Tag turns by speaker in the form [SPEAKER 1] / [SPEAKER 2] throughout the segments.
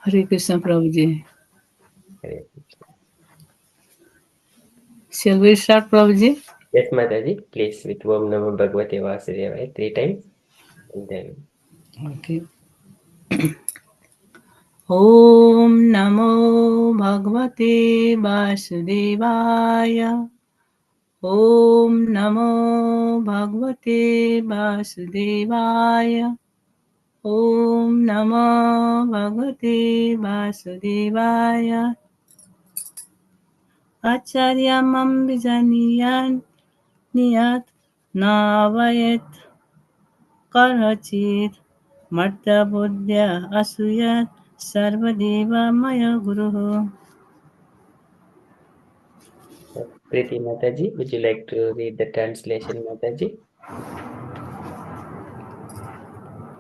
[SPEAKER 1] Hare Krishna Prabhuji.
[SPEAKER 2] Hare Krishna.
[SPEAKER 1] Shall we start, Prabhuji?
[SPEAKER 2] Yes, Mataji, please with Om Namo Bhagavate Vasudevaya 3 times. And then
[SPEAKER 1] Okay. Om Namo Bhagavate Vasudevaya. Om Namo Bhagavate Vasudevaya. Om Namo Bhagavate Vasudevaya. Acharyamam Vijaniyan Niyat Navayet Karachit Marta Buddhya Asuyat Sarvadeva Maya Guru.
[SPEAKER 2] Preeti Mataji, would you like to read the translation, Mataji?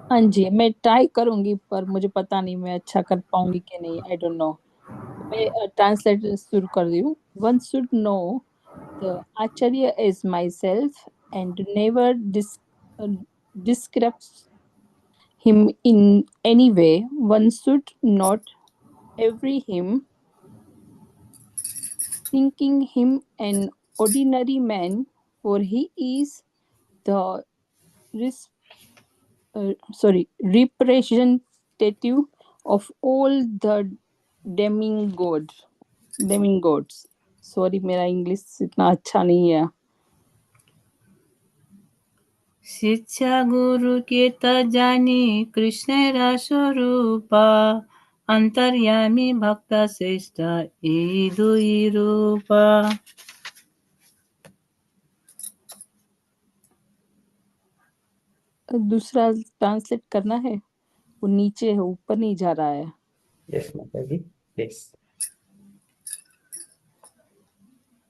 [SPEAKER 3] हाँ जी, मैं try करूंगी पर मुझे पता नहीं मैं अच्छा कर पाऊंगी कि नहीं, आई डोंट नो। मैं ट्रांसलेट शुरू कर रही हूँ। One should know the Acharya is my self and never describes him in any way. One should not every him, thinking him an ordinary man, for he is the representative of all the demigods. Sorry मेरा English इतना अच्छा नहीं है।
[SPEAKER 1] शिक्षा गुरु के तजानी कृष्णेरा स्वरूपा अंतर्यामी भक्त श्रेष्ठ ई दुई रूपा।
[SPEAKER 3] दूसरा ट्रांसलेट करना है, वो नीचे है, ऊपर नहीं जा रहा है।
[SPEAKER 2] Yes, Mataji, please.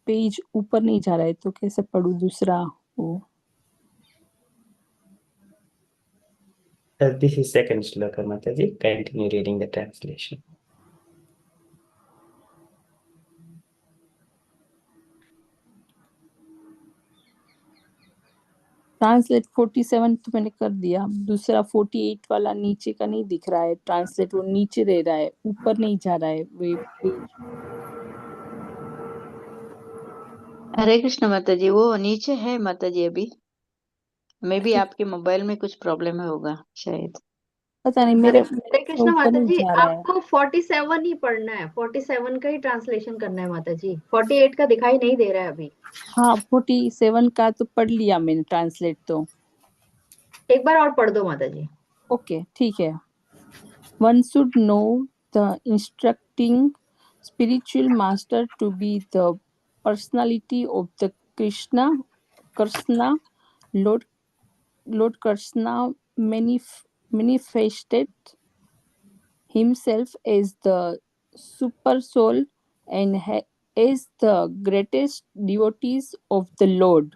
[SPEAKER 3] पेज ऊपर नहीं जा रहा है तो कैसे पढ़ूं दूसरा वो।
[SPEAKER 2] This is second sloka, Mataji. Continue reading the translation.
[SPEAKER 3] Translate 47 तो मैंने कर दिया, दूसरा 48 वाला नीचे का नहीं दिख रहा है। ट्रांसलेट वो नीचे दे रहा है, ऊपर नहीं जा रहा है वो पेज।
[SPEAKER 4] हरे कृष्ण माता जी, वो नीचे है माता जी अभी। मे भी आपके मोबाइल में कुछ प्रॉब्लम होगा शायद।
[SPEAKER 3] पता नहीं
[SPEAKER 5] हरे
[SPEAKER 3] मेरे
[SPEAKER 5] कृष्ण
[SPEAKER 3] ऊपर
[SPEAKER 5] माता
[SPEAKER 3] नहीं
[SPEAKER 5] जी,
[SPEAKER 3] जा रहा है।
[SPEAKER 5] आपको 47 ही पढ़ना है, 47 का ही ट्रांसलेशन करना है माता जी। 48 का दिखाई नहीं दे रहा है अभी।
[SPEAKER 3] हाँ 47 का तो पढ़ लिया मैंने ट्रांसलेट तो।
[SPEAKER 5] एक बार और पढ़ दो माता जी।
[SPEAKER 3] ओके ठीक है। One should know the instructing spiritual master to be the personality of the Krishna, Lord Krishna manifested himself as the super soul and as the greatest devotees of the Lord.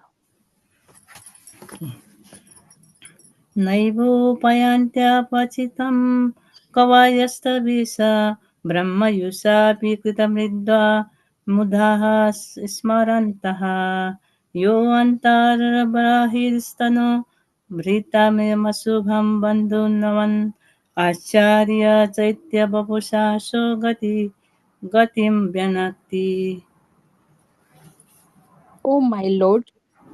[SPEAKER 1] नैवोपयान्त्यापचितं कवयस्तभिष ब्रह्मयुषापि कृतमृद्वा मुधाः स्मरन्तः यो अन्तर्बहिस्तनो भृतामेमशुभं बन्धुनवन् आचार्य चैत्यवपुषा सो गतिं व्यनक्ति।
[SPEAKER 3] O my Lord,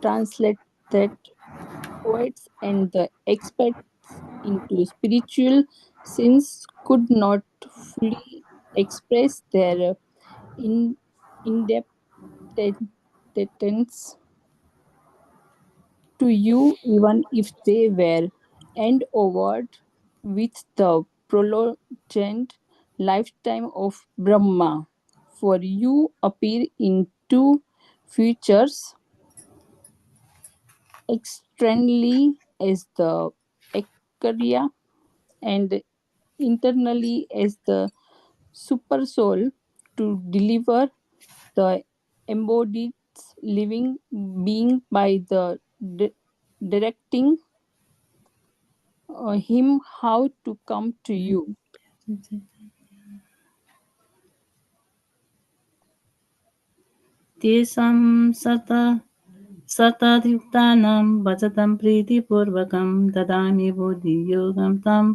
[SPEAKER 3] translate that poets and the experts into spiritual sense could not fully express their in indebtedness to you, even if they were endowed with the prolonged lifetime of Brahma. For you appear in two futures externally as the Akarya and internally as the super soul to deliver the embodied living being by the directing him how to come to you.
[SPEAKER 1] तेषां सततयुक्तानां वचतं प्रीतिपूर्वकं ददामि बुद्धियोगं तं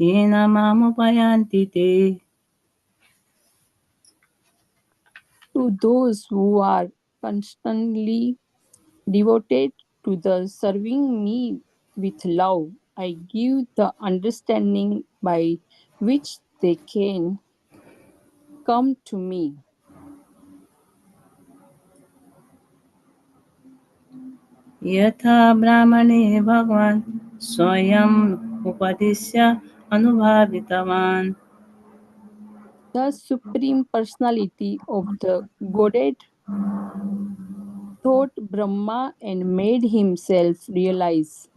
[SPEAKER 1] येन मामुपयान्ति ते।
[SPEAKER 3] to those who are constantly devoted to the serving me with love, I give the understanding by which they can come to me.
[SPEAKER 1] यथा ब्राह्मणे भगवान् स्वयम् उपदिश्य अनुभावितवान्
[SPEAKER 3] The Supreme Personality of the Godhead taught Brahma and made himself realize.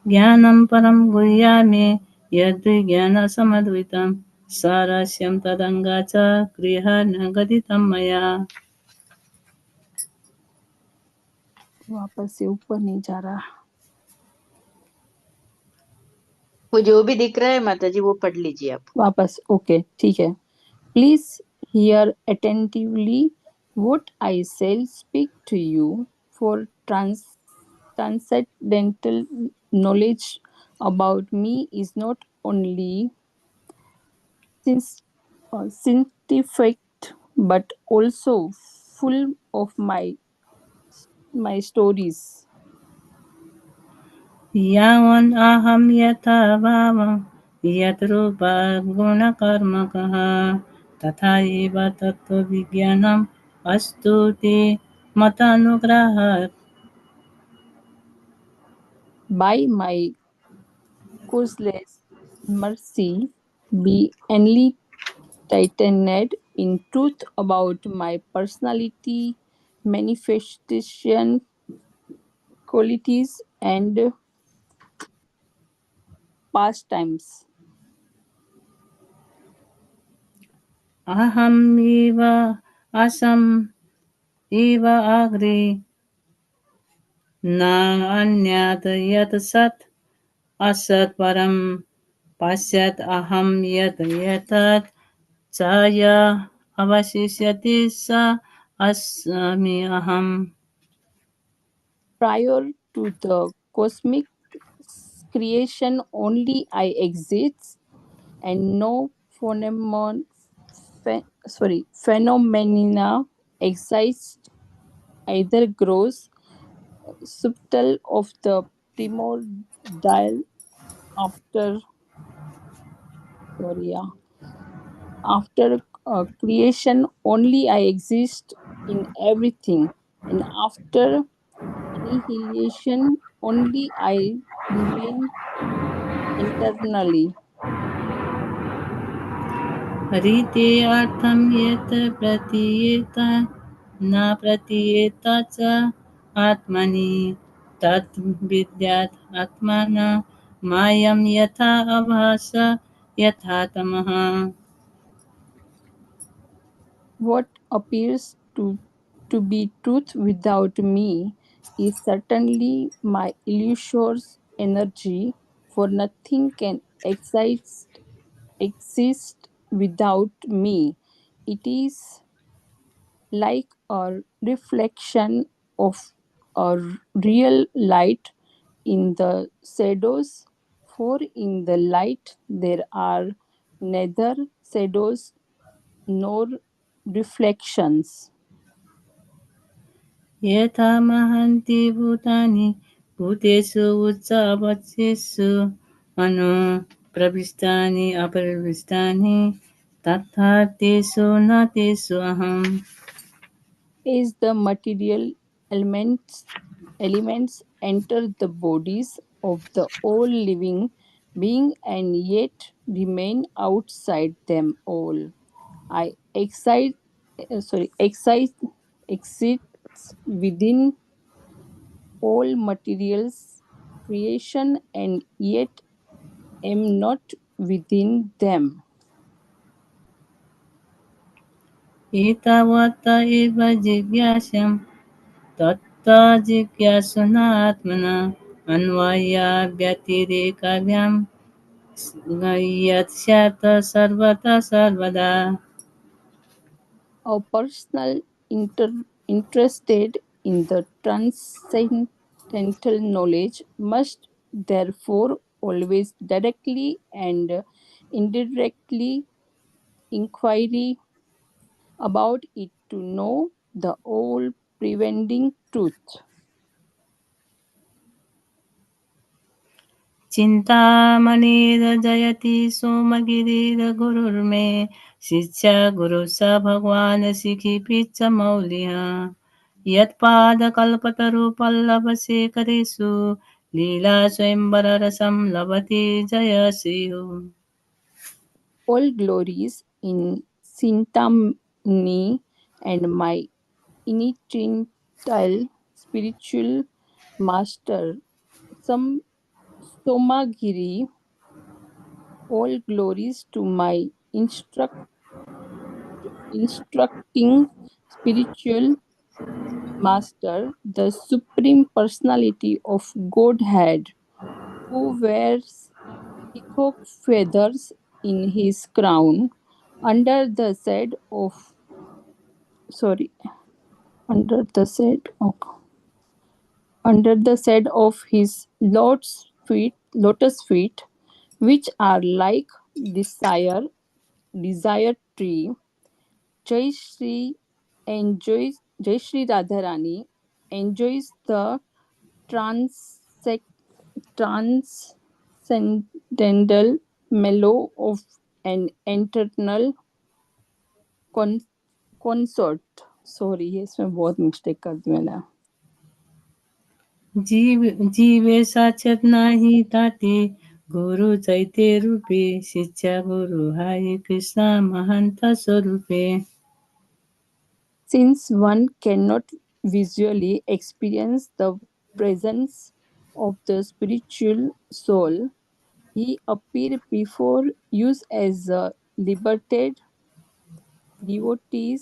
[SPEAKER 1] ज्ञानं परं गुह्यामि यद्विज्ञानसमद्वितं सारस्यं तदङ्गा च गृह न गदितं मया
[SPEAKER 3] वापस से ऊपर नहीं जा रहा.
[SPEAKER 4] वो जो भी दिख रहा है माता जी वो पढ़ लीजिए आप.
[SPEAKER 3] वापस ओके ठीक है. Please hear attentively what I shall speak to you, for transcendental knowledge about me is not only scientific but also full of my stories.
[SPEAKER 1] यावन् अहं यथा भावं यद्रूपगुणकर्मकः तथा एव तत्त्वविज्ञानम् अस्तु ते मतानुग्रहात्
[SPEAKER 3] By my causeless mercy, be enlightened in truth about my personality, manifestation, qualities, and pastimes.
[SPEAKER 1] अहम् इव असम् इव अग्रे न अन्यत् यत् सत् असत् परं पश्यत् अहं यत् एतत् च य अवशिष्यति स अस्मि अहम्
[SPEAKER 3] Prior to the cosmic creation, only I exist, and no phenomena exist, either gross, subtle of the primordial after yeah, after creation. Only I exist in everything, and after annihilation only I remain eternally.
[SPEAKER 1] रीते अर्थं यत् प्रतीयेत न प्रतीयेत च आत्मनि तत् विद्यात् आत्मना मायं यथा अभास यथा तमः
[SPEAKER 3] What appears to be truth without me is certainly my illusory energy, for nothing can exist without me. It is like a reflection of a real light in the shadows, for in the light there are neither shadows nor reflections.
[SPEAKER 1] यथा महन्ति भूतानि भूतेषु उच्चावचेषु अनु प्रविष्टानि अप्रविष्टानि तथा तेषु न तेषु अहम्
[SPEAKER 3] As the material elements enter the bodies of the all living being and yet remain outside them all. I exists within all materials creation and yet am not within them.
[SPEAKER 1] एतावत् एव जिज्ञासां तत्त जिज्ञासुनात्मना अन्वयाव्यतिरेकाभ्यां यत् स्यात् सर्वतः सर्वदा
[SPEAKER 3] A personal interested in the transcendental knowledge must therefore always directly and indirectly inquiry about it to know the all preventing truth.
[SPEAKER 1] चिन्तामणिर्जयति सोमगिरिर्गुरुर्मे शिष्य गुरु स भगवान् शिखिपिच्च मौलिः यत्पादकल्पतरुपल्लवशेखरेषु लीला स्वयंवररसं लभते जयश्रीः
[SPEAKER 3] All glories in Sintamni and my incidental spiritual master Somagiri. All glories to my instructing spiritual master, the supreme personality of Godhead, who wears peacock feathers in his crown under the shade of sorry under the shade of his lotus feet, which are like desire tree. Jai Shri Jai Shri Radharani enjoys the transcendental mellow of an eternal consort. Sorry, इसमें बहुत mistake कर दी मैंने.
[SPEAKER 1] जीवे साक्षात नाही ताते गुरु चैत्य रूपे शिष्य गुरु हाय कृष्ण महंत स्वरूपे
[SPEAKER 3] Since one cannot visually experience the presence of the spiritual soul, he appeared before us as a liberated devotee.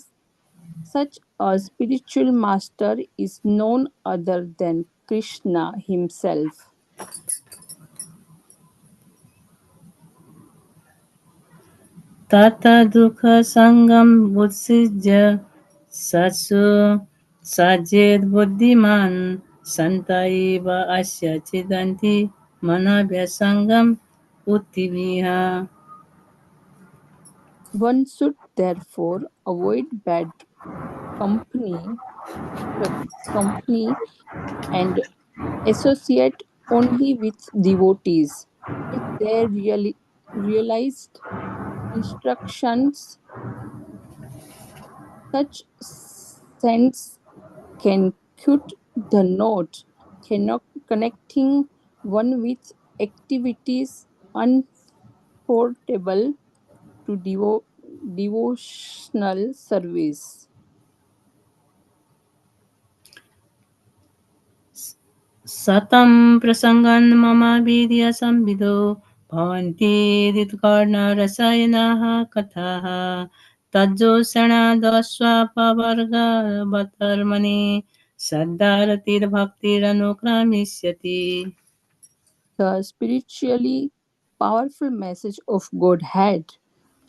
[SPEAKER 3] Such a spiritual master is none other than Krishna himself.
[SPEAKER 1] तत दुख संगम उत्सृज्य सत्सु सज्जेद बुद्धिमान संत एव अस्य चिदन्ति मनव्यसंगम उत्तिविहा
[SPEAKER 3] One should therefore avoid bad company, and associate only with devotees. If they realized instructions, such sense can cut the knot, connecting one with activities unportable to devotional service.
[SPEAKER 1] सतं प्रसंगन् मम वीर्य संविदो भवन्ति ऋतुकर्णरसायनाः कथाः तज्जोषणादस्वापवर्गवतर्मणि श्रद्धारतिर्भक्तिरनुक्रमिष्यति
[SPEAKER 3] The spiritually powerful message of Godhead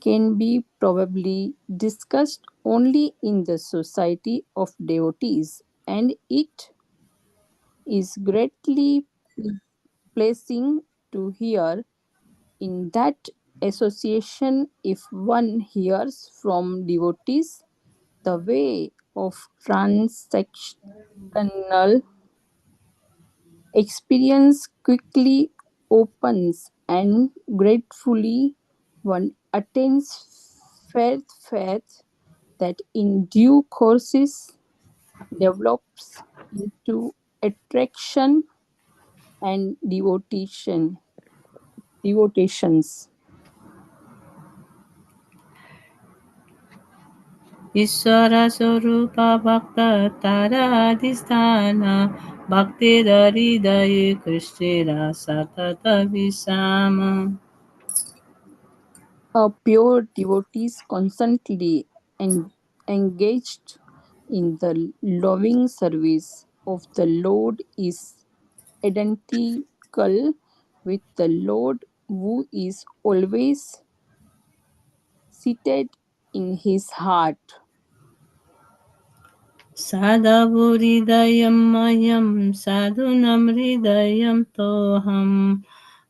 [SPEAKER 3] can be probably discussed only in the society of devotees, and it is greatly pleasing to hear in that association if one hears from devotees the way of transactional experience quickly opens and gratefully one attains faith that in due courses develops into attraction and devotions.
[SPEAKER 1] ईश्वरस्वरूप भक्त ताराधिष्ठान भक्तिहृदये कृष्णेरा सतत विश्राम
[SPEAKER 3] A pure devotee constantly engaged in the loving service of the Lord is identical with the Lord who is always seated in his heart.
[SPEAKER 1] साधुहृदयं मह्यं साधूनां हृदयं तोऽहं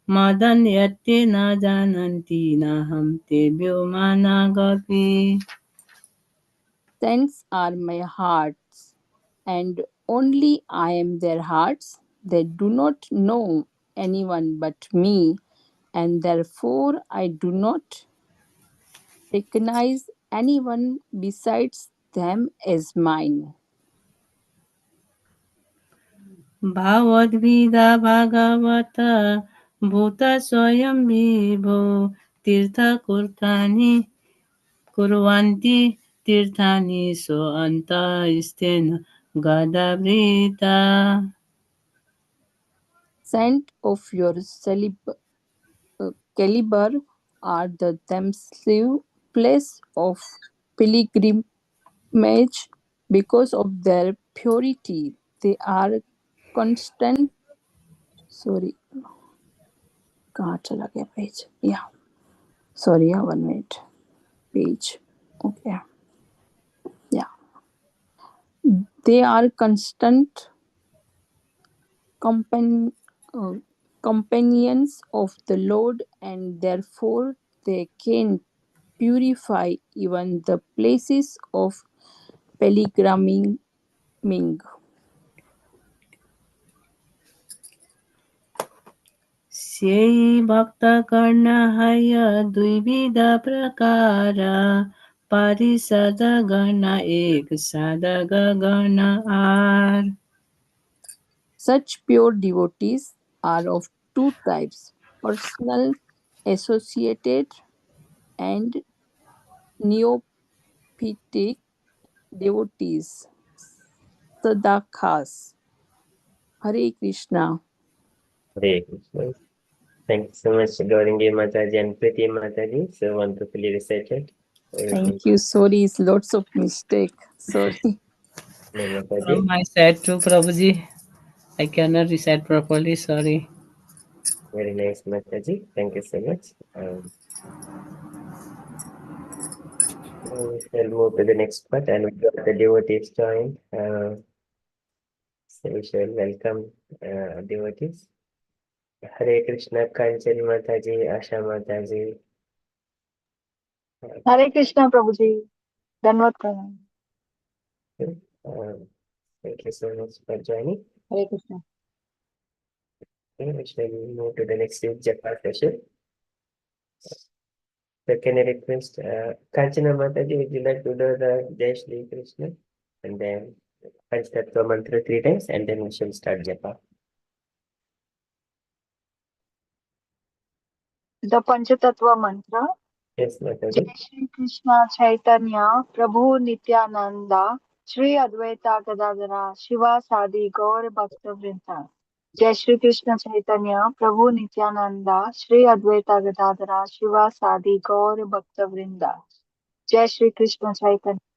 [SPEAKER 1] मदन्यते न जानन्ति नाहं तेभ्यो मानागपि.
[SPEAKER 3] Saints are my hearts, and only I am their hearts. They do not know anyone but me, and therefore I do not recognize anyone besides them as mine.
[SPEAKER 1] भावद्भिदा Bhagavat भूत स्वयं विभो तीर्थकृतानि कुर्वन्ति तीर्थानि स्वन्तस्तेन गदावृता.
[SPEAKER 3] Saint of your caliber are the themselves place of pilgrimage because of their purity. They are constant. Sorry, कहाँ चला गया page? Yeah, sorry, 1 minute. Page. Okay. Yeah. They are constant companions of the Lord, and therefore they can purify even the places of pilgrimage.
[SPEAKER 1] सेयि भक्तगणहय द्विविध प्रकार पारिषद गण एक साधक गण are.
[SPEAKER 3] Such pure devotees are of two types: personal associated and neophytic devotees. Sadakas. Hare Krishna.
[SPEAKER 2] Hare Krishna. Thank you so much, Gaurangi Mataji and Priti Mataji. So wonderfully recited.
[SPEAKER 3] Thank you. Sorry, it's lots of mistake. Sorry.
[SPEAKER 2] No,
[SPEAKER 1] From
[SPEAKER 2] Mataji.
[SPEAKER 1] my side too, Prabhuji. I cannot recite properly, sorry.
[SPEAKER 2] Very nice, Mataji. Thank you so much. We shall move to the next part, and we got the devotees joined. So we shall welcome devotees. Hare Krishna, Kanchani Mataji, Asha Mataji.
[SPEAKER 5] हरे कृष्णा प्रभु जी धन्यवाद प्रणाम
[SPEAKER 2] Thank you so much for joining.
[SPEAKER 5] Hare Krishna
[SPEAKER 2] Okay, we shall move to the next japa session. So can I request Kanchana Mataji, would you like to do the Jai Shri Krishna? And then Panchatattva mantra 3 times, and then we shall start japa.
[SPEAKER 5] The पंचतत्व मंत्र
[SPEAKER 2] Yes,
[SPEAKER 5] जय
[SPEAKER 2] Mataji.
[SPEAKER 5] Shri Krishna Chaitanya प्रभु नित्यानंद श्री अद्वैता गदाधरा शिवा सादि गौर भक्त वृंदा जय श्री कृष्ण चैतन्य प्रभु नित्यानंद श्री अद्वैता गदाधरा शिवा सादि गौर भक्त वृंदा जय श्री कृष्ण चैतन्य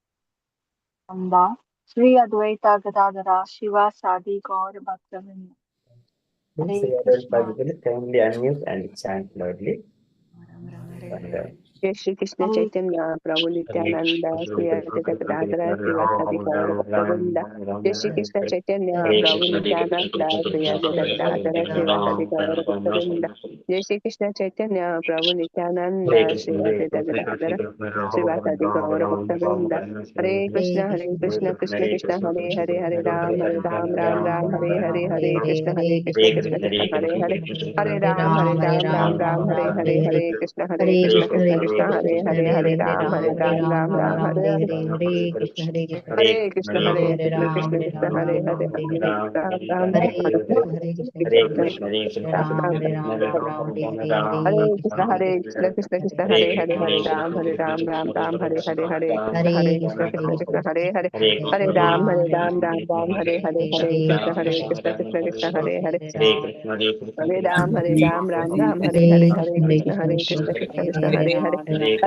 [SPEAKER 5] श्री अद्वैता गदाधरा शिवा सादि गौर भक्त वृंदा
[SPEAKER 2] So
[SPEAKER 5] Hare
[SPEAKER 2] you don't
[SPEAKER 5] Krishna
[SPEAKER 2] forget, kindly unmute and chant loudly.
[SPEAKER 6] जय श्री कृष्ण चैतन्य प्रभु नित्यानंद श्री अद्वैत गदाधर श्रीवासादि गौर भक्तवृंद जय श्री कृष्ण चैतन्य प्रभु नित्यानंद श्री अद्वैत गदाधर श्रीवासादि गौर भक्तवृंद जय श्री कृष्ण चैतन्य प्रभु नित्यानंद श्री अद्वैत गदाधर श्रीवासादि गौर भक्तवृंद हरे कृष्ण कृष्ण कृष्ण हरे हरे राम राम राम हरे कृष्ण कृष्ण हरे राम राम हरे कृष्ण कृष्ण हरे राम हरे कृष्ण कृष्ण हरे राम हरे कृष्ण हरे राम हरे कृष्ण हरे राम हरे कृष्ण हरे राम राम हरे Krishna Krishna Hare Hare Hare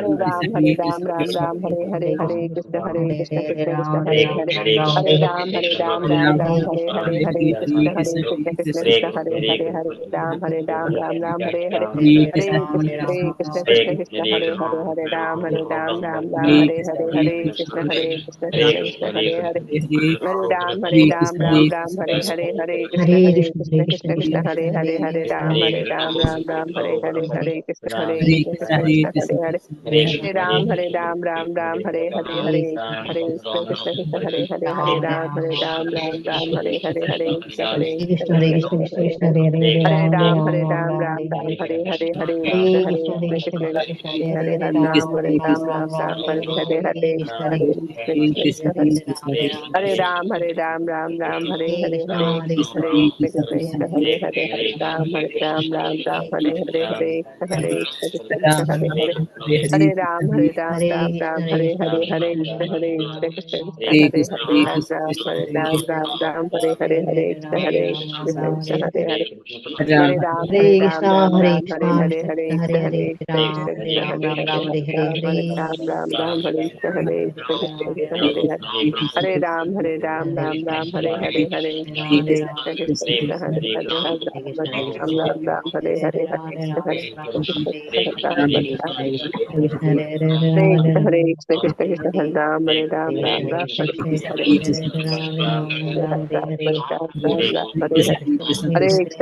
[SPEAKER 6] Ram, Ram Ram, Hare Hare, Hare Krishna, Krishna Krishna, Hare Hare. Hare Ram, Ram Hare Hare, Hare Krishna, Krishna Krishna, Hare Hare. Hare Ram, Ram Hare Hare. Hare Krishna, Krishna Hare Hare. Hare Ram, Ram Hare Hare. Hare Krishna, Krishna Krishna, Hare Hare. Hare Ram, Ram Hare Hare. Hare Krishna, Krishna Krishna, Hare Hare. Hare Ram, Ram Hare Hare. Hare Krishna, Krishna Krishna, Hare Hare. Hare Ram, Ram Hare Hare. Hare Krishna, Krishna Hare Hare. Hare Ram, Ram Hare Hare. Hare Krishna, Krishna Krishna, Hare Hare. Hare Ram, Ram Hare Hare. Hare Krishna, Krishna Krishna, Hare Hare. Ram, Ram Hare Hare. Hare Krishna, Krishna Hare Hare. Hare Ram, Ram Hare Hare. Hare Krishna, Krishna Hare Hare. Hare Ram, Ram Hare Hare. Hare Krishna, Hare Hare. Hare Ram, Ram Hare Hare. Hare Krishna, Hare Hare. Hare Ram, Hare Hare. Hare Krishna, Hare Hare. Hare Ram, Ram Hare Hare. Hare Krishna, Hare Hare. Hare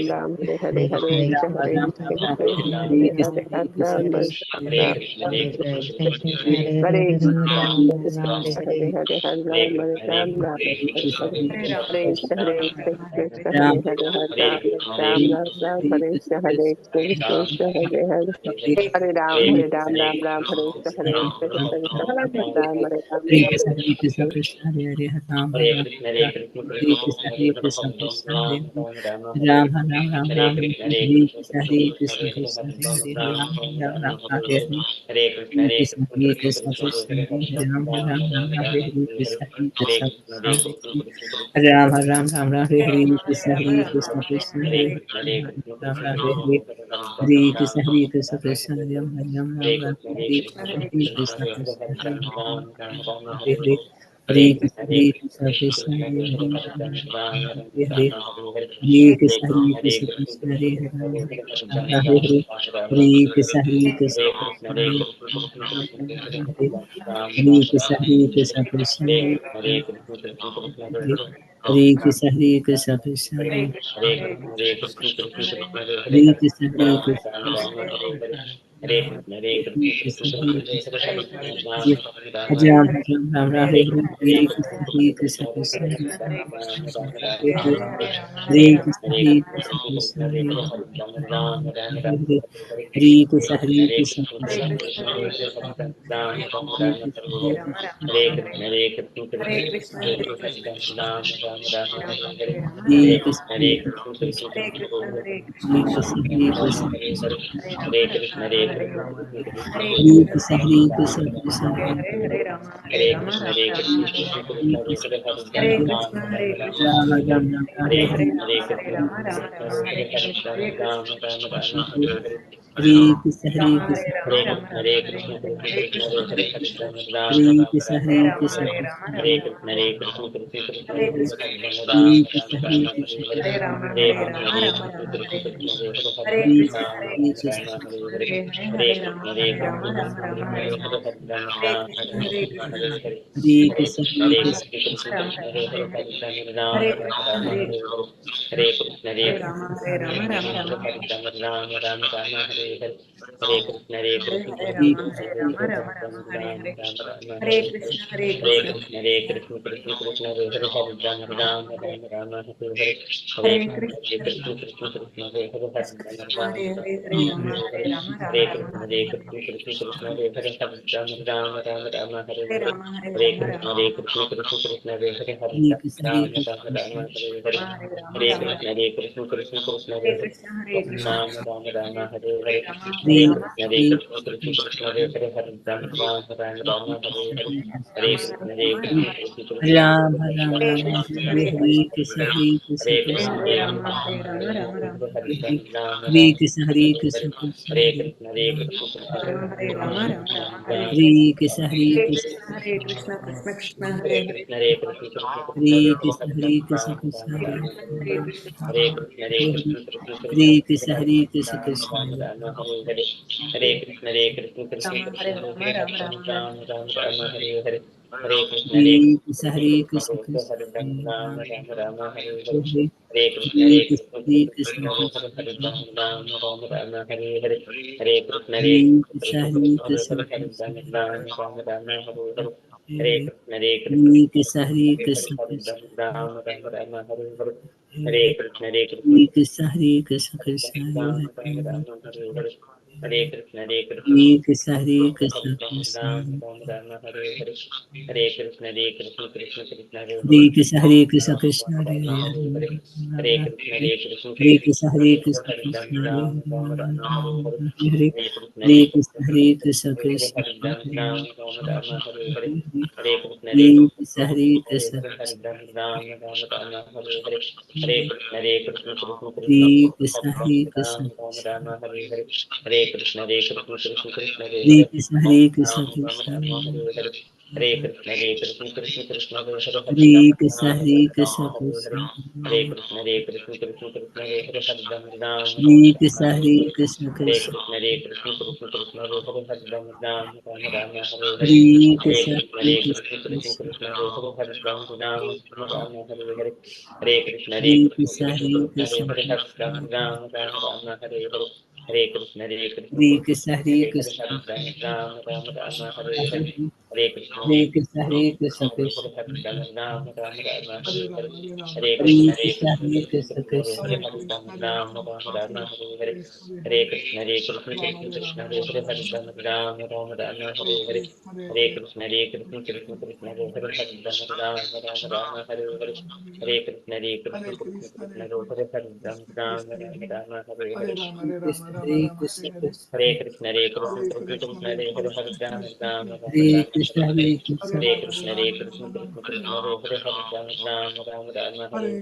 [SPEAKER 6] Ram, Hare Krishna, Krishna Hare Hare. Hare Ram, Ram Hare Hare. Hare Krishna, Hare Hare. Hare Ram, Hare Hare. Hare Krishna, Krishna Hare Ram, Ram Hare Hare. Hare Ram, Hare Hare. Hare Krishna, Hare Hare. Hare Ram, Ram Hare Hare. Hare Krishna, Krishna Hare Hare. Hare Ram, Hare Krishna, Hare Hare. Hare Ram, Ram Hare Hare. Hare Krishna, Hare Hare. Hare Ram, Hare Krishna, Krishna Hare Hare. Hare Ram, Ram Hare Krishna, Krishna Hare Ram, Hare Ram,
[SPEAKER 2] Krishna Hare Krishna Krishna Hare Hare Hare Rama Rama Rama Hare Hare Hare Krishna Hare Krishna Krishna Hare Hare Hare Rama Rama Rama Hare Hare Hare Krishna Hare Krishna Krishna Hare Hare Rama Rama Rama Hare Hare Hare Krishna Hare Krishna Krishna Hare Hare Hare Rama Rama Rama Hare Hare Hare Krishna Hare Krishna Krishna
[SPEAKER 1] Ram
[SPEAKER 2] Hare
[SPEAKER 1] Ram
[SPEAKER 2] Hare
[SPEAKER 1] Ram Hare Hare Krishna Hare Krishna
[SPEAKER 2] Hare
[SPEAKER 1] Krishna
[SPEAKER 2] Krishna Hare Krishna Hare
[SPEAKER 1] Hare
[SPEAKER 2] Hare Rama
[SPEAKER 1] Hare
[SPEAKER 2] Rama
[SPEAKER 1] Krishna Hare
[SPEAKER 2] Hare
[SPEAKER 1] Krishna
[SPEAKER 2] Hare
[SPEAKER 1] Krishna
[SPEAKER 2] Hare
[SPEAKER 1] Hare
[SPEAKER 2] Krishna Hare Krishna
[SPEAKER 1] Hare Krishna Hare Krishna
[SPEAKER 2] Hare Krishna Hare Krishna
[SPEAKER 1] Hare
[SPEAKER 2] Hare
[SPEAKER 1] Krishna Hare Krishna
[SPEAKER 2] Rama
[SPEAKER 1] Krishna
[SPEAKER 2] Rama
[SPEAKER 1] Hare
[SPEAKER 2] Rama Hare Hare Hare Krishna Hare Krishna
[SPEAKER 1] Hare Krishna Hare Krishna Krishna
[SPEAKER 2] Rama
[SPEAKER 1] Hare
[SPEAKER 2] Rama Hare Hare Hare Krishna Hare Krishna Hare Hare Rama Rama Hare Hare Hare Krishna Hare
[SPEAKER 1] Hare Krishna
[SPEAKER 2] Krishna
[SPEAKER 1] Hare
[SPEAKER 2] Krishna
[SPEAKER 1] Krishna
[SPEAKER 2] Hare
[SPEAKER 1] Krishna
[SPEAKER 2] Hare Rama Rama Hare Hare
[SPEAKER 1] Hare
[SPEAKER 2] Hare Krishna
[SPEAKER 1] Hare
[SPEAKER 2] Hare
[SPEAKER 1] Krishna
[SPEAKER 2] Krishna
[SPEAKER 1] Hare
[SPEAKER 2] Krishna
[SPEAKER 1] Krishna
[SPEAKER 2] Hare
[SPEAKER 1] Krishna
[SPEAKER 2] Hare Rama Hare Hare Hare Krishna Hare
[SPEAKER 1] Hare
[SPEAKER 2] Krishna
[SPEAKER 1] Krishna Hare
[SPEAKER 2] Krishna Hare
[SPEAKER 1] Krishna
[SPEAKER 2] Hare
[SPEAKER 1] Krishna
[SPEAKER 2] Rama Hare Hare Hare
[SPEAKER 1] Hare
[SPEAKER 2] Krishna Hare Krishna
[SPEAKER 1] Hare
[SPEAKER 2] Krishna
[SPEAKER 1] Krishna Hare
[SPEAKER 2] Hare
[SPEAKER 1] Krishna
[SPEAKER 2] Hare
[SPEAKER 1] Krishna
[SPEAKER 2] Rama Rama Hare Hare Hare
[SPEAKER 1] Hare
[SPEAKER 2] Krishna Hare Krishna
[SPEAKER 1] Hare Krishna Hare Krishna Krishna Hare
[SPEAKER 2] Rama
[SPEAKER 1] Hare
[SPEAKER 2] Rama Hare Hare Hare Krishna Hare Krishna
[SPEAKER 1] Hare Krishna Hare
[SPEAKER 2] Hare
[SPEAKER 1] Krishna Krishna
[SPEAKER 2] Rama Hare Hare Hare Krishna Hare Krishna Krishna Krishna Hare Hare
[SPEAKER 1] Hare Krishna Hare Krishna Krishna
[SPEAKER 2] Rama
[SPEAKER 1] Hare
[SPEAKER 2] Rama Hare Hare Hare
[SPEAKER 1] Hare
[SPEAKER 2] Krishna Hare Krishna
[SPEAKER 1] Hare
[SPEAKER 2] Krishna
[SPEAKER 1] Krishna
[SPEAKER 2] Krishna
[SPEAKER 1] Hare
[SPEAKER 2] Hare
[SPEAKER 1] Krishna
[SPEAKER 2] Hare
[SPEAKER 1] Krishna Hare
[SPEAKER 2] Rama Rama Hare Hare
[SPEAKER 1] Hare
[SPEAKER 2] Hare Krishna Hare
[SPEAKER 1] Hare Krishna
[SPEAKER 2] Krishna
[SPEAKER 1] Hare
[SPEAKER 2] Krishna
[SPEAKER 1] Krishna
[SPEAKER 2] Krishna Hare
[SPEAKER 1] Krishna
[SPEAKER 2] Hare
[SPEAKER 1] Hare
[SPEAKER 2] Rama Hare Hare Hare Krishna Hare
[SPEAKER 1] Hare
[SPEAKER 2] Krishna
[SPEAKER 1] Krishna Hare
[SPEAKER 2] Krishna
[SPEAKER 1] Krishna
[SPEAKER 2] Hare Hare Rama Hare Hare Hare Krishna Hare Krishna Krishna Krishna
[SPEAKER 1] Hare
[SPEAKER 2] Hare
[SPEAKER 1] Krishna Hare Krishna
[SPEAKER 2] Rama Hare Hare Hare Krishna Hare Krishna Krishna Krishna Hare
[SPEAKER 1] Hare
[SPEAKER 2] Hare
[SPEAKER 1] Krishna Hare Krishna
[SPEAKER 2] Rama
[SPEAKER 1] Krishna
[SPEAKER 2] Rama Hare Hare Hare Krishna Hare Krishna Krishna Krishna Hare Hare
[SPEAKER 1] Hare Krishna Hare Krishna
[SPEAKER 2] Rama Hare Hare
[SPEAKER 1] Krishna
[SPEAKER 2] Hare Krishna Hare Krishna Krishna Krishna Hare Hare Rama
[SPEAKER 1] Hare
[SPEAKER 2] Rama
[SPEAKER 1] Krishna
[SPEAKER 2] Hare
[SPEAKER 1] Hare
[SPEAKER 2] Hare
[SPEAKER 1] Krishna
[SPEAKER 2] Hare
[SPEAKER 1] Krishna
[SPEAKER 2] Krishna Hare Krishna Krishna Krishna Hare Hare Rama Rama Hare Hare
[SPEAKER 1] Hare
[SPEAKER 2] Hare
[SPEAKER 1] Krishna
[SPEAKER 2] Krishna
[SPEAKER 1] Hare
[SPEAKER 2] Hare
[SPEAKER 1] Krishna
[SPEAKER 2] Krishna Krishna
[SPEAKER 1] Krishna
[SPEAKER 2] Krishna Hare Hare Rama Rama Hare Hare Hare Krishna Hare
[SPEAKER 1] Hare
[SPEAKER 2] Krishna
[SPEAKER 1] Krishna
[SPEAKER 2] Krishna
[SPEAKER 1] Hare
[SPEAKER 2] Krishna
[SPEAKER 1] Krishna
[SPEAKER 2] Hare Hare
[SPEAKER 1] Krishna
[SPEAKER 2] Rama Hare Hare Hare Krishna Hare Krishna
[SPEAKER 1] Hare
[SPEAKER 2] Krishna
[SPEAKER 1] Krishna
[SPEAKER 2] Krishna
[SPEAKER 1] Hare
[SPEAKER 2] Hare
[SPEAKER 1] Krishna
[SPEAKER 2] Hare Rama Hare Hare
[SPEAKER 1] Hare
[SPEAKER 2] Hare Krishna Hare
[SPEAKER 1] Krishna
[SPEAKER 2] Krishna
[SPEAKER 1] Hare
[SPEAKER 2] Krishna
[SPEAKER 1] Krishna
[SPEAKER 2] Hare
[SPEAKER 1] Krishna
[SPEAKER 2] Hare Rama Hare Hare Hare
[SPEAKER 1] Hare
[SPEAKER 2] Krishna Hare
[SPEAKER 1] Krishna
[SPEAKER 2] Krishna
[SPEAKER 1] Hare
[SPEAKER 2] Krishna
[SPEAKER 1] Krishna
[SPEAKER 2] Krishna
[SPEAKER 1] Krishna
[SPEAKER 2] Hare Hare Rama Hare Hare Hare Krishna Hare Krishna Krishna Krishna Hare Hare Rama Hare Hare Hare Krishna Hare Krishna Krishna Krishna Hare Hare Rama Hare Hare Hare Krishna Hare Krishna Krishna Krishna Hare Hare Rama Hare Hare
[SPEAKER 1] Krishna Hare Krishna Krishna
[SPEAKER 2] Hare Krishna Hare Krishna Krishna Krishna Hare Hare Hare Rama
[SPEAKER 1] Hare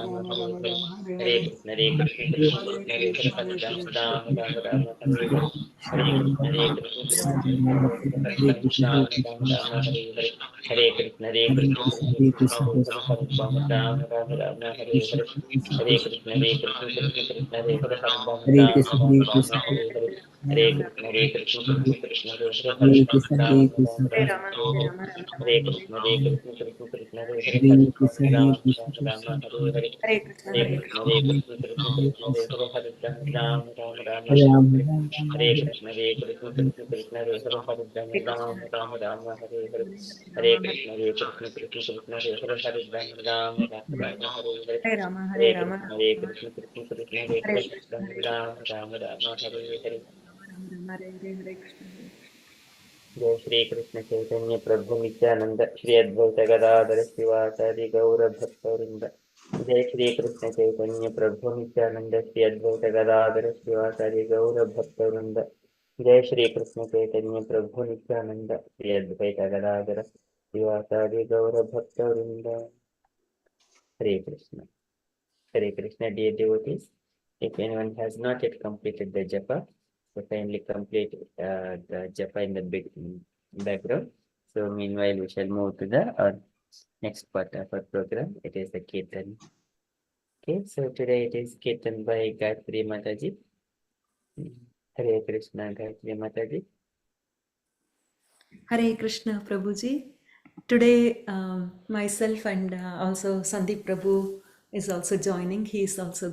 [SPEAKER 2] Hare
[SPEAKER 1] Krishna
[SPEAKER 2] Hare
[SPEAKER 1] Hare Krishna
[SPEAKER 2] Hare Krishna Hare Krishna Krishna Krishna Hare Hare Rama Hare Hare
[SPEAKER 1] Hare
[SPEAKER 2] Hare
[SPEAKER 1] Krishna
[SPEAKER 2] Krishna Hare
[SPEAKER 1] Hare
[SPEAKER 2] Krishna
[SPEAKER 1] Krishna
[SPEAKER 2] Krishna
[SPEAKER 1] Krishna
[SPEAKER 2] Krishna Hare Hare
[SPEAKER 1] Hare
[SPEAKER 2] Rama Hare Hare Hare Krishna Hare Krishna Krishna Krishna Hare Hare Rama Hare Hare Hare Krishna Hare Krishna Krishna Krishna Hare
[SPEAKER 1] Hare Krishna Hare Krishna
[SPEAKER 2] Rama Hare Hare Hare Krishna Hare
[SPEAKER 1] Hare
[SPEAKER 2] Krishna
[SPEAKER 1] Krishna
[SPEAKER 2] Krishna
[SPEAKER 1] Hare
[SPEAKER 2] Krishna
[SPEAKER 1] Krishna
[SPEAKER 2] Hare
[SPEAKER 1] Krishna
[SPEAKER 2] Rama Hare Hare Hare Krishna Hare Krishna Krishna Krishna Hare Hare
[SPEAKER 1] Hare Krishna Hare Krishna
[SPEAKER 2] Rama Hare Hare Hare Krishna Hare Krishna Krishna Krishna Hare Hare
[SPEAKER 1] Hare Krishna Hare Krishna
[SPEAKER 2] Rama Hare Hare Hare Krishna Hare Krishna Krishna Krishna Hare Hare
[SPEAKER 1] Hare Krishna Hare Krishna
[SPEAKER 2] Rama
[SPEAKER 1] Krishna
[SPEAKER 2] Hare Hare Hare Krishna Hare Krishna Krishna Krishna Hare Hare Rama Hare
[SPEAKER 1] Ram
[SPEAKER 2] Hare
[SPEAKER 1] Ram
[SPEAKER 2] Hare
[SPEAKER 1] Ram
[SPEAKER 2] Krishna Hare Krishna Krishna Krishna Hare Hare Rama Hare Hare Hare Krishna Hare Krishna Krishna Krishna Hare Hare Rama Hare Hare Hare Krishna Hare Krishna Krishna Krishna Hare Hare Rama Hare Hare जय श्री कृष्ण चैतन्य प्रभु नित्यानंद श्री अद्वैत गदाधर शिवाचार्य गौर भक्तवृंद जय श्री कृष्ण चैतन्य प्रभु नित्यानंद श्री अद्वैत गदाधर शिवाचार्य गौर भक्तवृंद जय श्री कृष्ण चैतन्य प्रभु नित्यानंद श्री अद्वैत गदाधर शिवाचार्य गौर भक्तवृंद हरे Krishna dear devotees. If anyone has not yet completed the japa, so kindly complete the japa in the background. So meanwhile, we shall move to the next part of our program. It is the Kirtan. Okay, so today it is Kirtan by Gayathri Mataji. Hare Krishna, Gayathri Mataji.
[SPEAKER 7] Hare Krishna Prabhuji. Today, myself and also Sandeep Prabhu is also joining. He is also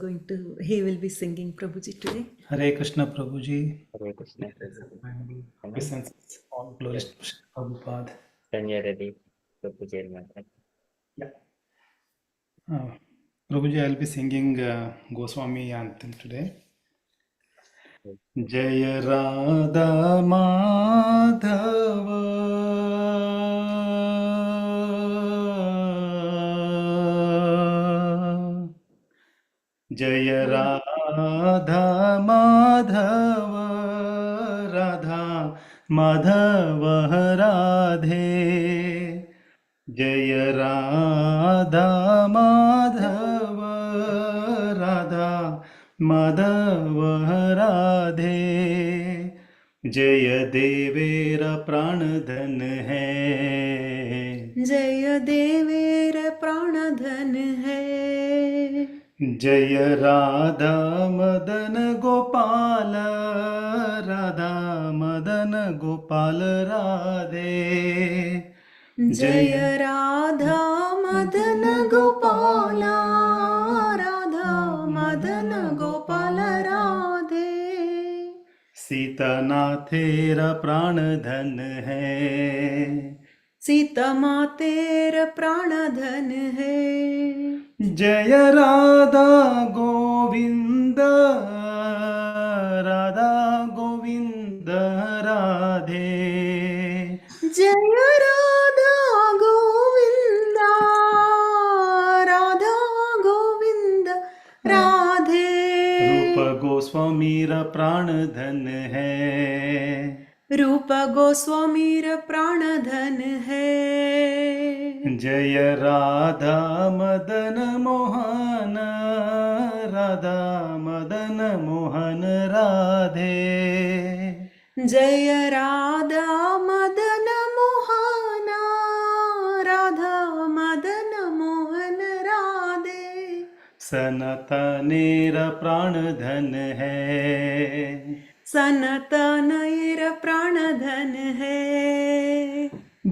[SPEAKER 7] he will be singing Prabhuji today.
[SPEAKER 8] Hare Krishna Prabhuji.
[SPEAKER 2] Hare Krishna.
[SPEAKER 8] And presents all glories to Sri Prabhupada.
[SPEAKER 2] Sanya Reddy, Prabhuji Mataji.
[SPEAKER 8] Yeah. Prabhuji, I'll be singing Goswami anthem today. Jaya Radha Madhava Jaya Radha Madhava Radha Madhava Radhe Jaya Radha Madhava Radha Madhava Radhe जय देवेरा प्राण धन है
[SPEAKER 7] जय देवेर प्राण धन है
[SPEAKER 8] जय राधा मदन गोपाल राधा मदन गोपाल राधे
[SPEAKER 7] जय राधा मदन गोपाला राधा मदन गोपाल राधे
[SPEAKER 8] सीतानाथेरा प्राण धन है
[SPEAKER 7] सीता मातेर प्राण धन है
[SPEAKER 8] जय राधा गोविंद राधा गोविंद राधे
[SPEAKER 7] जय राधा गोविंद राधा गोविंद राधे
[SPEAKER 8] रूप गोस्वामीरा प्राण धन है
[SPEAKER 7] रूप गोस्वामीर प्राण धन है
[SPEAKER 8] जय राधा मदन मोहन राधा मदन मोहन राधे
[SPEAKER 7] जय राधा मदन मोहन राधा मदन मोहन राधे
[SPEAKER 8] सनातनेरा प्राण धन है
[SPEAKER 7] सनातनयर प्राण धन है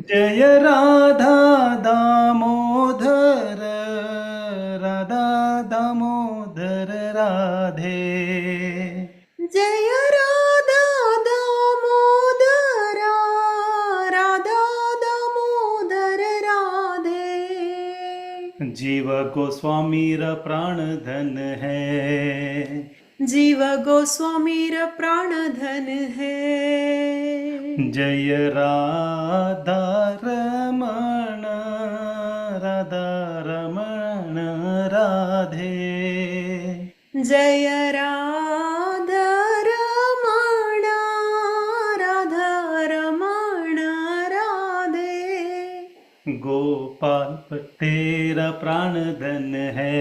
[SPEAKER 8] जय राधा दामोदर राधा दामोदर राधे
[SPEAKER 7] जय राधा दामोदर राधा दामोदर राधे
[SPEAKER 8] जीव गोस्वामीरा प्राण धन है
[SPEAKER 7] जीव गोस्वामीर प्राण धन है
[SPEAKER 8] जय राधा रमण राधा रमण राधे
[SPEAKER 7] जय राधा रमण राधा रमण राधे
[SPEAKER 8] गोपाल तेरा प्राण धन है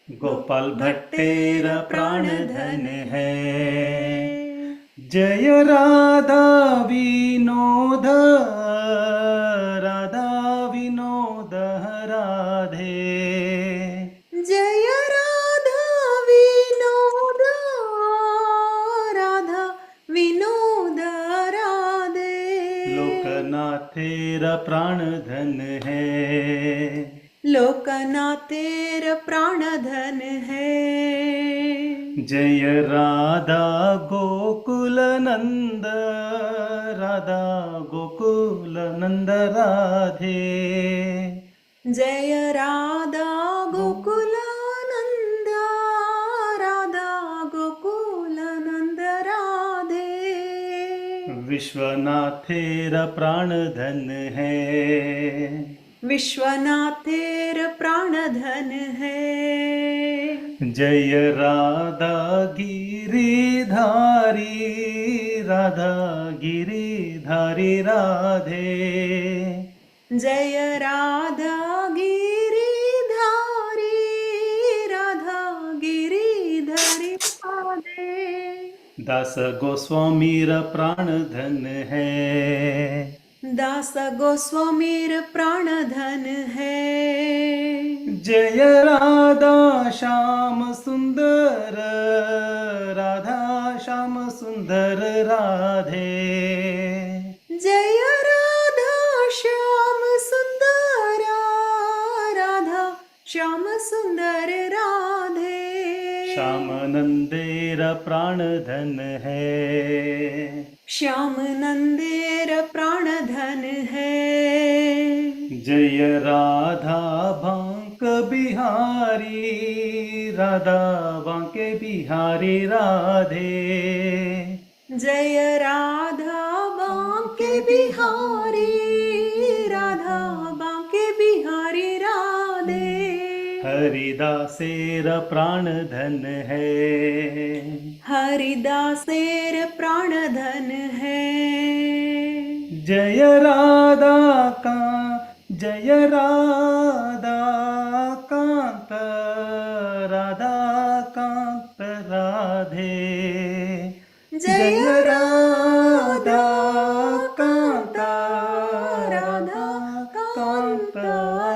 [SPEAKER 8] गोपाल भट्टेरा प्राण धन है जय राधा विनोद राधा विनोद राधे
[SPEAKER 7] जय राधा विनोद राधा विनोद राधे
[SPEAKER 8] लोकनाथेरा प्राण धन है
[SPEAKER 7] लोकनाथेर प्राण धन है
[SPEAKER 8] जय राधा गोकुल नंद राधा गोकुल नंद राधे
[SPEAKER 7] जय राधा गोकुलानंद राधा गोकुलानंद राधे
[SPEAKER 8] विश्वनाथेरा प्राण धन है
[SPEAKER 7] विश्वनाथेर प्राण धन है
[SPEAKER 8] जय राधा गिरिधारी राधा गिरिधारी राधे
[SPEAKER 7] जय राधा गिरिधारी राधा गिरिधारी राधे
[SPEAKER 8] दास गोस्वामीरा प्राण धन है
[SPEAKER 7] दास गोस्वामीर प्राण धन है
[SPEAKER 8] जय राधा श्याम सुंदर राधा श्याम सुंदर राधे
[SPEAKER 7] जय राधा श्याम सुंदर राधा श्याम सुंदर राधे
[SPEAKER 8] श्याम नंदेरा प्राण धन है
[SPEAKER 7] श्याम नंदेर प्राण धन है
[SPEAKER 8] जय राधा भांक बिहारी राधा बांके बिहारी राधे।
[SPEAKER 7] जय राधा बांके बिहारी राधा बांके बिहारी राधे।
[SPEAKER 8] हरिदासेर प्राण धन है,
[SPEAKER 7] हरिदासेर प्राण धन है।
[SPEAKER 8] जय राधा का जय राधा कांत राधा कांत राधे।
[SPEAKER 7] जय राधा
[SPEAKER 8] कांत
[SPEAKER 7] राधा कांत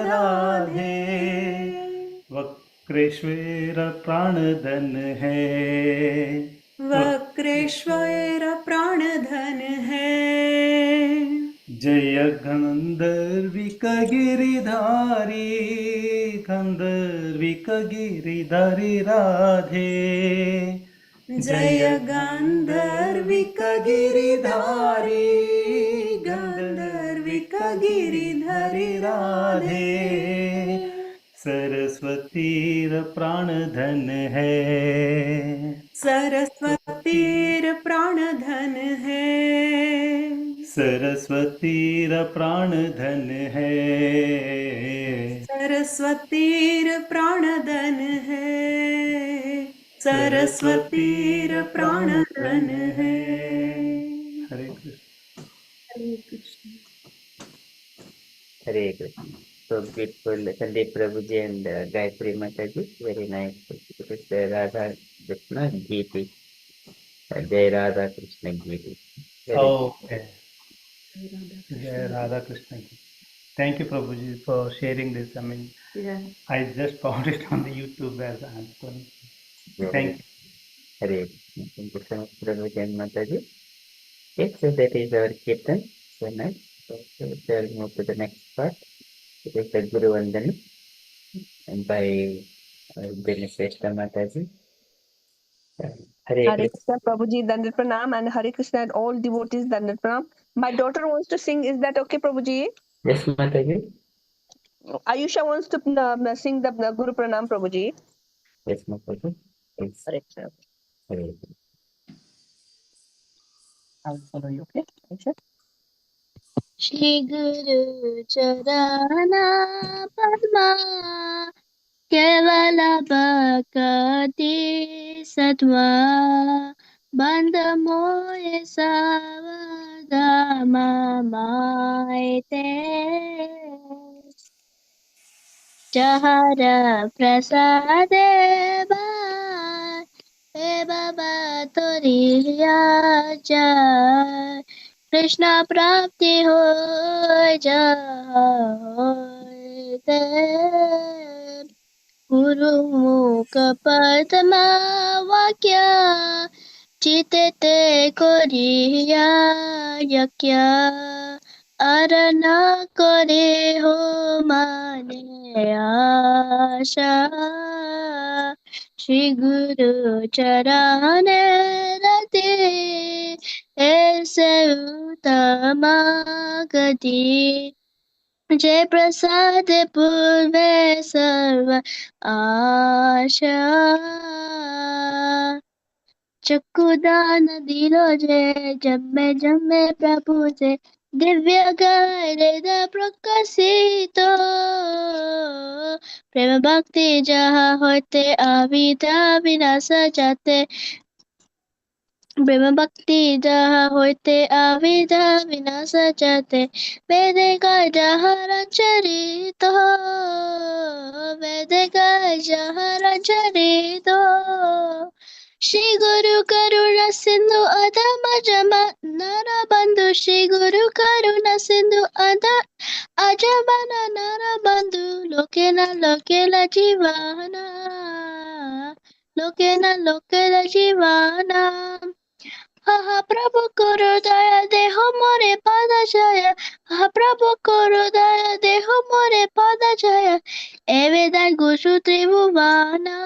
[SPEAKER 7] राधे।
[SPEAKER 8] वक्रेश्वर प्राण धन है,
[SPEAKER 7] वक्रेश्वर प्राण धन है।
[SPEAKER 8] जय गंधर्विक गिरिधारी गंधर्विक गिरिधारी राधे।
[SPEAKER 7] जय गंधर्विक गिरिधारी गंधर्विक गिरिधारी राधे।
[SPEAKER 8] सरस्वतीर प्राण धन है,
[SPEAKER 7] सरस्वतीर प्राण धन है।
[SPEAKER 8] सरस्वतीर प्राण धन है,
[SPEAKER 7] सरस्वतीर प्राण धन है। सरस्वतीर प्राण धन है।
[SPEAKER 8] हरे कृष्ण।
[SPEAKER 7] हरे Krishna.
[SPEAKER 2] Hare Krishna. So beautiful, Sandeep Prabhuji and Gayathri Mataji. Very nice. It is the Radha Krishna Giti. Jai Radha Krishna Giti.
[SPEAKER 8] Okay. Jai Radha Krishna. Thank you, Prabhuji, for sharing this. I mean,
[SPEAKER 7] Yeah.
[SPEAKER 8] I just found it on the YouTube as an answer. Thank you.
[SPEAKER 2] Hare Krishna. Thank you so much, Prabhuji and Mataji. Yes, so that is our Kirtan. So nice. So shall we move to the next part? It is the Guru Vandana and by Benefesta Mataji. Hare
[SPEAKER 6] Hare
[SPEAKER 2] Krishna.
[SPEAKER 6] Krishna, Prabhuji, Dandat Pranam, and Hare Krishna and all devotees, Dandat Pranam. My daughter wants to sing. Is that okay, Prabhuji?
[SPEAKER 2] Yes, Mataji.
[SPEAKER 6] Ayusha wants to sing the Guru Pranam, Prabhuji.
[SPEAKER 2] Yes, Mataji. Yes.
[SPEAKER 6] Hare Krishna.
[SPEAKER 2] Hare Krishna.
[SPEAKER 6] I will follow you, okay? Ayusha?
[SPEAKER 9] Shri Guru Charana Padma Kevala Bhakti Sattva Bandha Moye Savadama Maite Jahara Prasadeva He Baba Toriya Jai Krishna Prapti Hoy Jai Guru Mukha Padma Vakya Chitete Koriya Yakya Arana Kore Ho Mane Asha Shri Guru Charane Rati Aise Uttama Gati जय प्रसाद पूर्वे सर्व आशा चक्षुदान दिलो जन्मे प्रभु से दिव्य हृदय प्रकाशित प्रेम भक्ति जहाँ होते अविद्या विनाश जाते प्रेम भक्ति जहाँ होते अविद्या विनाश जाते वेदे का जहाँ चरित हो वेदे का जहाँ चरित हो श्री गुरु करुणा सिंधु अधम जमा नर बंधु श्री गुरु करुणा सिंधु अजमन नर बंधु लोकेला जीवाना लोकेला जीवाना हा प्रभु करो दया देहो मोरे पाद जय हा प्रभु करो दया देहो मोरे पाद जय एवेदास गुरु त्रिभुवना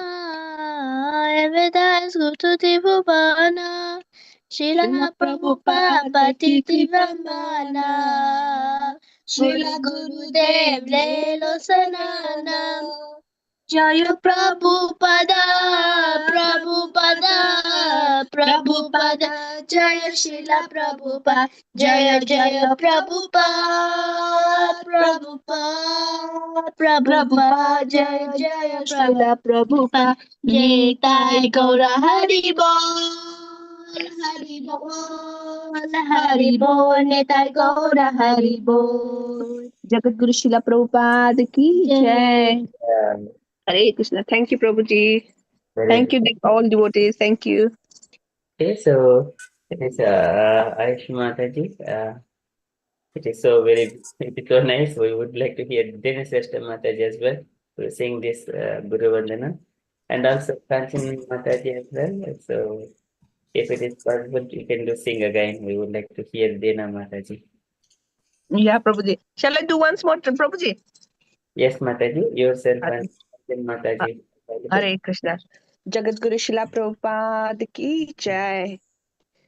[SPEAKER 9] एवेदास गुरु त्रिभुवना श्रीला प्रभुपाद तिरुवंदना श्रीला गुरुदेव लेलो सनाना Jaya Prabhupada, Prabhupada, Prabhupada, Jaya Srila Prabhupada, Jaya Jaya Prabhupada, Prabhupada, Prabhupada, Jaya Jaya Srila Prabhupada, Nitai Gaura Hari Bol, Hari Bol, Hari Bol, Nitai Gaura Hari Bol.
[SPEAKER 6] Jagat Guru Srila Prabhupada ki jai. Hare Krishna. Thank you, Prabhuji. Thank you, all devotees. Thank you.
[SPEAKER 2] Okay, so it is Ayush Mataji. It is so nice. We would like to hear Dinesh Mataji as well. We're saying this Guru Vandana. And also Kanchan Mataji as well. So if it is possible, you can do sing again. We would like to hear Dina Mataji.
[SPEAKER 6] Yeah, Prabhuji. Shall I do once more, Prabhuji?
[SPEAKER 2] Yes, Mataji, yourself and Kanchan Mataji.
[SPEAKER 6] Hare Krishna. Jagat Guru Srila Prabhupada ki jai.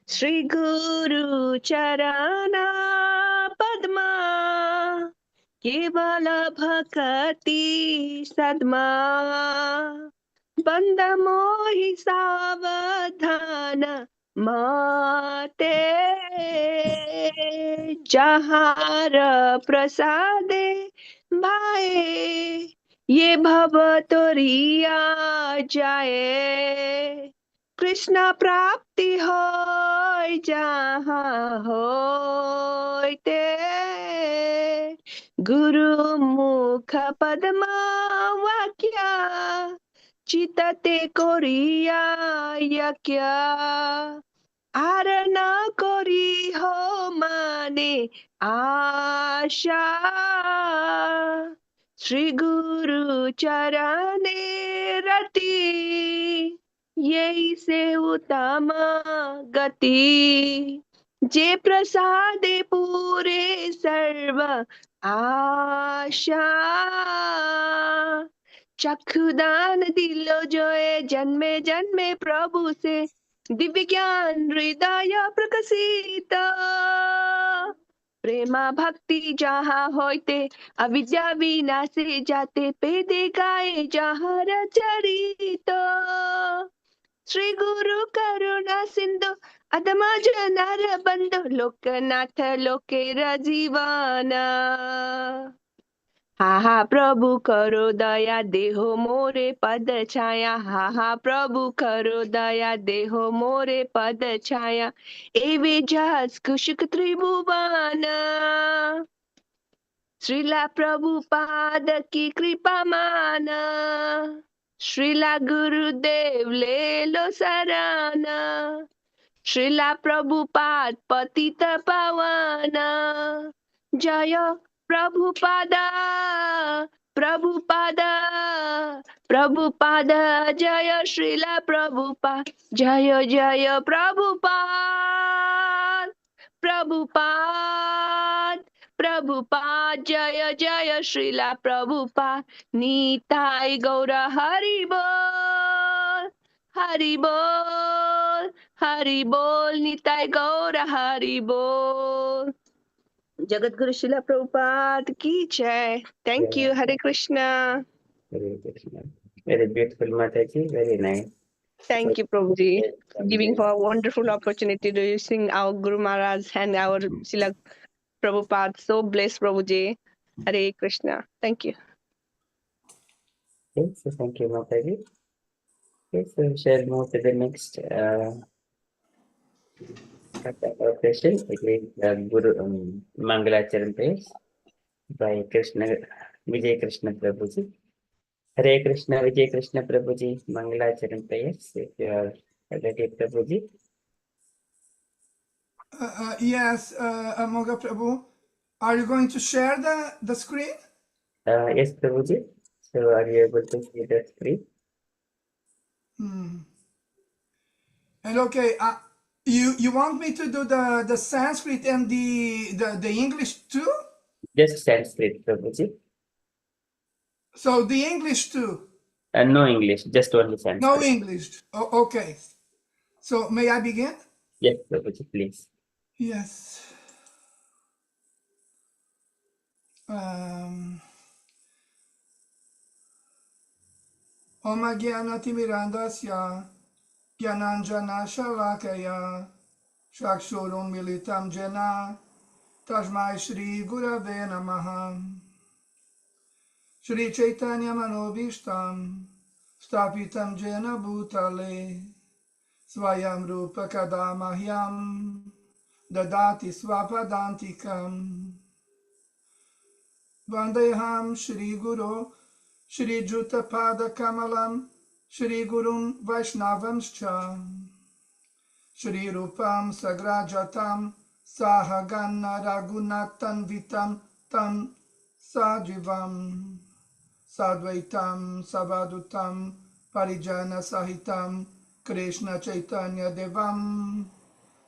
[SPEAKER 6] Shri Guru Charana Padma Kevala Bhakati Sadma Banda Mohi Savadhana Mate Jahara Prasade Bhae Ye Bhavatoriya Jaye Krishna Prapti Hoy Jaha Hoy Te Guru Mukha Padma Vakya Chitate Koriya Yakya Arana Kori Ho Mane Asha Shri Guru Charane Rati यही से उत्तम गति जे प्रसादे पूरे सर्व आशा चक्षुदान दिलो जोए जन्मे जन्मे प्रभु से दिव्य ज्ञान हृदय प्रकाशित प्रेमा भक्ति जहाँ होते अविद्या विनाशे जाते पेदे गाए जहाँ चरित श्री गुरु करुणा सिंधु अधमा जनार बंधु लोकनाथ लोकेर जीवाना हा हा प्रभु करो दया देहो मोरे पद छाया हा हा प्रभु करो दया देहो मोरे पद छाया एवे जस कुशक त्रिभुवना श्रीला प्रभुपाद की कृपा माना श्रीला गुरुदेव ले लो सराना श्रीला प्रभुपाद पतित पावना जय प्रभुपादा प्रभुपादा प्रभुपादा जय श्रीला प्रभुपाद जय जय प्रभुपाद प्रभुपाद प्रभुपाद जय जय श्रीला प्रभुपाद नीताय गौर हरि बोल हरि बोल हरि बोल निताय गौर हरि बोल जगत गुरु शिला प्रभुपाद की जय thank you Hare Krishna
[SPEAKER 2] Hare Krishna. Very beautiful Mataji, very nice.
[SPEAKER 6] Thank you, Prabhuji, for giving for a wonderful opportunity to sing our Guru Maharaj and our Srila Prabhupada. So blessed, Prabhuji. Hare Krishna. Thank you.
[SPEAKER 2] Okay, so thank you, Mataji. Okay, so we shall move to the next session. It is Guru Mangalacharan prayers by Krishna Vijay Krishna Prabhuji. Hare Krishna Vijay Krishna Prabhuji, Mangalacharan prayers. If you are ready, Prabhuji.
[SPEAKER 10] Yes, Amoga Prabhu. Are you going to share the screen?
[SPEAKER 2] Yes, Prabhuji. So are you able to see the screen?
[SPEAKER 10] And okay, you want me to do the Sanskrit and the English too?
[SPEAKER 2] Just Sanskrit, Prabhuji.
[SPEAKER 10] So the English too?
[SPEAKER 2] No English, just only Sanskrit.
[SPEAKER 10] No English. Oh, okay. So may I begin?
[SPEAKER 2] Yes, Prabhuji, please.
[SPEAKER 10] Yes. Om Gyanatimirandasya Gyananjana Shalakaya Chakshurum Militam Jena Tasmai Shri Gurave Namaha. Shri Chaitanya Manobishtam Stapitam Jena Bhutale Swayam Rupa Kadamahyam Dadati Swapadantikam. Vandeham Shri Guru Shri Jutapada Kamalam Shri Gurum Vaishnavamscha Shri Rupam Sagrajatam Sahagana Raghunatan Vitam Tam Sajivam Sadvaitam Savadutam Parijana Sahitam Krishna Chaitanya Devam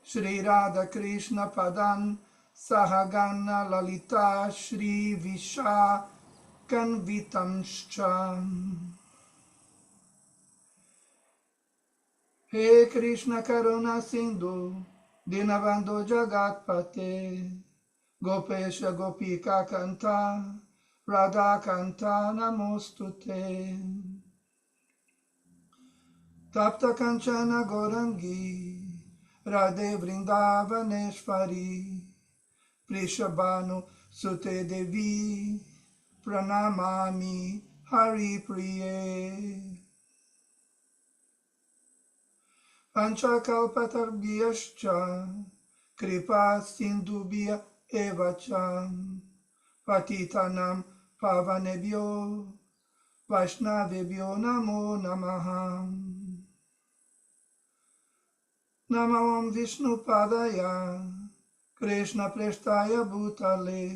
[SPEAKER 10] Shri Radha Krishna Padan Sahagana Lalita Shri Visha Kanvitamscha. He Krishna Karuna Sindhu Dinabandhu Jagatpate Gopesha Gopika Kanta Radha Kanta Namostute Tapta Kanchana Gorangi Radhe Vrindavaneshvari Prishabhanu Sute Devi Pranamami Hari Priye Panchakalpatarbyascha Kripa Sindhubhya Evacha Patitanam Pavanebhyo Vaishnavebhyo Namo Namaha. Namo Om Vishnu Padaya Krishna Prestaya Bhutale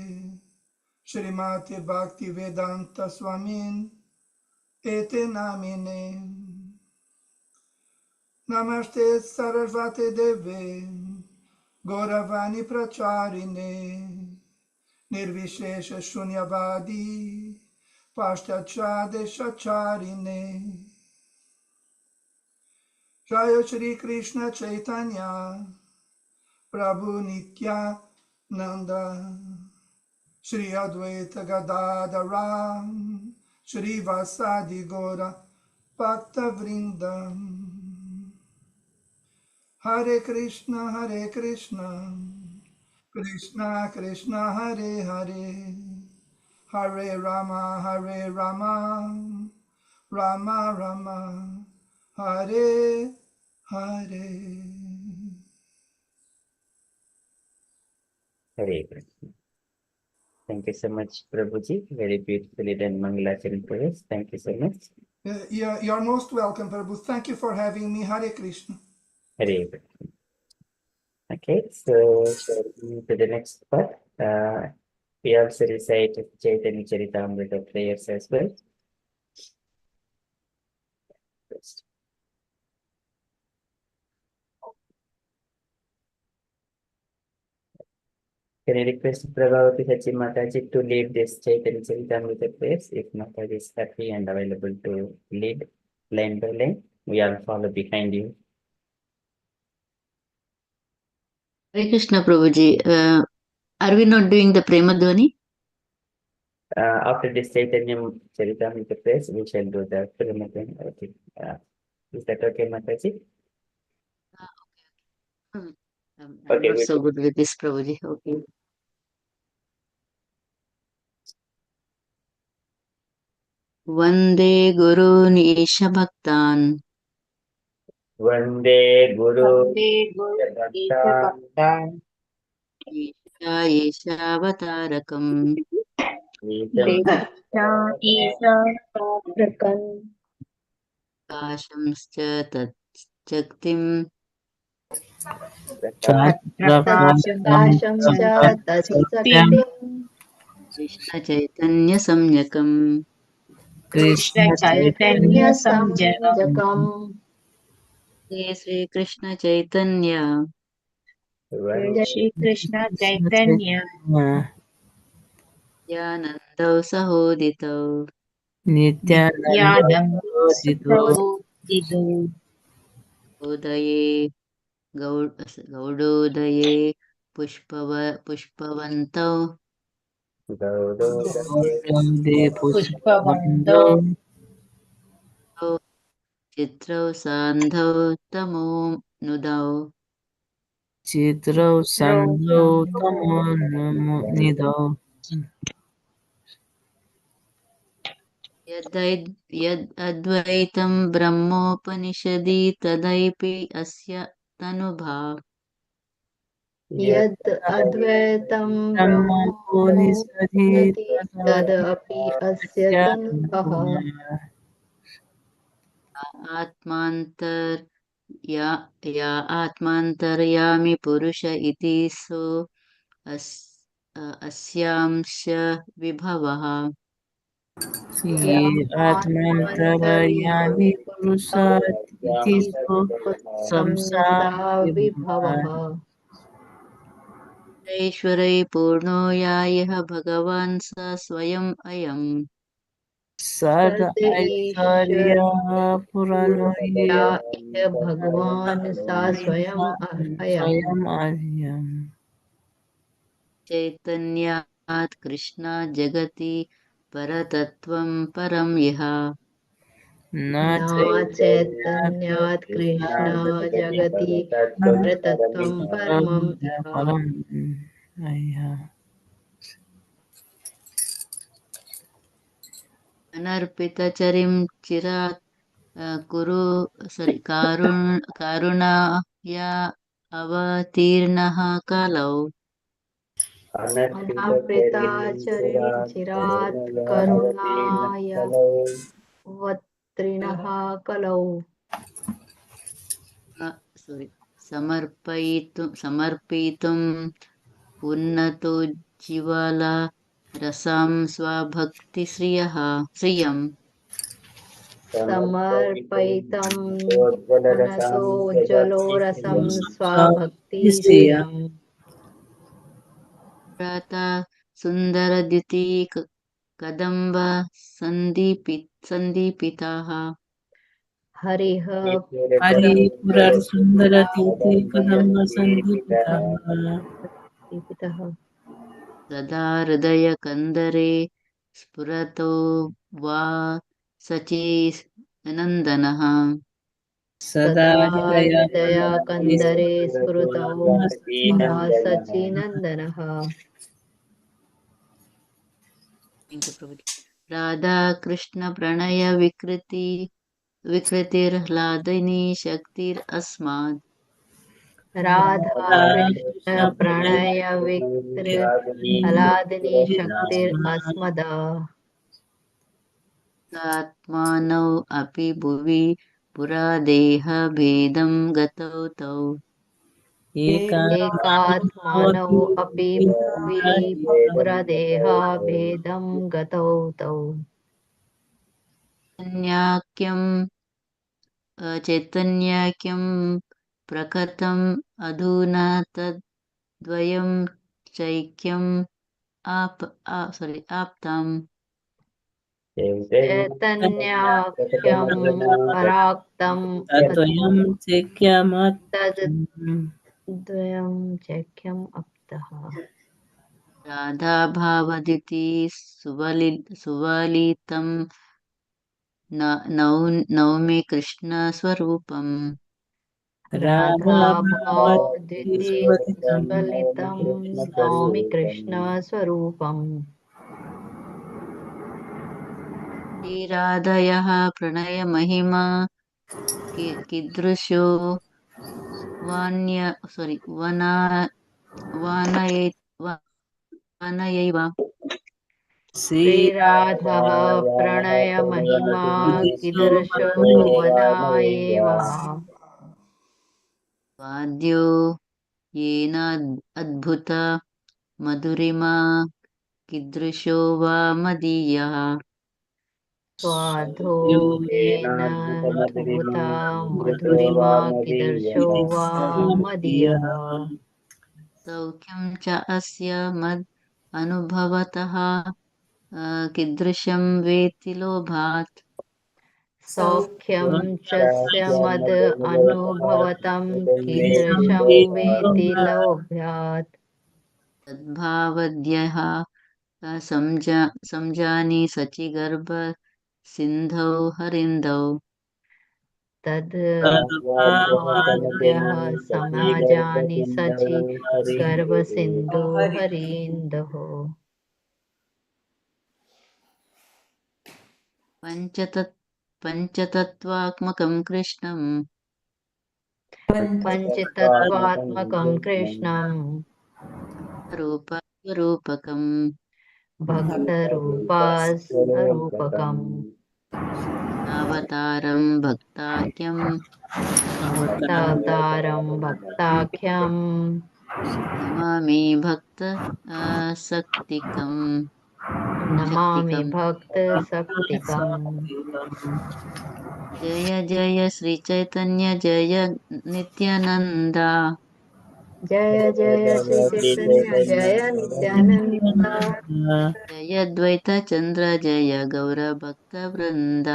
[SPEAKER 10] Srimati Bhakti Vedanta Swamin Ete Namine. Namaste Sarasvati Deve Gauravani Pracharine Nirvishesha Shunyavadi Pashtachadeshacharine. Jaya Shri Krishna Chaitanya Prabhu Nityananda Shri Advaita Gadadara Shri Vasadi Gora Bhakta Vrindam. Hare Krishna Krishna Krishna Hare Hare Hare Rama Rama Rama Hare Hare.
[SPEAKER 2] Hare Krishna. Thank you so much, Prabhuji. Very beautifully done Mangalacharan prayers. Thank you so much.
[SPEAKER 10] You're most welcome, Prabhu. Thank you for having me. Hare Krishna.
[SPEAKER 2] Hare Krishna. Okay, so to the next part. We also recite Chaitanya Charitamrita prayers as well. Can I request Prabhavati Sachi Mataji to lead this Chaitanya Charitamrita prayers? If Mataji is happy and available to lead line by line, we all follow behind you.
[SPEAKER 4] Hare Krishna Prabhuji. Are we not doing the Prema Dhwani?
[SPEAKER 2] After this Chaitanya Charitamrita prayers, we shall do the Pramadan. Okay. Is that okay, Mataji?
[SPEAKER 4] I'm
[SPEAKER 2] Okay,
[SPEAKER 4] not so good with this, Prabhuji. Okay. Vande Guru Nisha Bhaktan
[SPEAKER 2] Vande Guru
[SPEAKER 5] Bhaktan
[SPEAKER 4] Isha Ishavatarakam Kashamscha Tat Chaktim
[SPEAKER 5] Prakasham cha tatsaktim
[SPEAKER 4] Krishna Chaitanya Samyakam
[SPEAKER 5] Krishna Chaitanya Samjakam
[SPEAKER 4] Sri Krishna Chaitanya
[SPEAKER 5] Shri Krishna Chaitanya
[SPEAKER 4] Yanandau Sahoditau
[SPEAKER 5] Nityanam Sahodito
[SPEAKER 4] Udaye Gaudodaye Pushpavantau
[SPEAKER 5] Pushpavanto
[SPEAKER 4] चित्रौ सान्धौ तमो नुदौ
[SPEAKER 1] चित्रौ सन्धौ तमोनिधौ
[SPEAKER 4] यद्अद्वैतं ब्रह्मोपनिषदि तदैपि अस्य तनुभा
[SPEAKER 11] यद् अद्वैतं
[SPEAKER 1] ब्रह्मोपनिषदि
[SPEAKER 11] ब्रह्मोपनिषदि तदपि अस्य
[SPEAKER 1] तदस्य
[SPEAKER 11] तनुभः
[SPEAKER 4] आत्मान्तर या आत्मान्तर्यामि पुरुष इति सो अस्यांश विभवः
[SPEAKER 1] ये आत्मान्तरयामि
[SPEAKER 11] आत्मान्तर्यामि
[SPEAKER 1] पुरुषात् इति सो संसार
[SPEAKER 11] संसा विभवः
[SPEAKER 4] ऐश्वरै पूर्णो यः भगवान् स स्वयम् अयम्
[SPEAKER 1] सद
[SPEAKER 11] सद ईश्वर
[SPEAKER 1] ऐश्वर्य पुराणो ये
[SPEAKER 11] या इह भगवान् सा स्वयं अयम्
[SPEAKER 1] स्वयं आर्यम्
[SPEAKER 4] चैतन्यात् कृष्णा जगति परतत्त्वं परं यः
[SPEAKER 1] न
[SPEAKER 11] न चैतन्यात् कृष्ण जगति परतत्त्वं परमं यः
[SPEAKER 1] परम
[SPEAKER 4] अनर्पितचरिं चिरात् कारुणाय अवतीर्णः कलौ
[SPEAKER 11] अनावृताचरिं चिरात् करुणाय वत्रिणः कलौ
[SPEAKER 4] समर्पयितुम् उन्नतो जीवला रसां श्रियम्
[SPEAKER 11] समर्पयितं पुनतोज्ज्वलो
[SPEAKER 1] श्रिया
[SPEAKER 11] स्वाभक्तिश्रियम्
[SPEAKER 4] प्राता सुन्दरद्युति कदम्ब सन्दीपिताः
[SPEAKER 11] हरिः
[SPEAKER 1] हरिपुरर सुंदर तीर्थि कदम्ब संदीपितः
[SPEAKER 11] दीपितः
[SPEAKER 4] सदा हृदयकन्दरे स्फुरतो वा सचिनन्दनः
[SPEAKER 1] सदा
[SPEAKER 11] सदा
[SPEAKER 1] हृदय
[SPEAKER 11] हृदयकन्दरे स्फुरतो सचिनन्दनः
[SPEAKER 4] राधा कृष्ण प्रणय विकृतिर्ह्लादिनी शक्तिरस्मात्
[SPEAKER 11] राधा कृष्ण प्रणय विकृहलादिनी शक्तिरस्मदा
[SPEAKER 4] आत्मानौ अपि भुवि पुरा देहभेदं गतौ तौ
[SPEAKER 11] एकात्मानौ अपि भुवि पुरदेहाभेदं गतौ तौ
[SPEAKER 4] चैतन्याख्यं प्रकटम् अधुना तद्वयं चैक्यम् आप्ताम्
[SPEAKER 11] चैतन्याख्यं पराक्तम्
[SPEAKER 1] तद्वयं चैक्यमत्
[SPEAKER 11] तद्वयं चैक्यम् अप्तः
[SPEAKER 4] राधा भावदिति सुवलितं नौमि कृष्णस्वरूपम्
[SPEAKER 11] राधा
[SPEAKER 1] राधाभावति
[SPEAKER 11] भावद्युति
[SPEAKER 1] स्वरितम्
[SPEAKER 11] स्वलितं नौमि कृष्णस्वरूपम्
[SPEAKER 4] श्रीराधयः प्रणयमहिमा कीदृशो वानयैव
[SPEAKER 11] श्रीराधः प्रणयमहिमा कीदृशो वनायेवः
[SPEAKER 4] वाद्यो येन अद्भुत मधुरिमा कीदृशो वा मदीयः
[SPEAKER 11] स्वाधो येन अद्भुता मधुरिमा कीदृशो वा मदीयः
[SPEAKER 4] सौख्यं च अस्य मद् अनुभवतः कीदृशं वेति लोभात्
[SPEAKER 11] सौख्यं च मद अनुभवतं कीदृशं वेति लोभ्यात्
[SPEAKER 4] तद्भावद्यः समजानि सचिगर्भ सिन्धौ हरिन्दौ
[SPEAKER 11] तद्
[SPEAKER 2] तद्भावाद्यः
[SPEAKER 11] समाजानि सचि गर्वसिन्धु हरीन्दः
[SPEAKER 4] पञ्चतत्त्वात्मकं कृष्णं
[SPEAKER 11] पञ्चतत्त्वात्मकं कृष्णं
[SPEAKER 4] रूपरूपकं
[SPEAKER 11] भक्तरूपास्वरूपकम्
[SPEAKER 4] अवतारं भक्ताख्यं
[SPEAKER 11] भक्तावतारं भक्ताख्यं
[SPEAKER 4] नमामि भक्त
[SPEAKER 11] नमामि
[SPEAKER 4] शक्तिकं
[SPEAKER 11] भक्तशक्तिकम्
[SPEAKER 4] जय जय श्री चैतन्य जय नित्यानंद
[SPEAKER 11] जय जय श्री चैतन्य जय नित्यानंद
[SPEAKER 4] जय द्वैत चंद्र जय गौर भक्त वृंद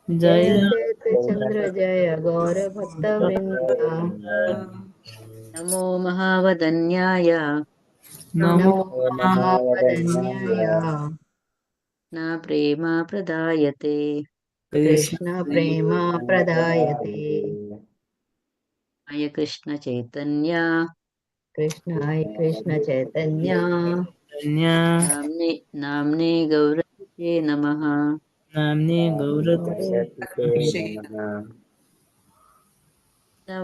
[SPEAKER 11] जय
[SPEAKER 1] जय
[SPEAKER 11] अद्वैत चंद्र जय गौर भक्त वृंद
[SPEAKER 4] नमो महावदन्याय
[SPEAKER 1] नमो
[SPEAKER 11] नमो महावदन्याय
[SPEAKER 4] न प्रेम प्रदायते
[SPEAKER 1] कृष्ण
[SPEAKER 11] कृष्ण प्रेम प्रदायते
[SPEAKER 4] आय कृष्ण चैतन्य
[SPEAKER 11] कृष्णाय कृष्ण चैतन्य
[SPEAKER 1] चैतन्य
[SPEAKER 4] नाम्ने नाम्ने गौरते नमः
[SPEAKER 1] नाम्ने गौरते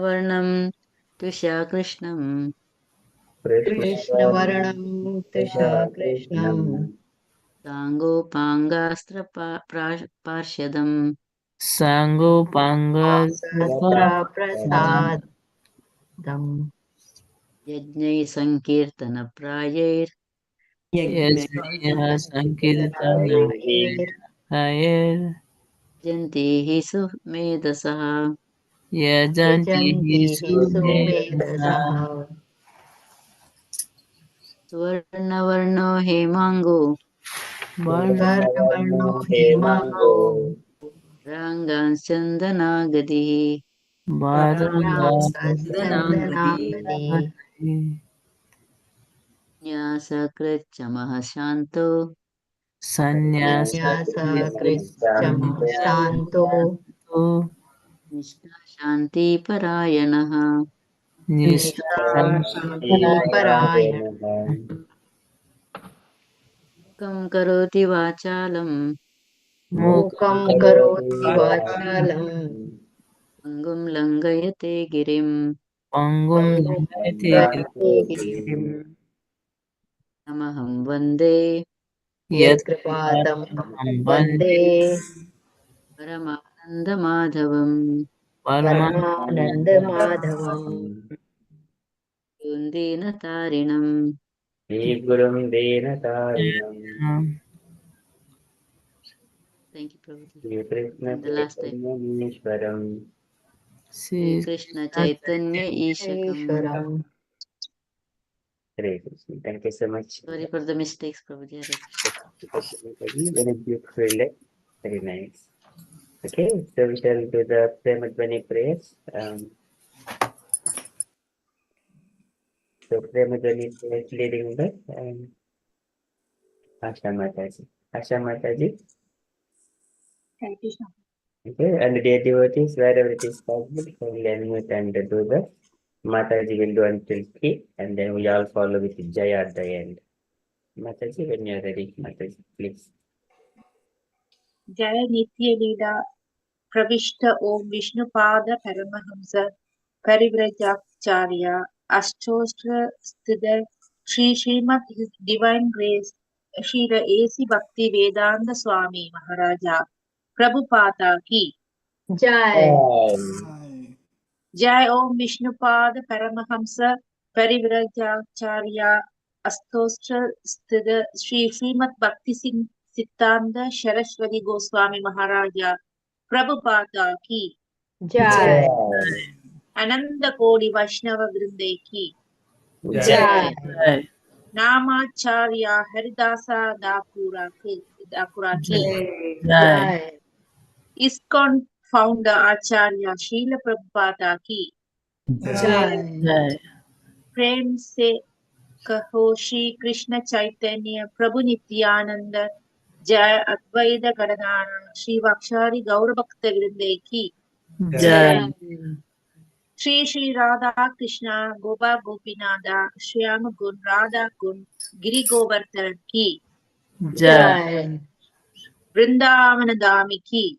[SPEAKER 4] वर्णं तुषा कृष्णं
[SPEAKER 11] कृष्णवर्णं तुषा कृष्णं
[SPEAKER 4] साङ्गोपाङ्गास्त्र पार्षदम्
[SPEAKER 1] साङ्गोपाङ्गसुखसादं
[SPEAKER 11] सहस्रप्रसादम्
[SPEAKER 4] यज्ञैः सङ्कीर्तनप्रायैर्
[SPEAKER 1] यज्ञः सङ्कीर्तनाय
[SPEAKER 4] यजन्ति हि सुमेधसः
[SPEAKER 1] यजन्ति हि
[SPEAKER 11] यजन्ति हि
[SPEAKER 1] सुमेधसा
[SPEAKER 11] सुमेधसः
[SPEAKER 4] सुवर्णवर्णो हेमाङ्गो
[SPEAKER 11] स्वर्णवर्णो हेमाङ्गो
[SPEAKER 4] राङ्गांश्चन्दनागदिः
[SPEAKER 11] पराङ्गस्चन्दनाङ्गदी
[SPEAKER 4] न्यासकृच्चमः शान्तो
[SPEAKER 11] विन्यासकृच्छमः शान्तो
[SPEAKER 4] निष्ठा शान्तिपरायणः
[SPEAKER 11] निष्ठा शान्तिपरायणः
[SPEAKER 4] कं करोति वाचालं
[SPEAKER 11] मूकं करोति वाचालं
[SPEAKER 4] अङ्गुं लङ्घयते गिरिं
[SPEAKER 1] पङ्गुं
[SPEAKER 11] पङ्गुं
[SPEAKER 1] लङ्घयते
[SPEAKER 11] लङ्घयते गिरिम्
[SPEAKER 4] तमहं वन्दे
[SPEAKER 11] यत्कृपातमहं वन्दे
[SPEAKER 4] परमानन्दमाधवम्
[SPEAKER 11] परमानन्दमाधवम्
[SPEAKER 4] दीनतारिणम्
[SPEAKER 2] श्रीगुरुं दीनतारिणम्
[SPEAKER 4] Thank you, Prabhuji.
[SPEAKER 2] Shrikrishna
[SPEAKER 4] And the last time.
[SPEAKER 2] चैतन्यमीश्वरम्
[SPEAKER 4] Sri Krishna Chaitanya Ishakam.
[SPEAKER 11] ईश्वरम्
[SPEAKER 2] Hare Krishna. Thank you so much.
[SPEAKER 4] Sorry for the mistakes, Prabhuji. Hare Krishna.
[SPEAKER 2] Very beautiful day. Very nice. Okay, so we shall do the Premadvani prayers. So Premadvani is leading the Asha Mataji. Asha Mataji.
[SPEAKER 5] Hare Krishna.
[SPEAKER 2] Okay, and dear devotees, wherever it is possible, kindly unmute and do the Mataji will do until 3, and then we all follow with Jaya at the end. Mataji, when you are ready, Mataji, please.
[SPEAKER 5] जय नित्य लीला प्रविष्ट ओम विष्णुपाद परमहंस परिव्रजाचार्य अष्टोष्ट्र स्थित Shri Srimad His Divine Grace Shri A C Bhaktivedanta स्वामी महाराजा प्रभुपादा की
[SPEAKER 11] जय
[SPEAKER 5] जय ओम विष्णुपाद परमहंस परिव्रजाचार्य अष्टोष्ट्र स्थित श्री श्रीमद भक्ति सिद्धांत सरस्वती गोस्वामी महाराजा प्रभुपादा की
[SPEAKER 11] जय
[SPEAKER 5] अनंत कोटि वैष्णव वृंदे की
[SPEAKER 11] जय
[SPEAKER 5] नामाचार्य हरिदासा दाकुरा की
[SPEAKER 11] जय
[SPEAKER 5] इस्कॉन फाउंडर आचार्य शील प्रभुपादा की
[SPEAKER 11] जय
[SPEAKER 5] प्रेम से कहो श्री कृष्ण चैतन्य प्रभु नित्यानंद जय अद्वैत गणनाथ श्री वाक्षारी गौर भक्त वृंदे की
[SPEAKER 1] Jai.
[SPEAKER 12] Shri Shri Radha Krishna Gopa Gopinada Shyam Gun Radha Gun Giri Govardhan ki
[SPEAKER 1] Jai.
[SPEAKER 12] Vrindavana Dami ki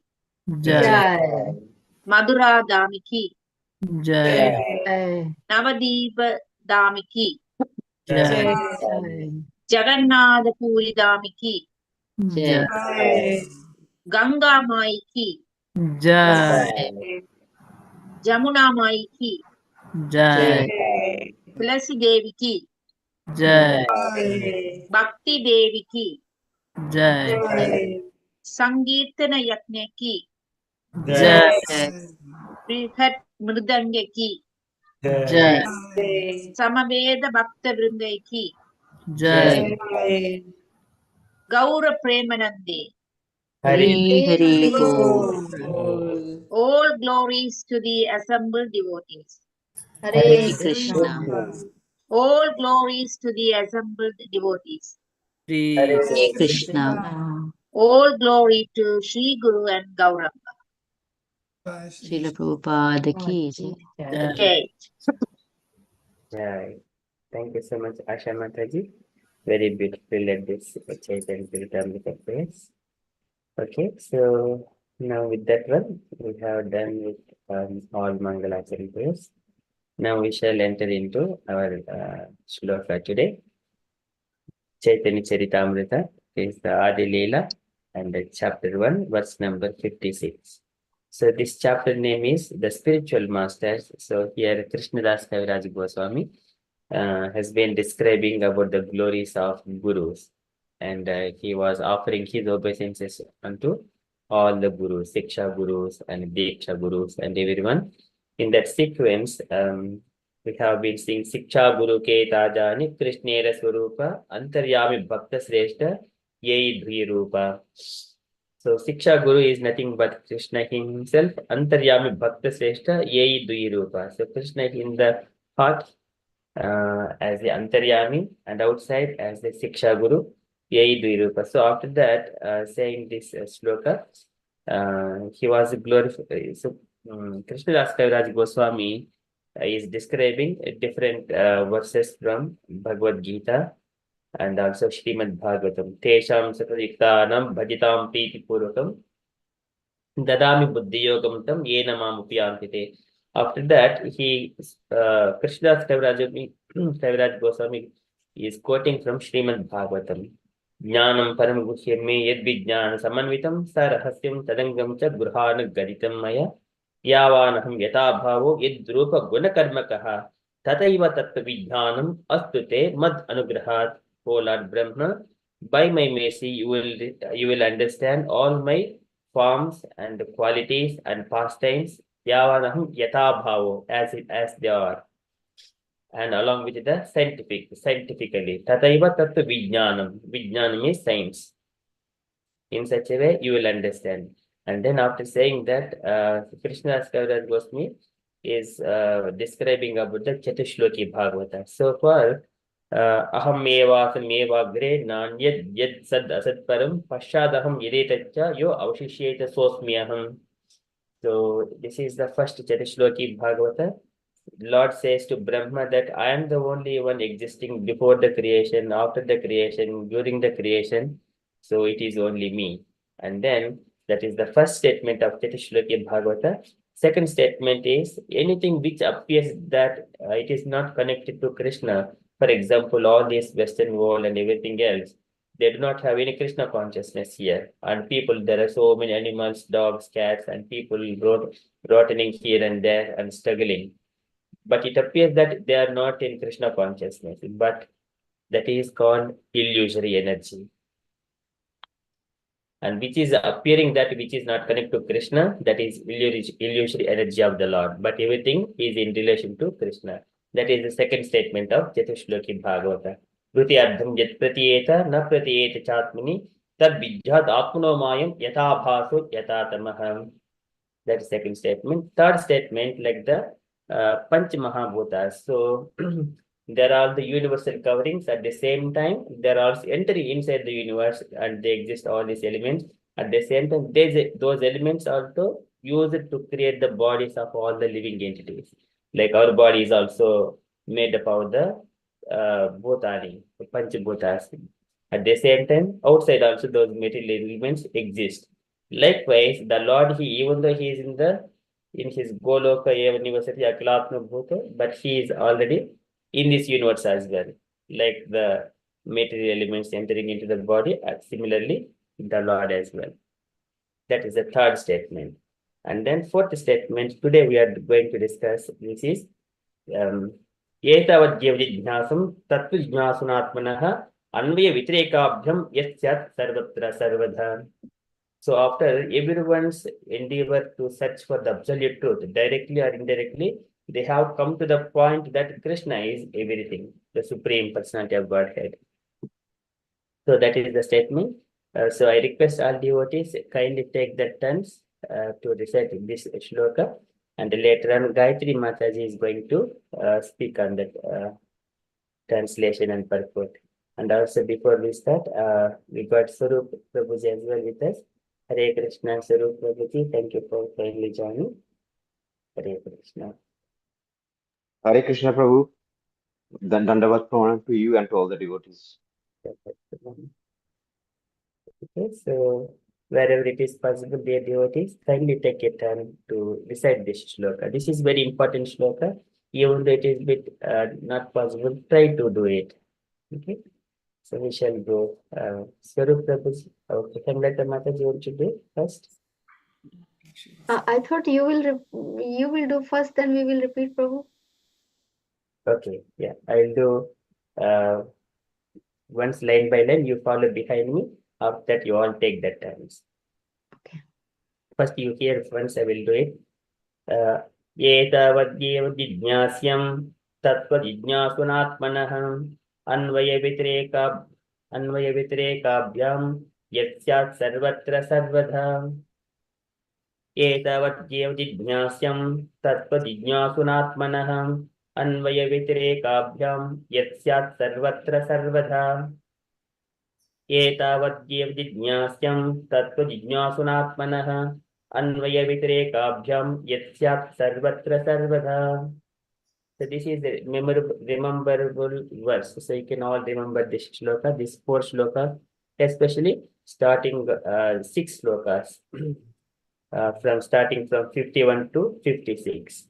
[SPEAKER 1] Jai.
[SPEAKER 12] Madhura Dami ki
[SPEAKER 1] Jai.
[SPEAKER 12] Navadipa Dami ki
[SPEAKER 1] Jai.
[SPEAKER 12] Jagannath Puri Dami ki
[SPEAKER 1] Jai.
[SPEAKER 12] Ganga Mai ki
[SPEAKER 1] Jai.
[SPEAKER 12] Jamuna Mai ki
[SPEAKER 1] Jai.
[SPEAKER 12] Tulasi Devi ki
[SPEAKER 1] Jai.
[SPEAKER 12] Bhakti Devi ki
[SPEAKER 1] Jai.
[SPEAKER 12] Sankirtana Yajna ki
[SPEAKER 1] Jai.
[SPEAKER 12] Brihat Mridanga ki
[SPEAKER 1] Jai.
[SPEAKER 12] Samaveda Bhakta Vrinda ki
[SPEAKER 1] Jai.
[SPEAKER 12] Gaura Premanande.
[SPEAKER 4] Hari Hari Ko.
[SPEAKER 12] All glories to the assembled devotees.
[SPEAKER 4] Hare Krishna.
[SPEAKER 12] All glories to the assembled devotees.
[SPEAKER 4] Hare Krishna.
[SPEAKER 12] All glory to Sri Guru and Gauranga.
[SPEAKER 4] Srila Prabhupada ki jai.
[SPEAKER 12] Okay.
[SPEAKER 2] Right. Thank you so much, Asha Mataji. Very beautiful led this Charitamrita praise. Okay, so now with that one, we have done with all Mangalachari prayers. Now we shall enter into our shloka today. Chaitanya Charitamrita is the Adi-lila and chapter 1, verse number 56. So this chapter name is The Spiritual Masters. So here Krishnadas Kaviraj Goswami has been describing about the glories of gurus, and he was offering his obeisances unto all the gurus, Siksha gurus and Diksha gurus and everyone. In that sequence, we have been seeing Siksha Guru Ke Tajani Krishnera Swarupa Antaryami Bhakta Sreshta Yei Dvi Rupa. So Siksha Guru is nothing but Krishna himself. Antaryami Bhakta Sreshta Yei Dvi Rupa. So Krishna in the heart as the Antaryami and outside as the Siksha Guru Yei Dvi Rupa. So after that, saying this shloka, he was glorified. So Krishnadas Kaviraj Goswami is describing different verses from Bhagavad Gita and also Srimad Bhagavatam. Tesham Satariktanam Bhajitam Piti Purvakam Dadami Buddhiyogam Tam Yena Mamupyantite. After that, Krishnadas Kaviraj Goswami is quoting from Srimad Bhagavatam. Jnanam param guhyame yad vijnana samanvitam sarahasyam tadangam cha gurhana gaditam maya yavanaham yata bhavo yad rupa gunakarmakaha tataiva tattva vijnanam astute mad anugrahat. O Lord Brahma, by my mercy you will understand all my forms and qualities and pastimes yavanaham yata bhavo as they are, and along with the scientifically. Tataiva tattva vijnanam. Vijnanam is science. In such a way, you will understand. And then after saying that, Krishnadas Kaviraj Goswami is describing about the Chatushloki Bhagavata. So far, aham evasam evagre nanyad yad sad asad param pashadaham yedetacha yo avashishyeta sosmyaham. So this is the first Chatushloki Bhagavata. Lord says to Brahma that I am the only one existing before the creation, after the creation, during the creation. So it is only me. And then that is the first statement of Chatushloki Bhagavata. Second statement is anything which appears that it is not connected to Krishna. For example, all this Western world and everything else, they do not have any Krishna consciousness here. And people, there are so many animals, dogs, cats, and people rotting here and there and struggling. But it appears that they are not in Krishna consciousness, but that is called illusory energy. And which is appearing that which is not connected to Krishna, that is illusory energy of the Lord. But everything is in relation to Krishna. That is the second statement of Chatushloki Bhagavata. Ruti ardham yat pratiyeta na pratiyeta chatmini tad vijjhat atmano mayam yata bhaso yata tamaham. That is second statement. Third statement, like the Panch Mahabhutas. So there are the universal coverings at the same time. There are entering inside the universe and they exist all these elements. At the same time, those elements also used to create the bodies of all the living entities. Like our body is also made up of the Bhutani, the Panchabhutas. At the same time, outside also those material elements exist. Likewise, the Lord, even though he is in his Goloka University Aklatma Bhuta, but he is already in this universe as well. Like the material elements entering into the body, similarly, the Lord as well. That is the third statement. And then fourth statement, today we are going to discuss, this is एतावत् जीवजिज्ञासं तत्त्वजिज्ञासुनात्मनः अन्वयव्यतिरेकाभ्यं यत् स्यात् सर्वत्र सर्वदा. So after everyone's endeavor to search for the absolute truth, directly or indirectly, they have come to the point that Krishna is everything, the Supreme Personality of Godhead. So that is the statement. So I request all devotees kindly take the turns to recite this shloka, and later on Gayathri Mataji is going to speak on that translation and purport. And also before we start, we got Sarup Prabhuji as well with us. Hare Krishna, Sarup Prabhuji, thank you for kindly joining. Hare Krishna.
[SPEAKER 13] Hare Krishna Prabhu. Dandavat pranam to you and to all the devotees.
[SPEAKER 2] Okay, so wherever it is possible, dear devotees, kindly take a turn to recite this shloka. This is very important shloka. Even though it is a bit not possible, try to do it. Okay, so we shall go. Swarup Prabhuji, okay, Kamlata Mataji, you want to do first?
[SPEAKER 11] I thought you will do first, then we will repeat, Prabhu.
[SPEAKER 2] Okay, yeah, I'll do once line by line. You follow behind me. After that, you all take that turns.
[SPEAKER 11] Okay.
[SPEAKER 2] First, you hear once. I will do it. एतावद्येव जिज्ञास्यं तत्त्वजिज्ञासुनात्मनः अन्वयव्यतिरेकाभ्यां यत् स्यात् सर्वत्र सर्वदा. एतावद्येव जिज्ञास्यं तत्त्वजिज्ञासुनात्मनः अन्वयव्यतिरेकाभ्यां यत् स्यात् सर्वत्र सर्वदा. एतावद्येव जिज्ञास्यं तत्त्वजिज्ञासुनात्मनः अन्वयव्यतिरेकाभ्यां यत् स्यात् सर्वत्र सर्वदा. So this is a rememberable verse. So you can all remember this shloka, this 4 shlokas, especially starting 6 shlokas, starting from 51 to 56.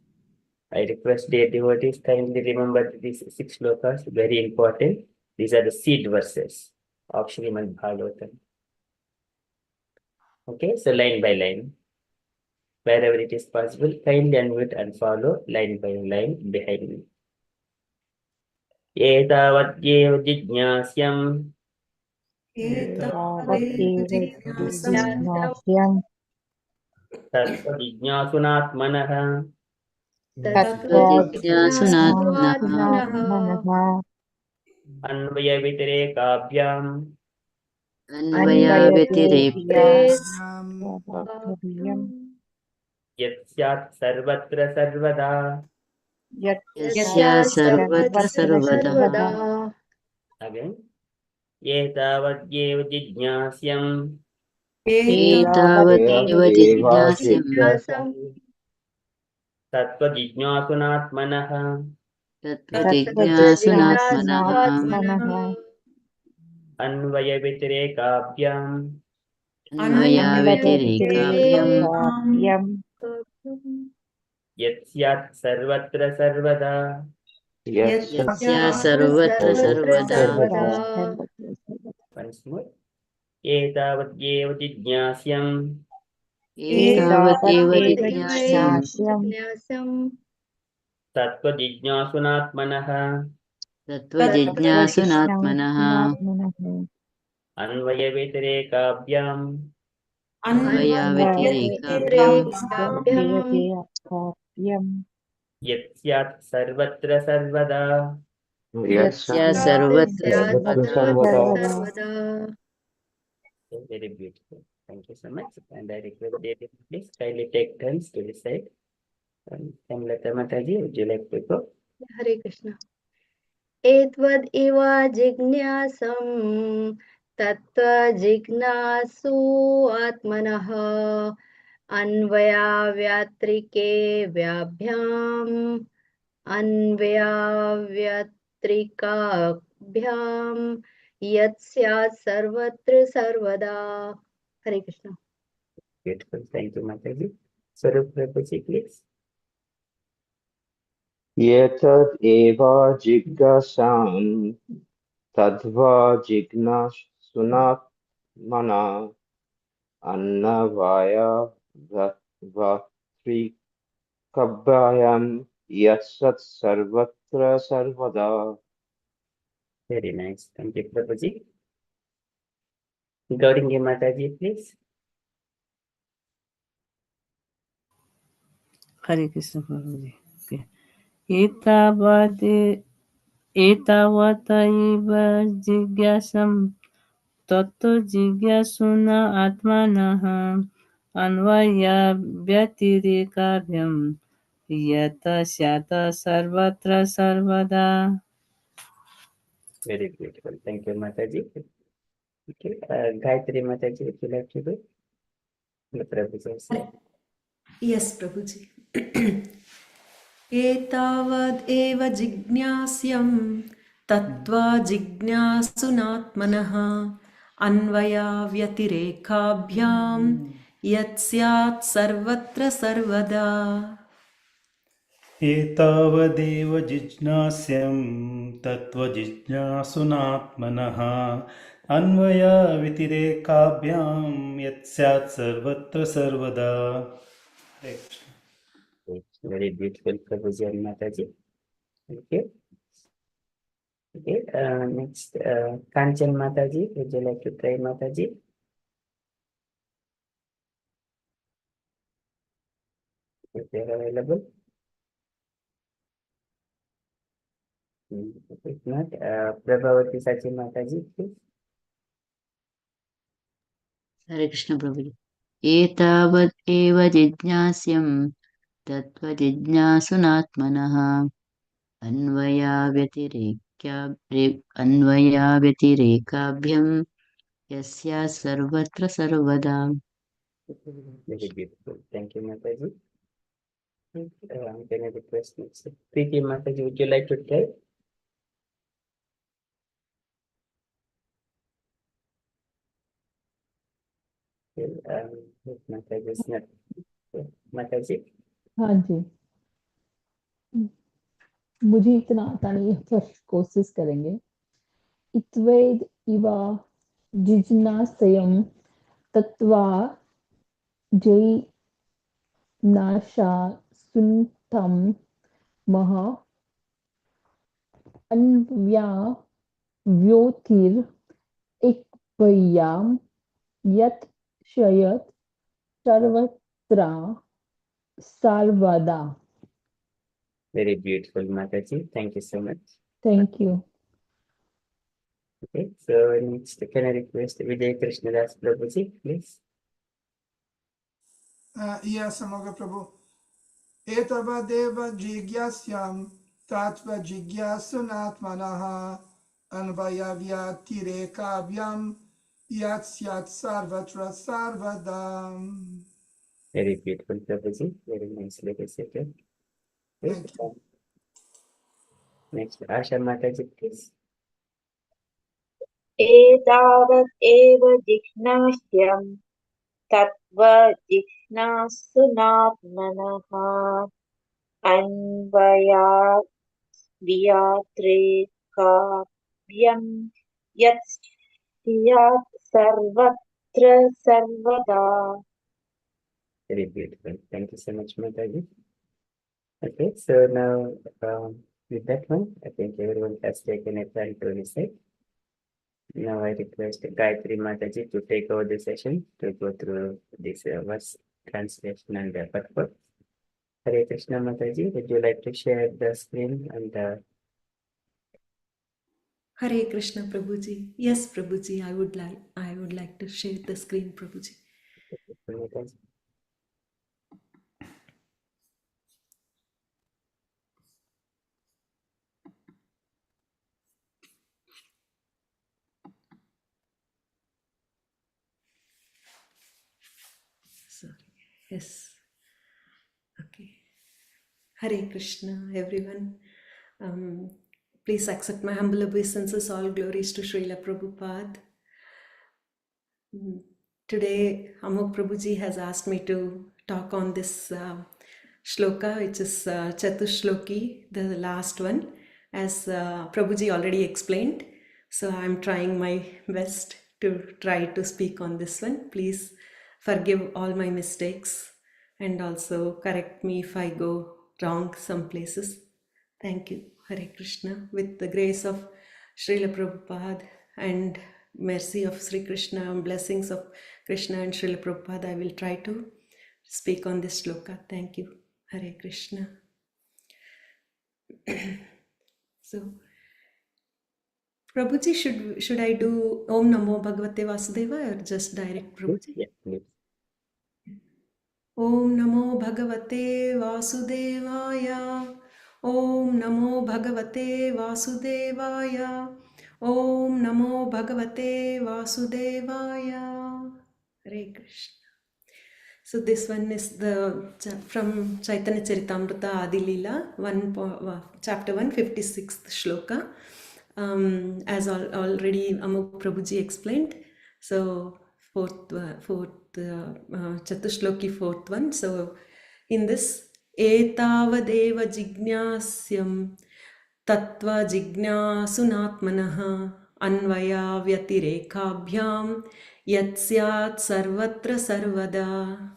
[SPEAKER 2] I request dear devotees kindly remember these 6 shlokas, very important. These are the seed verses of Srimad Bhagavatam. Okay, so line by line. Wherever it is possible, kindly unmute and follow line by line behind me. एतावद्येव जिज्ञास्यं तत्त्वजिज्ञासुनात्मनः अन्वयव्यतिरेकाभ्यां यत् स्यात् सर्वत्र सर्वदा. Again, एतावद्येव जिज्ञास्यं तत्त्वजिज्ञासुनात्मनः अन्वयव्यतिरेकाभ्यां यत् स्यात् सर्वत्र सर्वदा. Once more. एतावद्येव जिज्ञास्यं तत्त्वजिज्ञासुनात्मनः अन्वयव्यतिरेकाभ्यां यत् स्यात् सर्वत्र सर्वदा. Very beautiful. Thank you so much. And I request Devi, please kindly take turns to recite. Kamlata Mataji, would you like to go?
[SPEAKER 11] Hare Krishna. एतद् इव जिज्ञासं तत्त्वजिज्ञासु आत्मनः
[SPEAKER 4] अन्वयाव्यात्रिके व्याभ्याम् अन्वयाव्यत्रिकाभ्याम् यत् स्यात् सर्वत्र सर्वदा। हरे Krishna.
[SPEAKER 2] Beautiful. Thank you, Mataji. Swarup Prabhuji, please.
[SPEAKER 13] एतद् एव जिज्ञासां तद्वा जिज्ञासुनात्मना अन्नवाया यत्सत् सर्वत्र सर्वदा.
[SPEAKER 2] Very nice. Thank you, Prabhuji. Gauringi Mataji, please.
[SPEAKER 1] Hare Krishna Prabhuji. Okay. एतावतैव जिज्ञासं तत्तो जिज्ञासुना आत्मनः अन्वयाव्यतिरेकाभ्यं यत् स्यात् सर्वत्र सर्वदा.
[SPEAKER 2] Very beautiful. Thank you, Mataji. Okay. Gayathri Mataji, would you like to do? The Prabhuji also.
[SPEAKER 7] Yes, Prabhuji. एतावद् एव जिज्ञास्यं तत्त्वा जिज्ञासुनात्मनः अन्वयाव्यतिरेकाभ्यां यत् स्यात् सर्वत्र सर्वदा.
[SPEAKER 8] एतावदेव जिज्ञास्यं तत्त्वजिज्ञासुनात्मनः अन्वयव्यतिरेकाभ्यां यत् स्यात् सर्वत्र सर्वदा.
[SPEAKER 2] It's very beautiful, Prabhuji and Mataji. Okay. Okay. Next, Kanchan Mataji, would you like to try, Mataji? If they are available. If not, Prabhavati Sachi Mataji, please.
[SPEAKER 4] हरे कृष्ण प्रभु जी। एतावत् एव जिज्ञास्यं तत्त्वजिज्ञासुनात्मनः अन्वयाव्यतिरेकाभ्यं यस्या सर्वत्र सर्वदा।
[SPEAKER 2] Very beautiful. Thank you, Mataji. Can I request next? Preeti Mataji, would you like to try? If Mataji is not. Mataji?
[SPEAKER 3] हाँ जी, मुझे इतना आता नहीं है पर कोशिश करेंगे। इत्वेद इवा जिज्ञासयं तत्वा जय नाशा सुनतं मह अन्व्या व्योतिर् एकभयाम यत् शयत् सर्वत्र सर्वदा.
[SPEAKER 2] Very beautiful, Mataji. Thank you so much.
[SPEAKER 3] Thank you.
[SPEAKER 2] Okay, so next, can I request Vijay Krishnadas Prabhuji, please?
[SPEAKER 10] Yes, Amoga Prabhu. एतवदेव जिज्ञास्यां तत्त्वजिज्ञासुनात्मनः अन्वयव्यतिरेकाभ्यां यत् स्यात् सर्वत्र सर्वदा.
[SPEAKER 2] Very beautiful, Prabhuji. Very nicely recited.
[SPEAKER 10] Thank you.
[SPEAKER 2] Next, Asha Mataji, please.
[SPEAKER 12] एतावत् एव जिज्ञास्यं तत्त्वजिज्ञासुनात्मनः अन्वयाव्यतिरेकाभ्यं यत् स्यात् सर्वत्र सर्वदा.
[SPEAKER 2] Very beautiful. Thank you so much, Mataji. Okay, so now with that one, I think everyone has taken a time to recite. Now I request Gayathri Mataji to take over the session to go through this verse translation and purport. Hare Krishna Mataji, would you like to share the screen and
[SPEAKER 7] Hare Krishna Prabhuji. Yes, Prabhuji, I would like to share the screen, Prabhuji. Sorry. Yes. Okay. Hare Krishna, everyone. Please accept my humble obeisances. All glories to Srila Prabhupada. Today, Amok Prabhuji has asked me to talk on this shloka, which is Chatushloki, the last one, as Prabhuji already explained. So I'm trying my best to try to speak on this one. Please forgive all my mistakes and also correct me if I go wrong some places. Thank you. Hare Krishna. With the grace of Srila Prabhupada and mercy of Sri Krishna and blessings of Krishna and Srila Prabhupada, I will try to speak on this shloka. Thank you. Hare Krishna. So, Prabhuji, should I do Om Namo Bhagavate Vasudeva or just direct Prabhuji?
[SPEAKER 2] Yes, please.
[SPEAKER 7] Om Namo Bhagavate Vasudevaya. Om Namo Bhagavate Vasudevaya. Om Namo Bhagavate Vasudevaya. Hare Krishna. So this one is from Chaitanya Charitamrita Adi-lila, chapter 1, 56th shloka. As already Amok Prabhuji explained. So fourth Chatushloki, fourth one. So in this, etavadeva jignasyam tattva jignasunatmanaha anvaya vyatirekabhyam yatsyat sarvatra sarvada.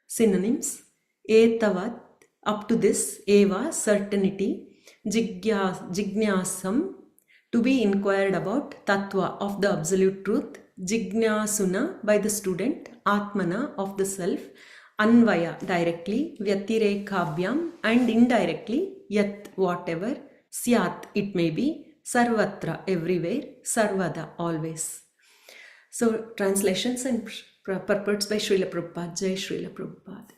[SPEAKER 7] Synonyms: etavat, up to this, eva, certainty, jignasam, to be inquired about, tattva, of the absolute truth, jignasuna, by the student, atmana, of the self, anvaya, directly, vyatirekabhyam, and indirectly, yat, whatever, syat, it may be, sarvatra, everywhere, sarvada, always. So translations and purports by Srila Prabhupada. Jai Srila Prabhupada.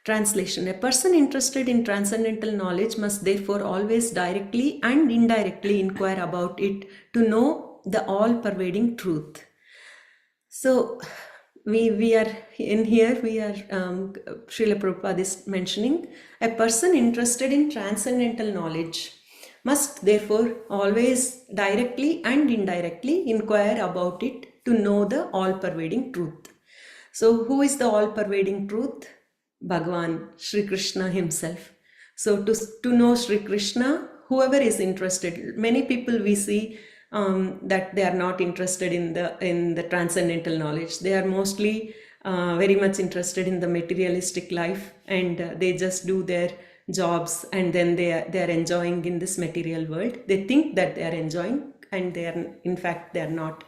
[SPEAKER 7] Translation: a person interested in transcendental knowledge must therefore always directly and indirectly inquire about it to know the all-pervading truth. So we are in here, Srila Prabhupada is mentioning, a person interested in transcendental knowledge must therefore always directly and indirectly inquire about it to know the all-pervading truth. So who is the all-pervading truth? Bhagavan, Sri Krishna himself. So to know Sri Krishna, whoever is interested, many people we see that they are not interested in the transcendental knowledge. They are mostly very much interested in the materialistic life, and they just do their jobs, and then they are enjoying in this material world. They think that they are enjoying, and in fact they are not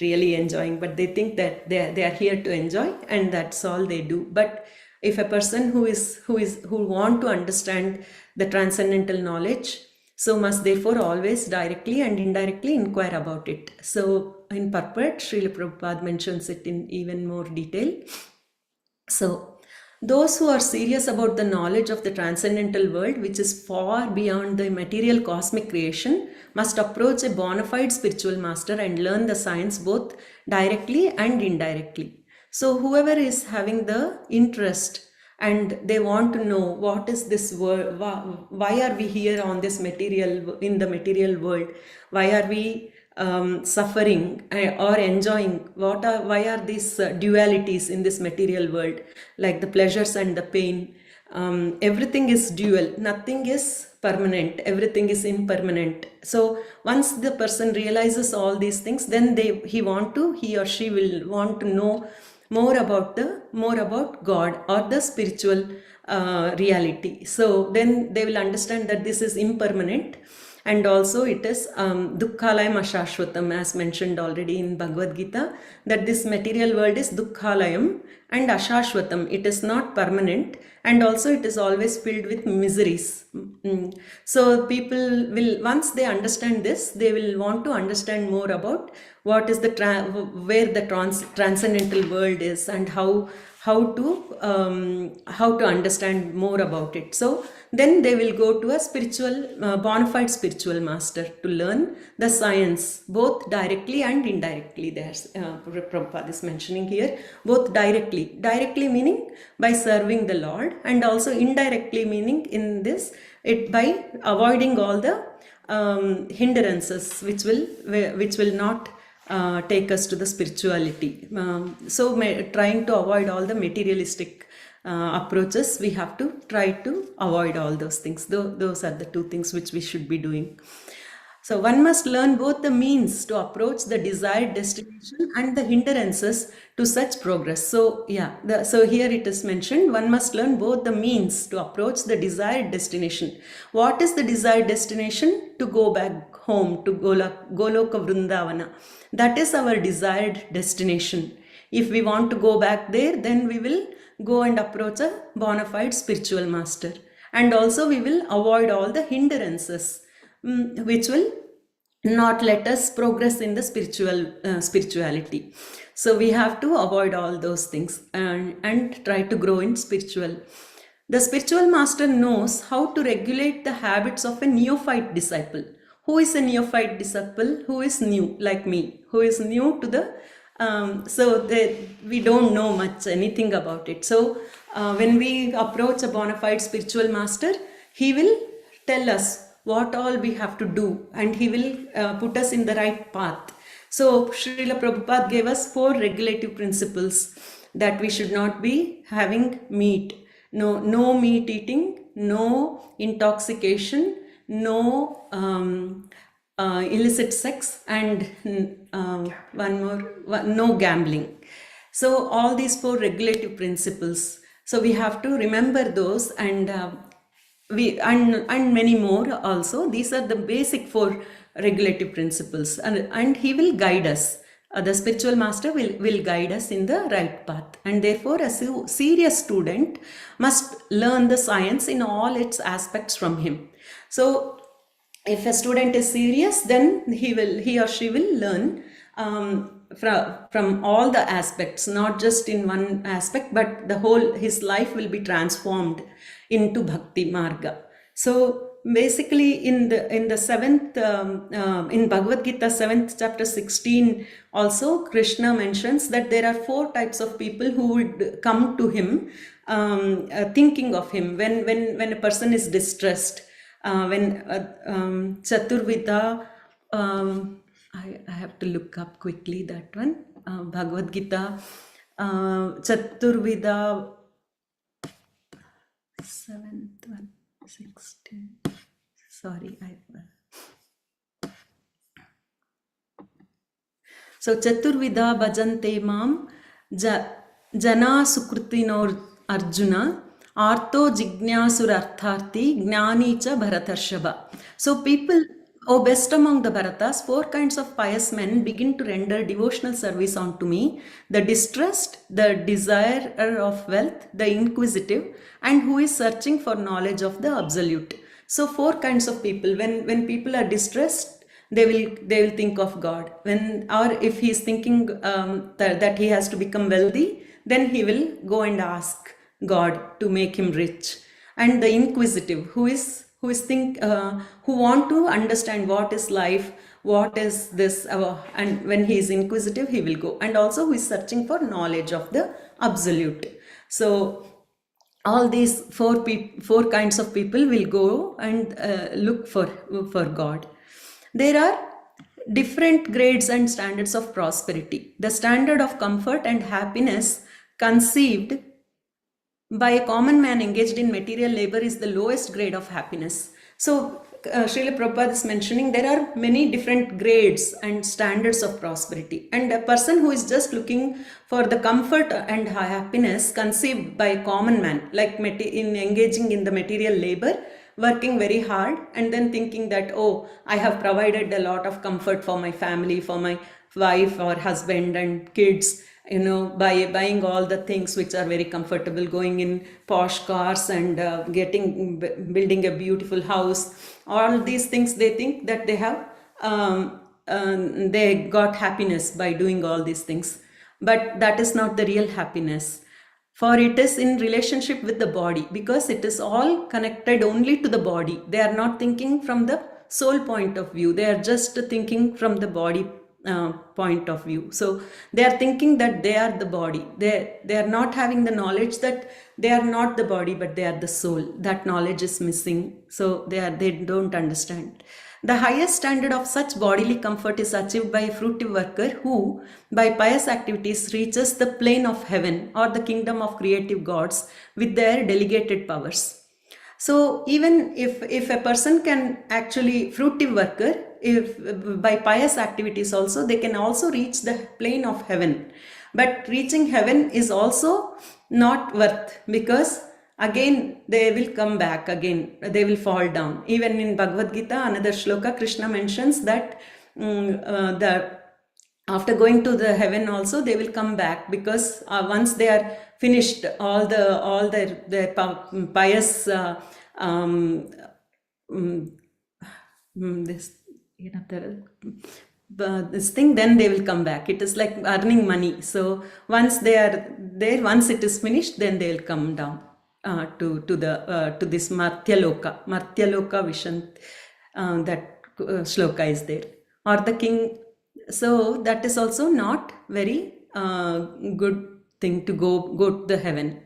[SPEAKER 7] really enjoying, but they think that they are here to enjoy, and that's all they do. But if a person who want to understand the transcendental knowledge, so must therefore always directly and indirectly inquire about it. So in purport, Srila Prabhupada mentions it in even more detail. So those who are serious about the knowledge of the transcendental world, which is far beyond the material cosmic creation, must approach a bona fide spiritual master and learn the science both directly and indirectly. So whoever is having the interest and they want to know what is this world, why are we here on this in the material world, why are we suffering or enjoying, why are these dualities in this material world, like the pleasures and the pain. Everything is dual, nothing is permanent, everything is impermanent. So once the person realizes all these things, then he or she will want to know more about God or the spiritual reality. So then they will understand that this is impermanent, and also it is dukkhalayam ashashvatam, as mentioned already in Bhagavad Gita, that this material world is dukkhalayam and ashashvatam, it is not permanent, and also it is always filled with miseries. So people will, once they understand this, they will want to understand more about what is where the transcendental world is, and how how to understand more about it. So then they will go to a spiritual, bona fide spiritual master to learn the science, both directly and indirectly. There's Prabhupada is mentioning here, both directly meaning by serving the Lord, and also indirectly meaning in this it by avoiding all the hindrances which will not take us to the spirituality. So trying to avoid all the materialistic approaches, we have to try to avoid all those things. Those are the two things which we should be doing. So one must learn both the means to approach the desired destination and the hindrances to such progress. So yeah, so here it is mentioned, one must learn both the means to approach the desired destination. What is the desired destination? To go back home to Goloka Vrindavana. That is our desired destination. If we want to go back there, then we will go and approach a bona fide spiritual master. And also we will avoid all the hindrances which will not let us progress in the spirituality. So we have to avoid all those things and try to grow in spiritual. The spiritual master knows how to regulate the habits of a neophyte disciple. Who is a neophyte disciple? Who is new, like me, who is new to the we don't know much anything about it. So when we approach a bona fide spiritual master, he will tell us what all we have to do, and he will put us in the right path. So Srila Prabhupada gave us 4 regulative principles, that we should not be having meat, no meat eating, no intoxication, no illicit sex, and no gambling. So all these 4 regulative principles. So we have to remember those, and many more also. These are the basic 4 regulative principles, and he will guide us. The spiritual master will guide us in the right path, and therefore a serious student must learn the science in all its aspects from him. So if a student is serious, then he or she will learn from all the aspects, not just in one aspect, but his life will be transformed into Bhakti Marga. So basically in the 7th, in Bhagavad Gita 7th chapter 16, also Krishna mentions that there are 4 types of people who would come to him, thinking of him when a person is distressed. When Chaturvida, I have to look up quickly that one, Bhagavad Gita, Chaturvida, 7th one, 16, sorry, so Chaturvida bhajante mam jana sukrutinor Arjuna artho jignyasurartharti gnani cha bharatarshava. So people, O best among the Bharatas, 4 kinds of pious men begin to render devotional service unto me: the distressed, the desirer of wealth, the inquisitive, and who is searching for knowledge of the absolute. So 4 kinds of people. When people are distressed, they will think of God. Or if he is thinking that he has to become wealthy, then he will go and ask God to make him rich. And the inquisitive, who want to understand what is life, what is this, and when he is inquisitive, he will go. And also who is searching for knowledge of the absolute. So all these 4 kinds of people will go and look for God. There are different grades and standards of prosperity. The standard of comfort and happiness conceived by a common man engaged in material labor is the lowest grade of happiness. So Srila Prabhupada is mentioning there are many different grades and standards of prosperity, and a person who is just looking for the comfort and happiness conceived by a common man, like in engaging in the material labor, working very hard, and then thinking that, oh, I have provided a lot of comfort for my family, for my wife or husband and kids, by buying all the things which are very comfortable, going in posh cars and building a beautiful house. All these things, they think that they have, they got happiness by doing all these things. But that is not the real happiness. for it is in relationship with the body, because it is all connected only to the body. They are not thinking from the soul point of view. They are just thinking from the body point of view. So they are thinking that they are the body. They are not having the knowledge that they are not the body, but they are the soul. That knowledge is missing. So they don't understand. The highest standard of such bodily comfort is achieved by a fruitive worker who, by pious activities, reaches the plane of heaven or the kingdom of creative gods with their delegated powers. So even if a person can actually, fruitive worker, if by pious activities also, they can also reach the plane of heaven. But reaching heaven is also not worth, because again they will come back, again they will fall down. Even in Bhagavad Gita, another shloka, Krishna mentions that after going to the heaven also they will come back, because once they are finished all their pious this thing, then they will come back. It is like earning money. So once they are there, once it is finished, then they will come down to this Martyaloka vision. That shloka is there, or the king. So that is also not very good thing to go to the heaven.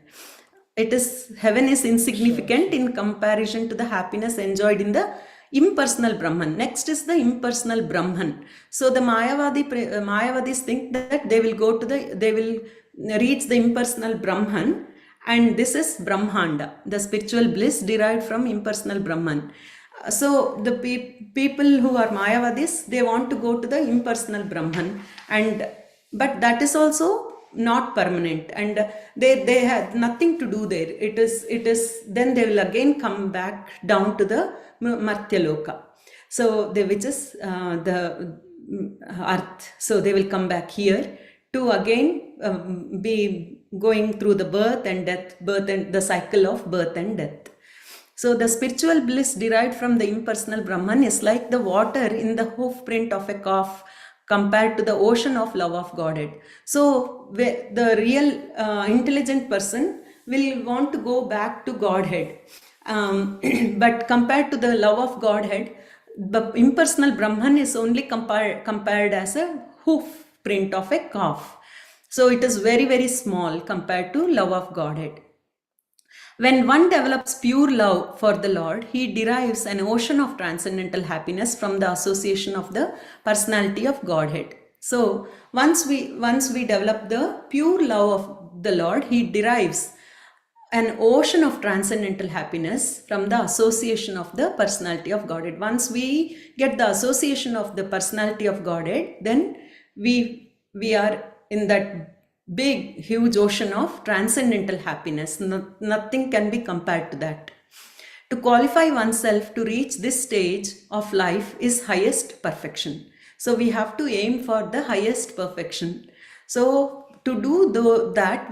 [SPEAKER 7] Heaven is insignificant in comparison to the happiness enjoyed in the impersonal Brahman. Next is the impersonal Brahman. So the Mayavadis think that they will reach the impersonal Brahman, and this is Brahmanda, the spiritual bliss derived from impersonal Brahman. So the people who are Mayavadis, they want to go to the impersonal Brahman, but that is also not permanent, and they have nothing to do there. It is then they will again come back down to the Martyaloka, so which is the earth. So they will come back here to again be going through the birth and the cycle of birth and death. So the spiritual bliss derived from the impersonal Brahman is like the water in the hoof print of a calf compared to the ocean of love of Godhead. So the real intelligent person will want to go back to Godhead. But compared to the love of Godhead, the impersonal Brahman is only compared as a hoof print of a calf. So it is very, very small compared to love of Godhead. When one develops pure love for the Lord, he derives an ocean of transcendental happiness from the association of the personality of Godhead. So once we develop the pure love of the Lord, he derives an ocean of transcendental happiness from the association of the personality of Godhead. Once we get the association of the personality of Godhead, then we are in that big, huge ocean of transcendental happiness. Nothing can be compared to that. To qualify oneself to reach this stage of life is highest perfection. So we have to aim for the highest perfection. So to do that,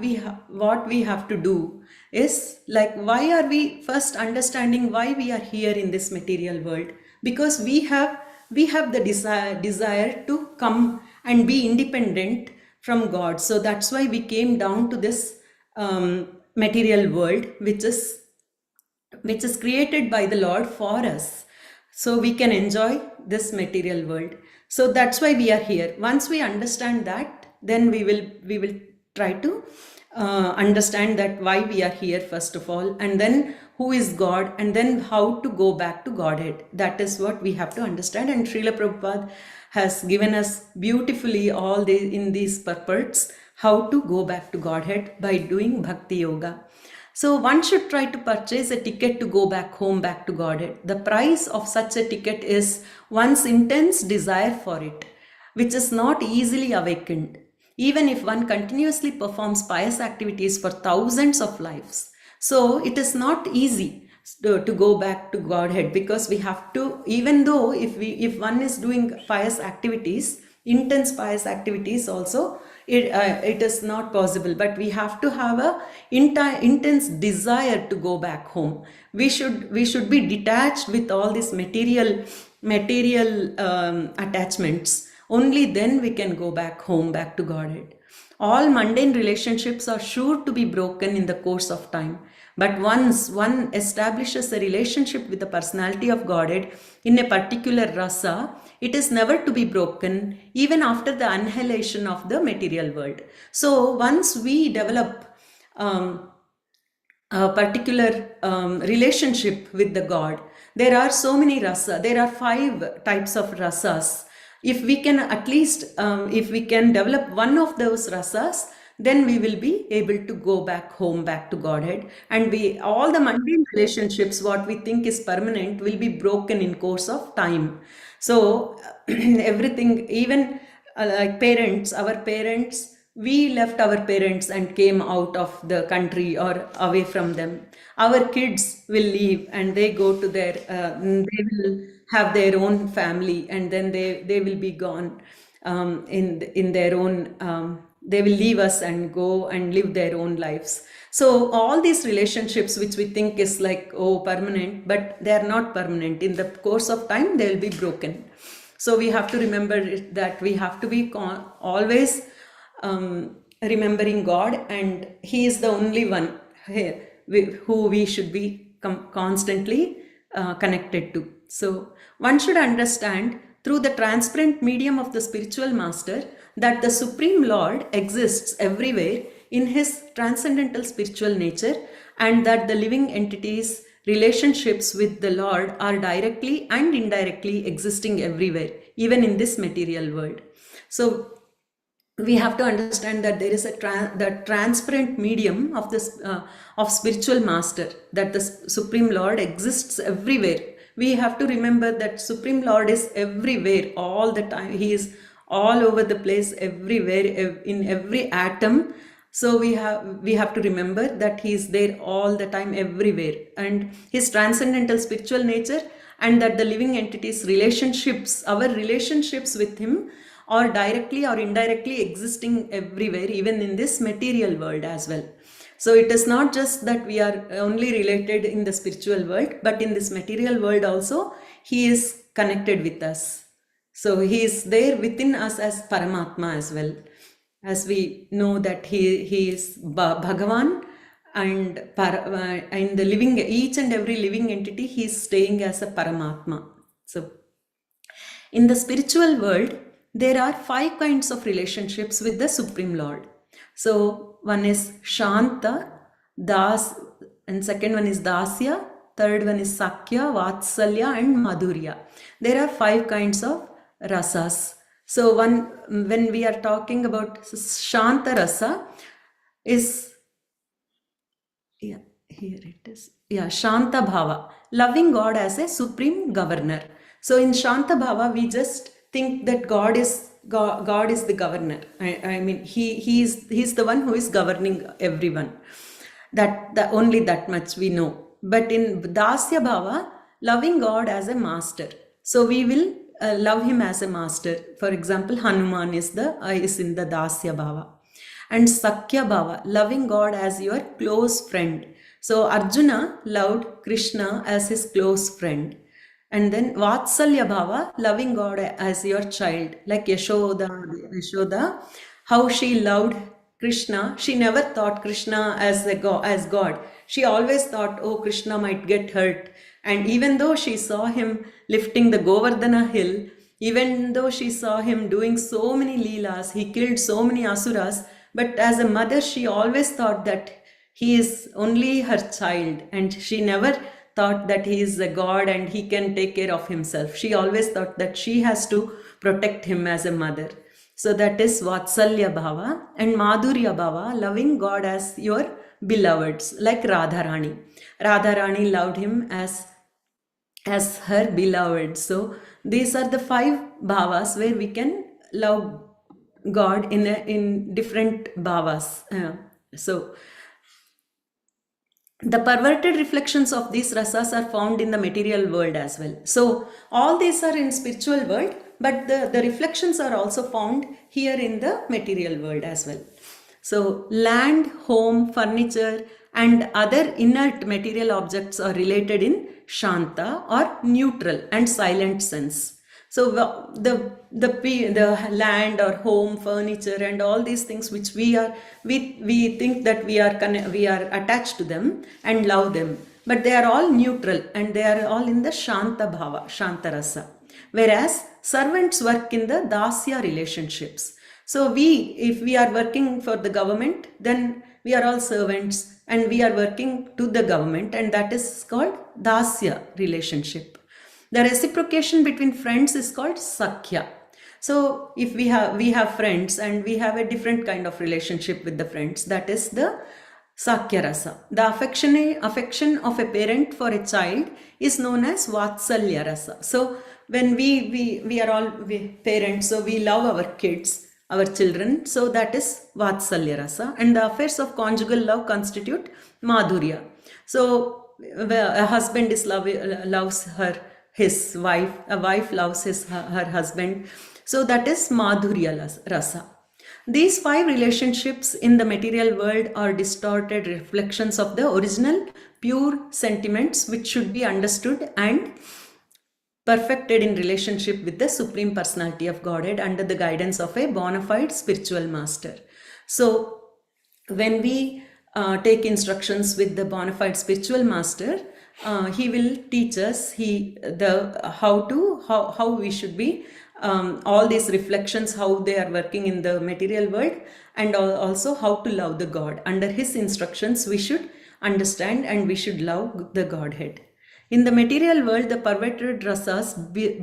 [SPEAKER 7] what we have to do is, like, why are we first understanding why we are here in this material world? Because we have the desire to come and be independent from God. So that's why we came down to this material world, which is created by the Lord for us, so we can enjoy this material world. So that's why we are here. Once we understand that, then we will try to understand that why we are here first of all, and then who is God, and then how to go back to Godhead. That is what we have to understand. And Srila Prabhupada has given us beautifully all in these purports how to go back to Godhead by doing Bhakti Yoga. So one should try to purchase a ticket to go back home, back to Godhead. The price of such a ticket is one's intense desire for it, which is not easily awakened, even if one continuously performs pious activities for thousands of lives. So it is not easy to go back to Godhead, because we have to, even though if one is doing pious activities, intense pious activities also, it is not possible, but we have to have a intense desire to go back home. We should be detached with all these material attachments. Only then we can go back home, back to Godhead. All mundane relationships are sure to be broken in the course of time. But once one establishes a relationship with the personality of Godhead in a particular rasa, it is never to be broken even after the annihilation of the material world. So once we develop a particular relationship with the God, there are so many rasa. There are 5 types of rasas. If we can at least, if we can develop one of those rasas, then we will be able to go back home, back to Godhead. And all the mundane relationships, what we think is permanent, will be broken in course of time. So everything, even like parents, our parents, we left our parents and came out of the country or away from them. Our kids will leave and they go to their, they will have their own family, and then they will be gone in their own, they will leave us and go and live their own lives. So all these relationships which we think is like, oh, permanent, but they are not permanent. In the course of time, they will be broken. So we have to remember that we have to be always remembering God, and He is the only one who we should be constantly connected to. So one should understand through the transparent medium of the spiritual master that the Supreme Lord exists everywhere in His transcendental spiritual nature, and that the living entities' relationships with the Lord are directly and indirectly existing everywhere, even in this material world. So we have to understand that there is the transparent medium of this of spiritual master, that the Supreme Lord exists everywhere. We have to remember that Supreme Lord is everywhere all the time. He is all over the place, everywhere, in every atom. So we have to remember that He is there all the time, everywhere, and His transcendental spiritual nature, and that the living entities' relationships, our relationships with Him, are directly or indirectly existing everywhere, even in this material world as well. So it is not just that we are only related in the spiritual world, but in this material world also, He is connected with us. So He is there within us as Paramatma as well. As we know that He is Bhagavan, and in the living, each and every living entity, He is staying as a Paramatma. So in the spiritual world, there are 5 kinds of relationships with the Supreme Lord. So one is Shanta, Das, and second one is Dasya, third one is Sakya, Vatsalya, and Madhurya. There are 5 kinds of rasas. So when we are talking about Shanta rasa is, here it is, Shanta Bhava, loving God as a supreme governor. So in Shanta Bhava, we just think that God is the governor. I mean, he's the one who is governing everyone. Only that much we know. But in Dasya Bhava, loving God as a master. So we will love Him as a master. For example, Hanuman is in the Dasya Bhava. And Sakya Bhava, loving God as your close friend. So Arjuna loved Krishna as his close friend. And then Vatsalya Bhava, loving God as your child. Like Yashoda, how she loved Krishna. She never thought Krishna as God. She always thought, oh, Krishna might get hurt. And even though she saw him lifting the Govardhana hill, even though she saw him doing so many leelas, he killed so many asuras, but as a mother, she always thought that he is only her child, and she never thought that he is a God and he can take care of himself. She always thought that she has to protect him as a mother. So that is Vatsalya Bhava. And Madhurya Bhava, loving God as your beloveds, like Radharani. Radharani loved him as her beloved. So these are the 5 bhavas where we can love God in different bhavas. So the perverted reflections of these rasas are found in the material world as well. So all these are in spiritual world, but the reflections are also found here in the material world as well. So land, home, furniture, and other inert material objects are related in Shanta or neutral and silent sense. So the land or home, furniture, and all these things which we think that we are attached to them and love them, but they are all neutral and they are all in the Shanta Bhava, Shanta Rasa. Whereas servants work in the Dasya relationships. So if we are working for the government, then we are all servants and we are working to the government, and that is called Dasya relationship. The reciprocation between friends is called Sakhya. So if we have friends and we have a different kind of relationship with the friends, that is the Sakhya Rasa. The affection of a parent for a child is known as Vatsalya Rasa. So when we are all parents, so we love our kids, our children, so that is Vatsalya Rasa. And the affairs of conjugal love constitute Madhurya. So a husband loves his wife, a wife loves her husband, so that is Madhurya Rasa. These 5 relationships in the material world are distorted reflections of the original pure sentiments which should be understood and perfected in relationship with the Supreme Personality of Godhead under the guidance of a bona fide spiritual master. So when we take instructions with the bona fide spiritual master, he will teach us how we should be, all these reflections, how they are working in the material world, and also how to love the God. Under his instructions, we should understand and we should love the Godhead. In the material world, the perverted rasas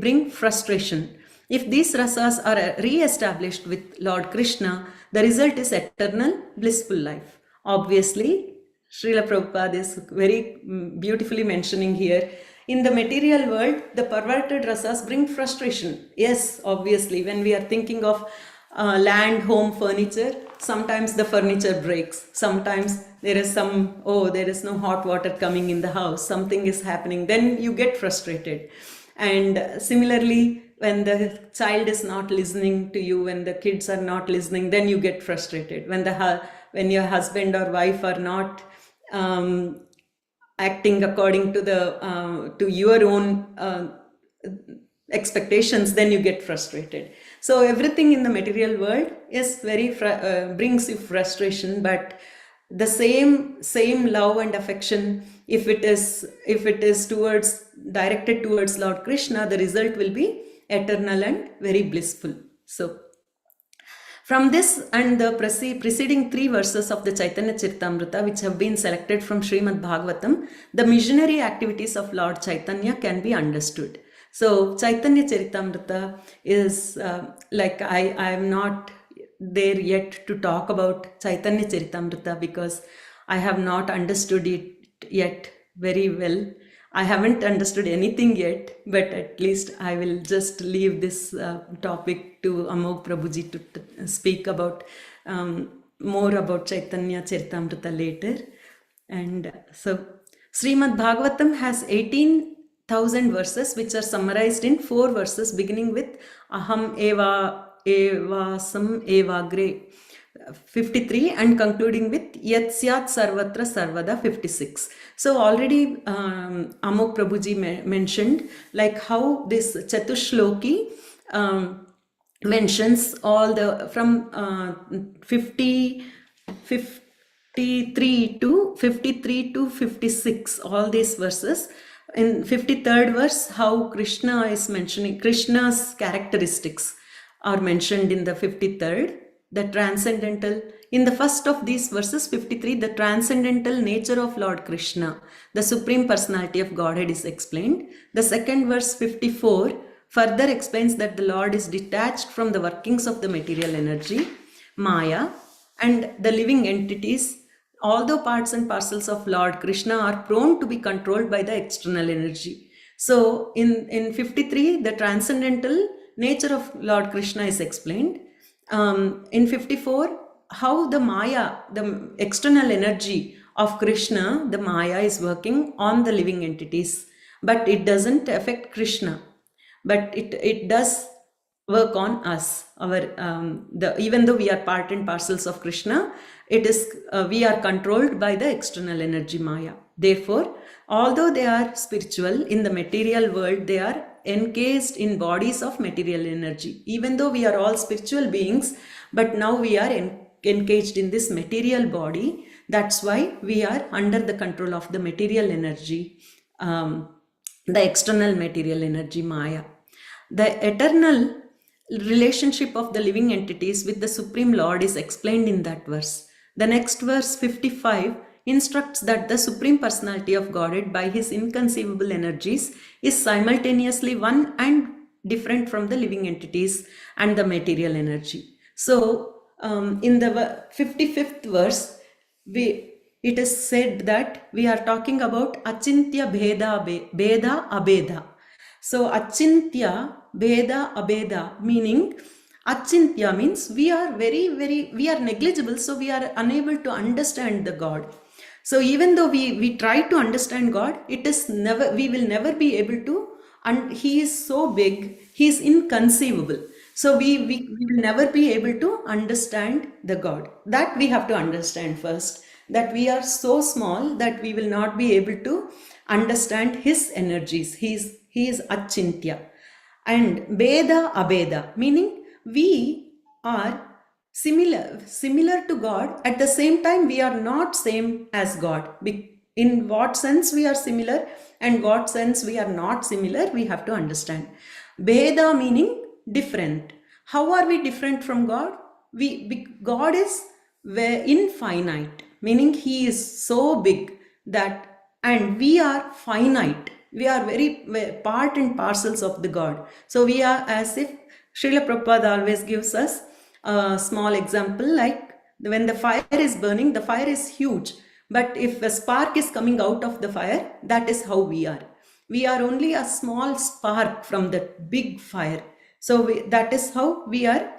[SPEAKER 7] bring frustration. If these rasas are re-established with Lord Krishna, the result is eternal, blissful life. Obviously, Srila Prabhupada is very beautifully mentioning here, in the material world, the perverted rasas bring frustration. Yes, obviously, when we are thinking of land, home, furniture, sometimes the furniture breaks. Sometimes there is there is no hot water coming in the house. Something is happening. Then you get frustrated. And similarly, when the child is not listening to you, when the kids are not listening, then you get frustrated. When your husband or wife are not acting according to your own expectations, then you get frustrated. So everything in the material world is brings you frustration, but the same love and affection, if it is directed towards Lord Krishna, the result will be eternal and very blissful. So from this and the preceding 3 verses of the Chaitanya Charitamrita, which have been selected from Srimad Bhagavatam, the missionary activities of Lord Chaitanya can be understood. So Chaitanya Charitamrita is I am not there yet to talk about Chaitanya Charitamrita because I have not understood it yet very well. I haven't understood anything yet, but at least I will just leave this topic to Amog Prabhuji to speak about more about Chaitanya Charitamrita later. And so Srimad Bhagavatam has 18,000 verses which are summarized in 4 verses beginning with Aham Evasam Evagre 53 and concluding with Yatsyat Sarvatra Sarvada 56. So already Amok Prabhuji mentioned like how this Chatushloki mentions all the from 53 to 56, all these verses. In 53rd verse, how Krishna is mentioning, Krishna's characteristics are mentioned in the 53rd. The transcendental, in the first of these verses, 53, the transcendental nature of Lord Krishna, the Supreme Personality of Godhead is explained. The second verse, 54, further explains that the Lord is detached from the workings of the material energy, Maya, and the living entities. Although parts and parcels of Lord Krishna are prone to be controlled by the external energy. So in 53, the transcendental nature of Lord Krishna is explained. In 54, how the Maya, the external energy of Krishna, the Maya is working on the living entities, but it doesn't affect Krishna, but it does work on us. Even though we are part and parcels of Krishna, it is we are controlled by the external energy Maya. Therefore, although they are spiritual in the material world, they are encased in bodies of material energy. Even though we are all spiritual beings, but now we are encaged in this material body. That's why we are under the control of the material energy, the external material energy, Maya. The eternal relationship of the living entities with the Supreme Lord is explained in that verse. The next verse, 55, instructs that the Supreme Personality of Godhead, by his inconceivable energies, is simultaneously one and different from the living entities and the material energy. So, in the 55th verse, it is said that we are talking about Achintya Bheda Abheda. So Achintya Bheda Abheda, meaning Achintya means we are we are negligible, so we are unable to understand the God. So even though we try to understand God, it is never, we will never be able to, and he is so big, he is inconceivable. So we will never be able to understand the God. That we have to understand first, that we are so small that we will not be able to understand his energies. He is Achintya. And Beda Abeda, meaning we are similar to God. At the same time, we are not same as God. In what sense we are similar and what sense we are not similar, we have to understand. Beda meaning different. How are we different from God? God is infinite, meaning he is so big that, and we are finite. We are very part and parcels of the God. So we are, as if Srila Prabhupada always gives us a small example, like when the fire is burning, the fire is huge. But if a spark is coming out of the fire, that is how we are. We are only a small spark from that big fire. So that is how we are,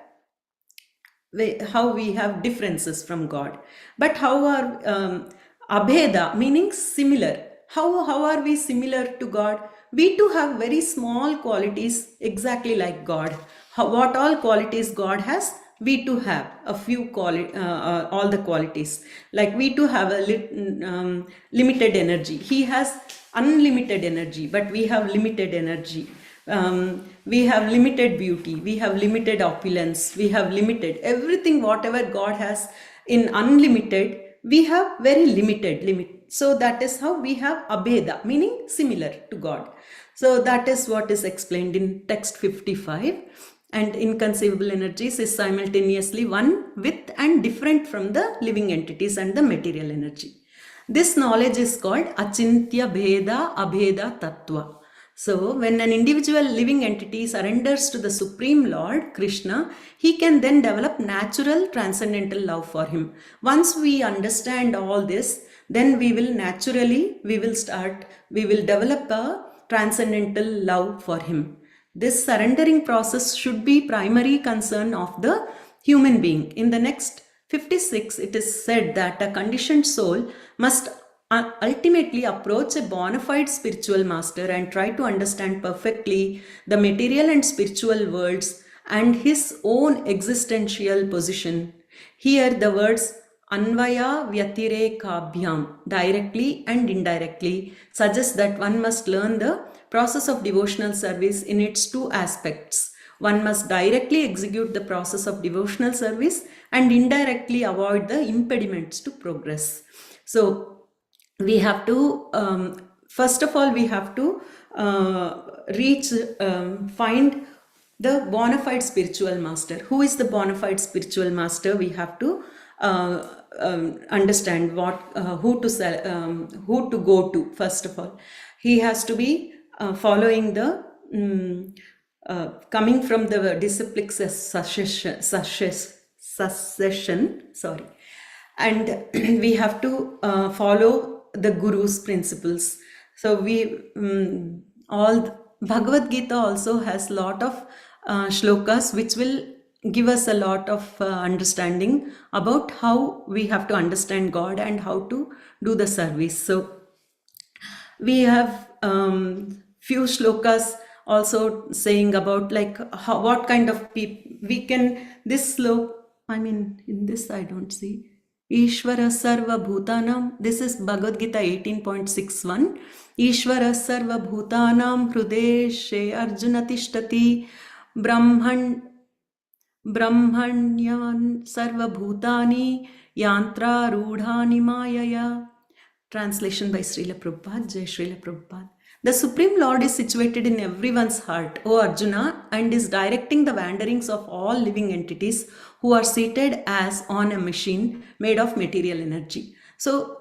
[SPEAKER 7] how we have differences from God. But how are Abheda, meaning similar. How are we similar to God? We too have very small qualities exactly like God. What all qualities God has, we too have a few all the qualities. Like we too have a limited energy. He has unlimited energy, but we have limited energy. We have limited beauty, we have limited opulence, we have limited everything. Whatever God has in unlimited, we have very limited. So that is how we have Abheda, meaning similar to God. So that is what is explained in text 55. And inconceivable energies is simultaneously one with and different from the living entities and the material energy. This knowledge is called Achintya Bheda Abheda Tattva. So when an individual living entity surrenders to the Supreme Lord, Krishna, he can then develop natural transcendental love for him. Once we understand all this, then we will develop a transcendental love for him. This surrendering process should be primary concern of the human being. In the next 56, it is said that a conditioned soul must ultimately approach a bona fide spiritual master and try to understand perfectly the material and spiritual worlds and his own existential position. Here the words Anvaya Vyatirekabhyam, directly and indirectly, suggest that one must learn the process of devotional service in its two aspects. One must directly execute the process of devotional service and indirectly avoid the impediments to progress. So we have to, first of all, we have to find the bona fide spiritual master. Who is the bona fide spiritual master? We have to understand who to go to. First of all, he has to be following the coming from the disciplic succession. Sorry, and we have to follow the Guru's principles. So all Bhagavad Gita also has lot of shlokas which will give us a lot of understanding about how we have to understand God and how to do the service. So we have few shlokas also saying about like what kind of people we can, this sloka, I mean in this I don't see, Ishvara Sarva Bhutanam. This is Bhagavad Gita 18.61. Ishvara Sarva Bhutanam Hrudeshe Arjuna Tishtati Brahmanyan Sarva Bhutani Yantra Rudhani Mayaya. Translation by Srila Prabhupada. Jai Srila Prabhupada. The Supreme Lord is situated in everyone's heart, O Arjuna, and is directing the wanderings of all living entities who are seated as on a machine made of material energy. So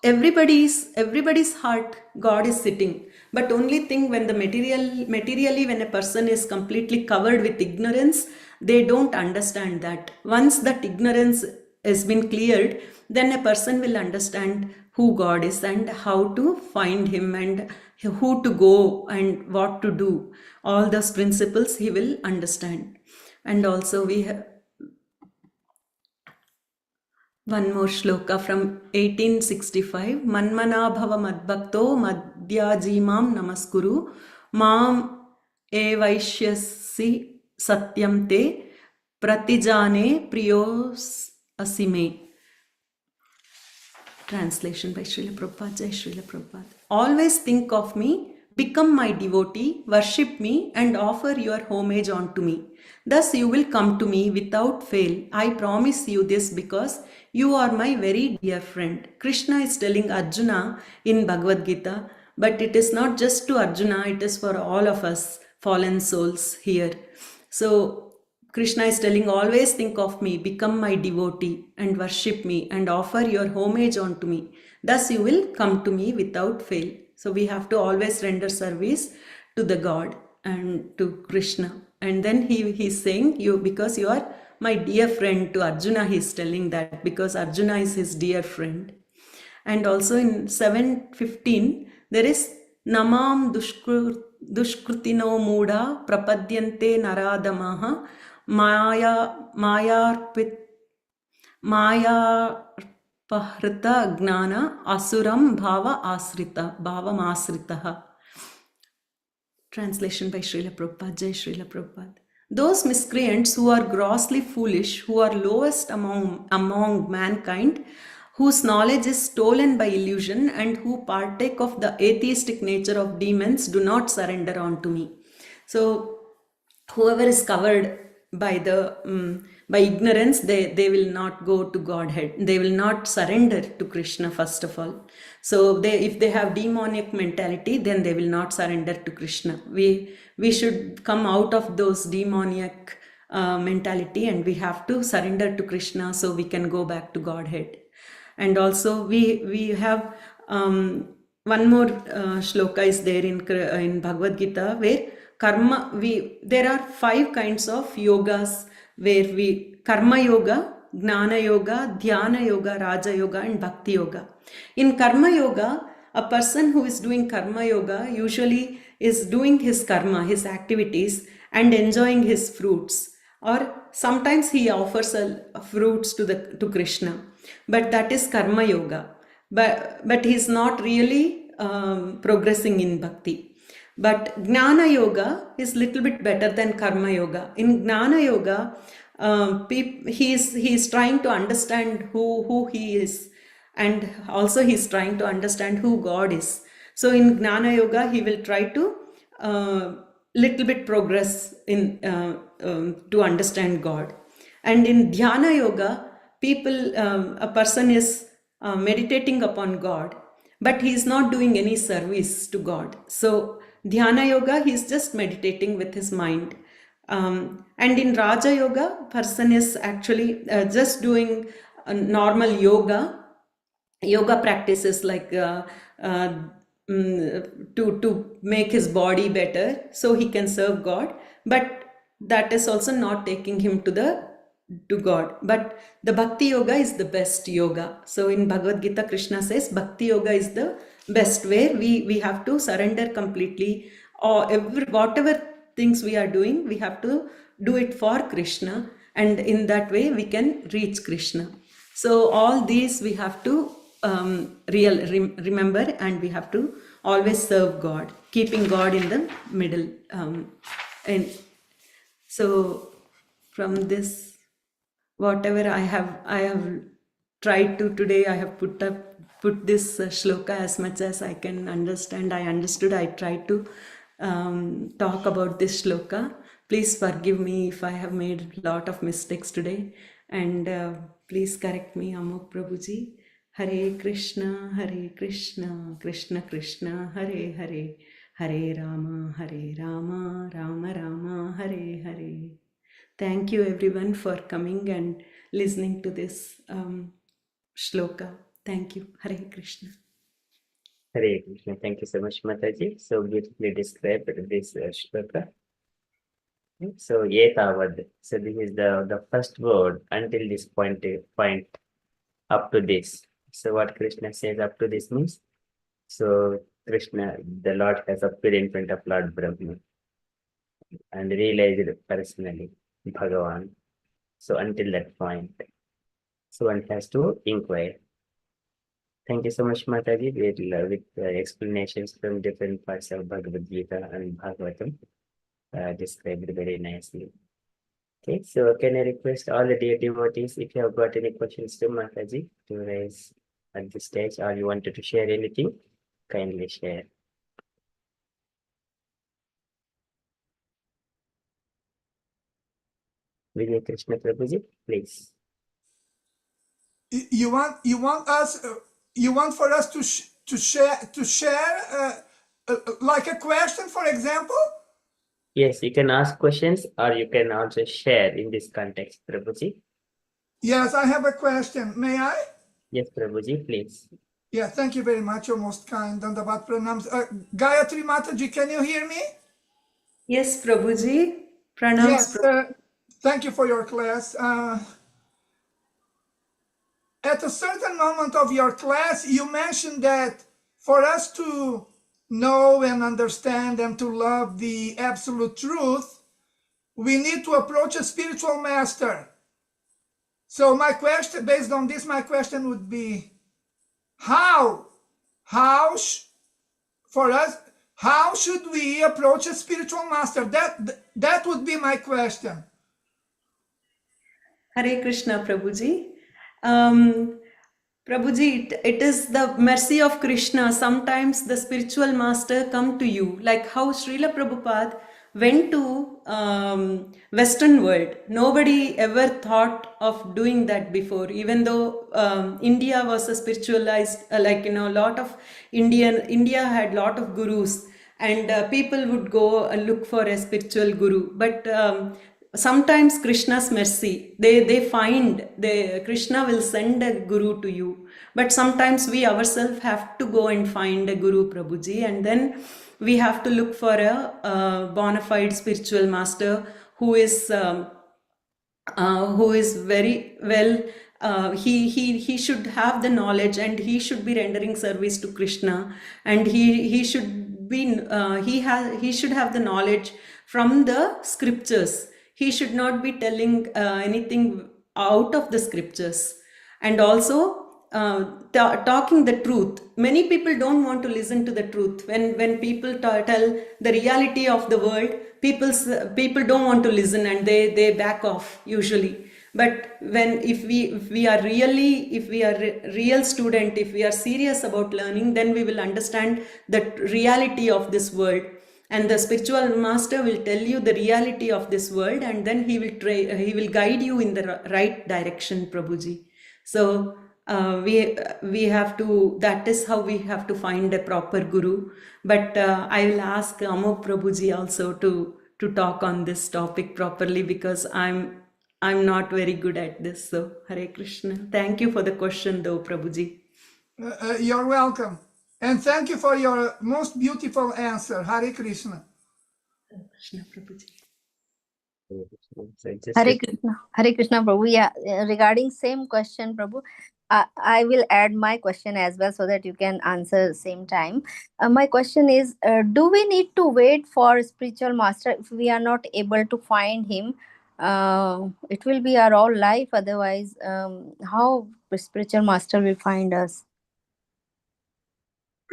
[SPEAKER 7] everybody's heart, God is sitting. But only thing, when the materially when a person is completely covered with ignorance, they don't understand that. Once that ignorance has been cleared, then a person will understand who God is and how to find Him and who to go and what to do. All those principles he will understand. And also we have one more shloka from 1865. Manmana bhava madbhakto madhyajimam namaskuru mam evaishyasi satyam te pratijane priyos asime. Translation by Srila Prabhupada. Jai Srila Prabhupada. Always think of me, become my devotee, worship me and offer your homage unto me. Thus you will come to me without fail. I promise you this because you are my very dear friend. Krishna is telling Arjuna in Bhagavad Gita, but it is not just to Arjuna, it is for all of us fallen souls here. So Krishna is telling, always think of me, become my devotee and worship me and offer your homage unto me. Thus you will come to me without fail. So we have to always render service to the God and to Krishna. And then he is saying, because you are my dear friend. To Arjuna he is telling that because Arjuna is his dear friend. And also in 7:15 there is Namam Dushkrutino Muda Prapadyante Naradamaha Pahrita Gnana Asuram Bhavam Asritaha. Translation by Srila Prabhupada. Jai Srila Prabhupada. Those miscreants who are grossly foolish, who are lowest among mankind, whose knowledge is stolen by illusion and who partake of the atheistic nature of demons, do not surrender unto me. So whoever is covered by by ignorance, they will not go to Godhead. They will not surrender to Krishna first of all. So if they have demonic mentality, then they will not surrender to Krishna. We should come out of those demonic mentality and we have to surrender to Krishna so we can go back to Godhead. And also we have one more shloka is there in Bhagavad Gita where karma, there are 5 kinds of yogas where karma yoga, gnana yoga, dhyana yoga, raja yoga and bhakti yoga. In karma yoga, a person who is doing karma yoga usually is doing his karma, his activities and enjoying his fruits, or sometimes he offers fruits to Krishna, but that is karma yoga. But he is not really progressing in bhakti. But Gnana Yoga is little bit better than Karma Yoga. In Gnana Yoga, he is trying to understand who he is, and also he is trying to understand who God is. So in Gnana Yoga, he will try to little bit progress in to understand God. And in Dhyana Yoga, a person is meditating upon God, but he is not doing any service to God. So Dhyana Yoga, he is just meditating with his mind. And in Raja Yoga, person is actually just doing normal yoga practices like to make his body better so he can serve God. But that is also not taking him to God. But the Bhakti Yoga is the best yoga. So in Bhagavad Gita, Krishna says Bhakti Yoga is the best, where we have to surrender completely, or whatever things we are doing, we have to do it for Krishna, and in that way we can reach Krishna. So all these we have to remember, and we have to always serve God, keeping God in the middle. And so from this whatever I have tried to today. I have put this shloka as much as I can understand. I understood. I tried to talk about this shloka. Please forgive me if I have made a lot of mistakes today, and please correct me, Amok Prabhuji. Hare Krishna, Krishna Krishna, Hare Hare, Hare Rama, Rama Rama, Hare Hare. Thank you everyone for coming and listening to this shloka. Thank you. Hare Krishna.
[SPEAKER 2] Hare Krishna. Thank you so much, Mataji. So beautifully described this shloka. So yetavad. So this is the first word until this point up to this. So what Krishna says up to this means, so Krishna, the Lord, has appeared in front of Lord Brahma and realized personally Bhagavan. So until that point, so one has to inquire. Thank you so much, Mataji, with explanations from different parts of Bhagavad Gita and Bhagavatam, described very nicely. Okay, so can I request all the dear devotees, if you have got any questions to Mataji, to raise at this stage, or you wanted to share anything, kindly share. Vijay Krishna Prabhuji, please.
[SPEAKER 10] You want for us to share like a question, for example?
[SPEAKER 2] Yes, you can ask questions or you can also share in this context, Prabhuji.
[SPEAKER 10] Yes, I have a question. May I?
[SPEAKER 2] Yes, Prabhuji, please.
[SPEAKER 10] Yeah, thank you very much. You're most kind. Dandavat pranams. Gayathri Mataji, can you hear me?
[SPEAKER 7] Yes, Prabhuji. Pranams.
[SPEAKER 10] Yes, thank you for your class. At a certain moment of your class, you mentioned that for us to know and understand and to love the absolute truth, we need to approach a spiritual master. So my question, based on this, my question would be, how should we approach a spiritual master? That would be my question.
[SPEAKER 7] Hare Krishna, Prabhuji. Prabhuji, it is the mercy of Krishna. Sometimes the spiritual master come to you, like how Srila Prabhupada went to Western world. Nobody ever thought of doing that before, even though India was a spiritualized, lot of India had lot of gurus, and people would go look for a spiritual guru. But sometimes Krishna's mercy, they find, Krishna will send a guru to you. But sometimes we ourselves have to go and find a guru, Prabhuji, and then we have to look for a bona fide spiritual master who is very well. He should have the knowledge and he should be rendering service to Krishna, and he should be he should have the knowledge from the scriptures. He should not be telling anything out of the scriptures, and also talking the truth. Many people don't want to listen to the truth. When people tell the reality of the world, people don't want to listen and they back off usually. But if we are real student, if we are serious about learning, then we will understand the reality of this world, and the spiritual master will tell you the reality of this world, and then he will guide you in the right direction, Prabhuji. So we have to, that is how we have to find a proper guru. But I will ask Amok Prabhuji also to talk on this topic properly, because I'm not very good at this. So Hare Krishna. Thank you for the question though, Prabhuji.
[SPEAKER 10] You're welcome. And thank you for your most beautiful answer. Hare Krishna.
[SPEAKER 7] Hare Krishna, Prabhuji.
[SPEAKER 14] Hare Krishna, Prabhu. Yeah, regarding same question, Prabhu, I will add my question as well so that you can answer same time. My question is, do we need to wait for spiritual master if we are not able to find him? It will be our whole life. Otherwise, how spiritual master will find us?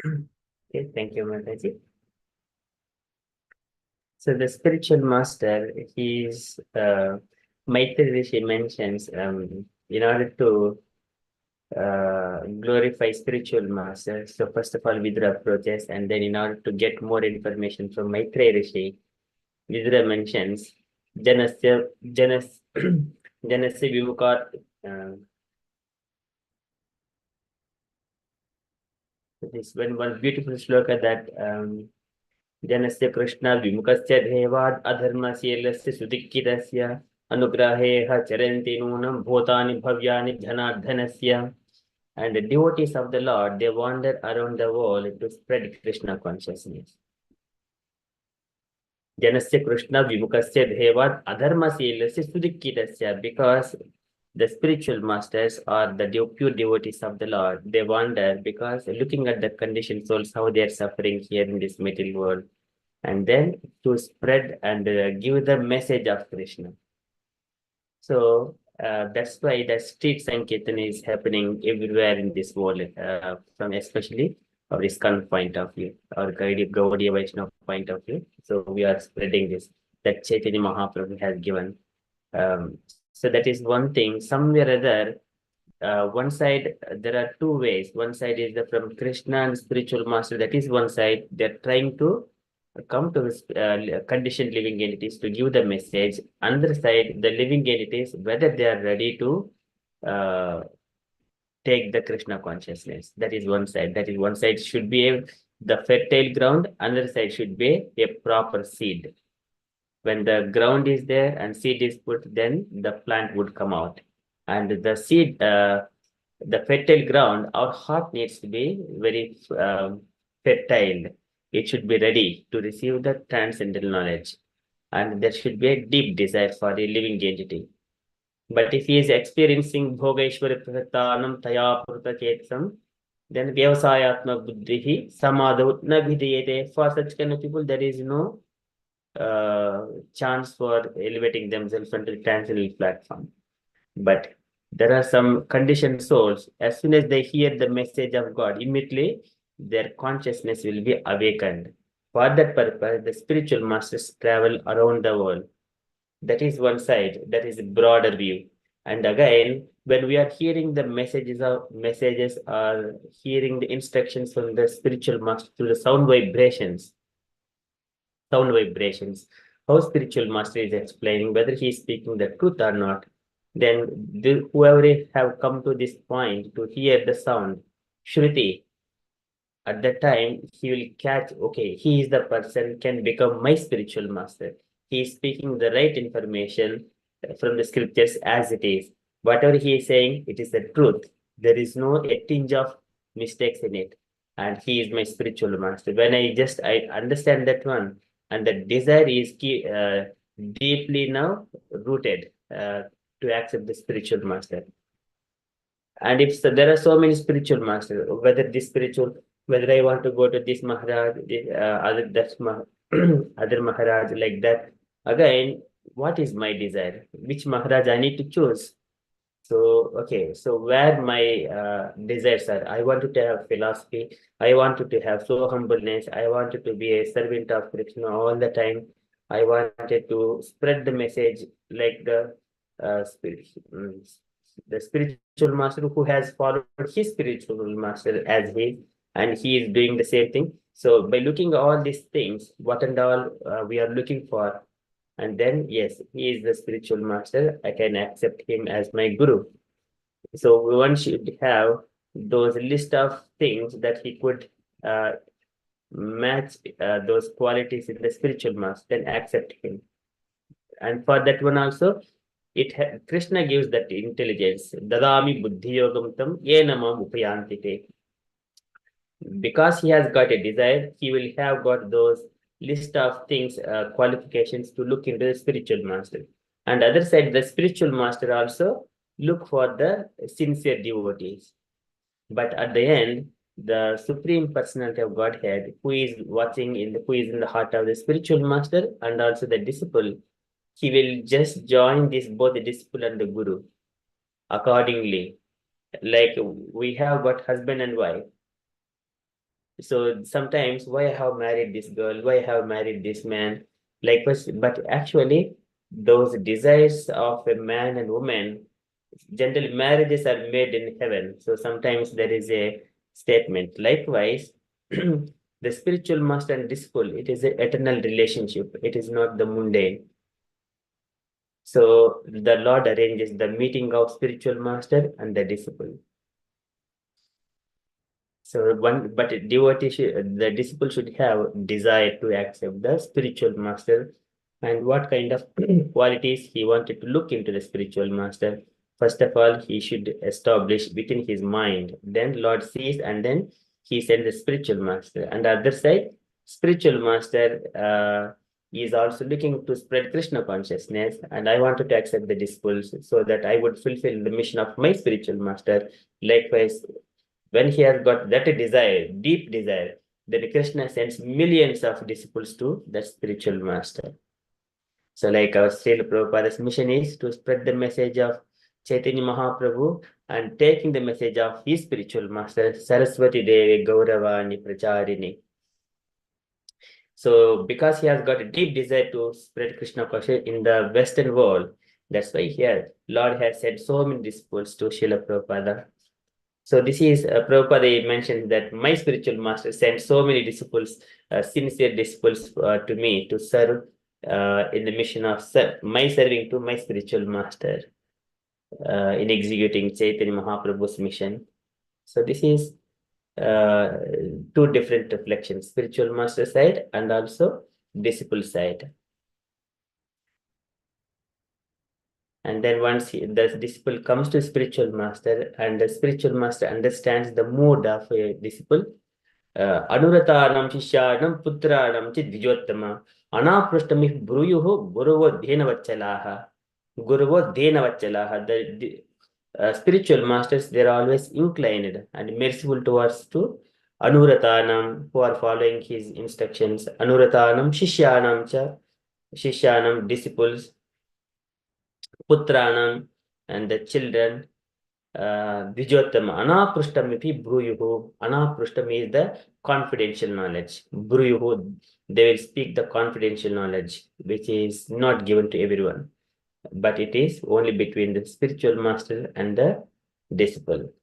[SPEAKER 2] Okay, thank you, Mataji. So the spiritual master, he is Maitri Rishi mentions in order to glorify spiritual masters. So first of all, Vidura approaches, and then in order to get more information from Maitri Rishi, Vidura mentions Janasya Janasya Vivukar. This one beautiful shloka that Janasya Krishna Vimukasya Devad Adharmasya Sudikidasya Anugraheha Charanti Nunam Bhotani Bhavyani Dhanardhanasya. And the devotees of the Lord, they wander around the world to spread Krishna consciousness. Janasya Krishna Vimukasya Devad Adharmasya Sudikidasya, because the spiritual masters are the pure devotees of the Lord. They wander because looking at the conditioned souls, how they are suffering here in this material world, and then to spread and give the message of Krishna. So that's why the street Sankirtan is happening everywhere in this world, from especially our ISKCON point of view, or Gaudiya Vaishnava point of view. So we are spreading this, that Chaitanya Mahaprabhu has given. So that is one thing. Somewhere or other, one side, there are two ways. One side is from Krishna and spiritual master. That is one side. They're trying to come to conditioned living entities to give the message. Other side, the living entities, whether they are ready to take the Krishna consciousness. That is one side. That is one side should be the fertile ground. Another side should be a proper seed. When the ground is there and seed is put, then the plant would come out. And the seed, the fertile ground, our heart needs to be very fertile. It should be ready to receive the transcendental knowledge. And there should be a deep desire for a living entity. But if he is experiencing Bhogeshwara Pratanam Taya Purta Chetsam, then Vyavasayatma Buddhihi Samadhu Na Vidiyate. For such kind of people, there is no chance for elevating themselves onto the transcendental platform. But there are some conditioned souls, as soon as they hear the message of God, immediately their consciousness will be awakened. For that purpose, the spiritual masters travel around the world. That is one side, that is a broader view. And again, when we are hearing the messages or hearing the instructions from the spiritual master through the sound vibrations, how spiritual master is explaining, whether he is speaking the truth or not, then whoever have come to this point to hear the sound, Shruti, at that time he will catch, okay, he is the person can become my spiritual master. He is speaking the right information from the scriptures as it is. Whatever he is saying, it is the truth. There is no a tinge of mistakes in it. And he is my spiritual master. When I understand that one, and the desire is deeply now rooted to accept the spiritual master. And if so, there are so many spiritual masters, whether I want to go to this Maharaj, other Maharaj, like that. Again, what is my desire? Which Maharaj I need to choose? So, okay, so where my desires are, I wanted to have philosophy, I wanted to have so humbleness, I wanted to be a servant of Krishna all the time, I wanted to spread the message like the spiritual master who has followed his spiritual master as he, and he is doing the same thing. So by looking at all these things, what and all we are looking for, and then, yes, he is the spiritual master. I can accept him as my guru. So one should have those list of things that he could match those qualities in the spiritual master, then accept him. And for that one also, Krishna gives that intelligence. Dadami buddhi yogam tam yena mam upayantite. Because he has got a desire, he will have got those list of things, qualifications to look into the spiritual master. And other side, the spiritual master also look for the sincere devotees. But at the end, the Supreme Personality of Godhead, who is watching who is in the heart of the spiritual master and also the disciple, he will just join both the disciple and the guru accordingly. Like we have got husband and wife. So sometimes, why I have married this girl, why I have married this man, like, but actually those desires of a man and woman, generally marriages are made in heaven. So sometimes there is a statement. Likewise, the spiritual master and disciple, it is an eternal relationship. It is not the mundane. So the Lord arranges the meeting of spiritual master and the disciple. So but the disciple should have desire to accept the spiritual master, and what kind of qualities he wanted to look into the spiritual master. First of all, he should establish within his mind. Then Lord sees, and then he sends the spiritual master. And the other side, spiritual master is also looking to spread Krishna consciousness. And I wanted to accept the disciples so that I would fulfill the mission of my spiritual master. Likewise, when he has got that desire, deep desire, then Krishna sends millions of disciples to the spiritual master. So like our Srila Prabhupada's mission is to spread the message of Chaitanya Mahaprabhu and taking the message of his spiritual master, Saraswati Devi Gauravani Pracharini. So because he has got a deep desire to spread Krishna consciousness in the Western world, that's why here Lord has sent so many disciples to Srila Prabhupada. So this is Prabhupada mentioned that my spiritual master sent so many disciples, sincere disciples to me to serve in the mission of my serving to my spiritual master in executing Chaitanya Mahaprabhu's mission. So this is two different reflections, spiritual master side and also disciple side. And then once the disciple comes to spiritual master and the spiritual master understands the mood of a disciple, Anuratanam Shishyanam Putranam Chit Vijottama Anaprushtami Bruyuho Guruvo Dhenavachalaha. Guruvo Dhenavachalaha. The spiritual masters, they are always inclined and merciful towards to Anuratanam, who are following his instructions. Anuratanam Shishyanam Cha, Shishyanam, disciples. Putranam, and the children. Vijottama Anaprushtamipi Bruyuhu. Anaprushtami is the confidential knowledge. Bruyuhu, they will speak the confidential knowledge, which is not given to everyone, but it is only between the spiritual master and the disciple.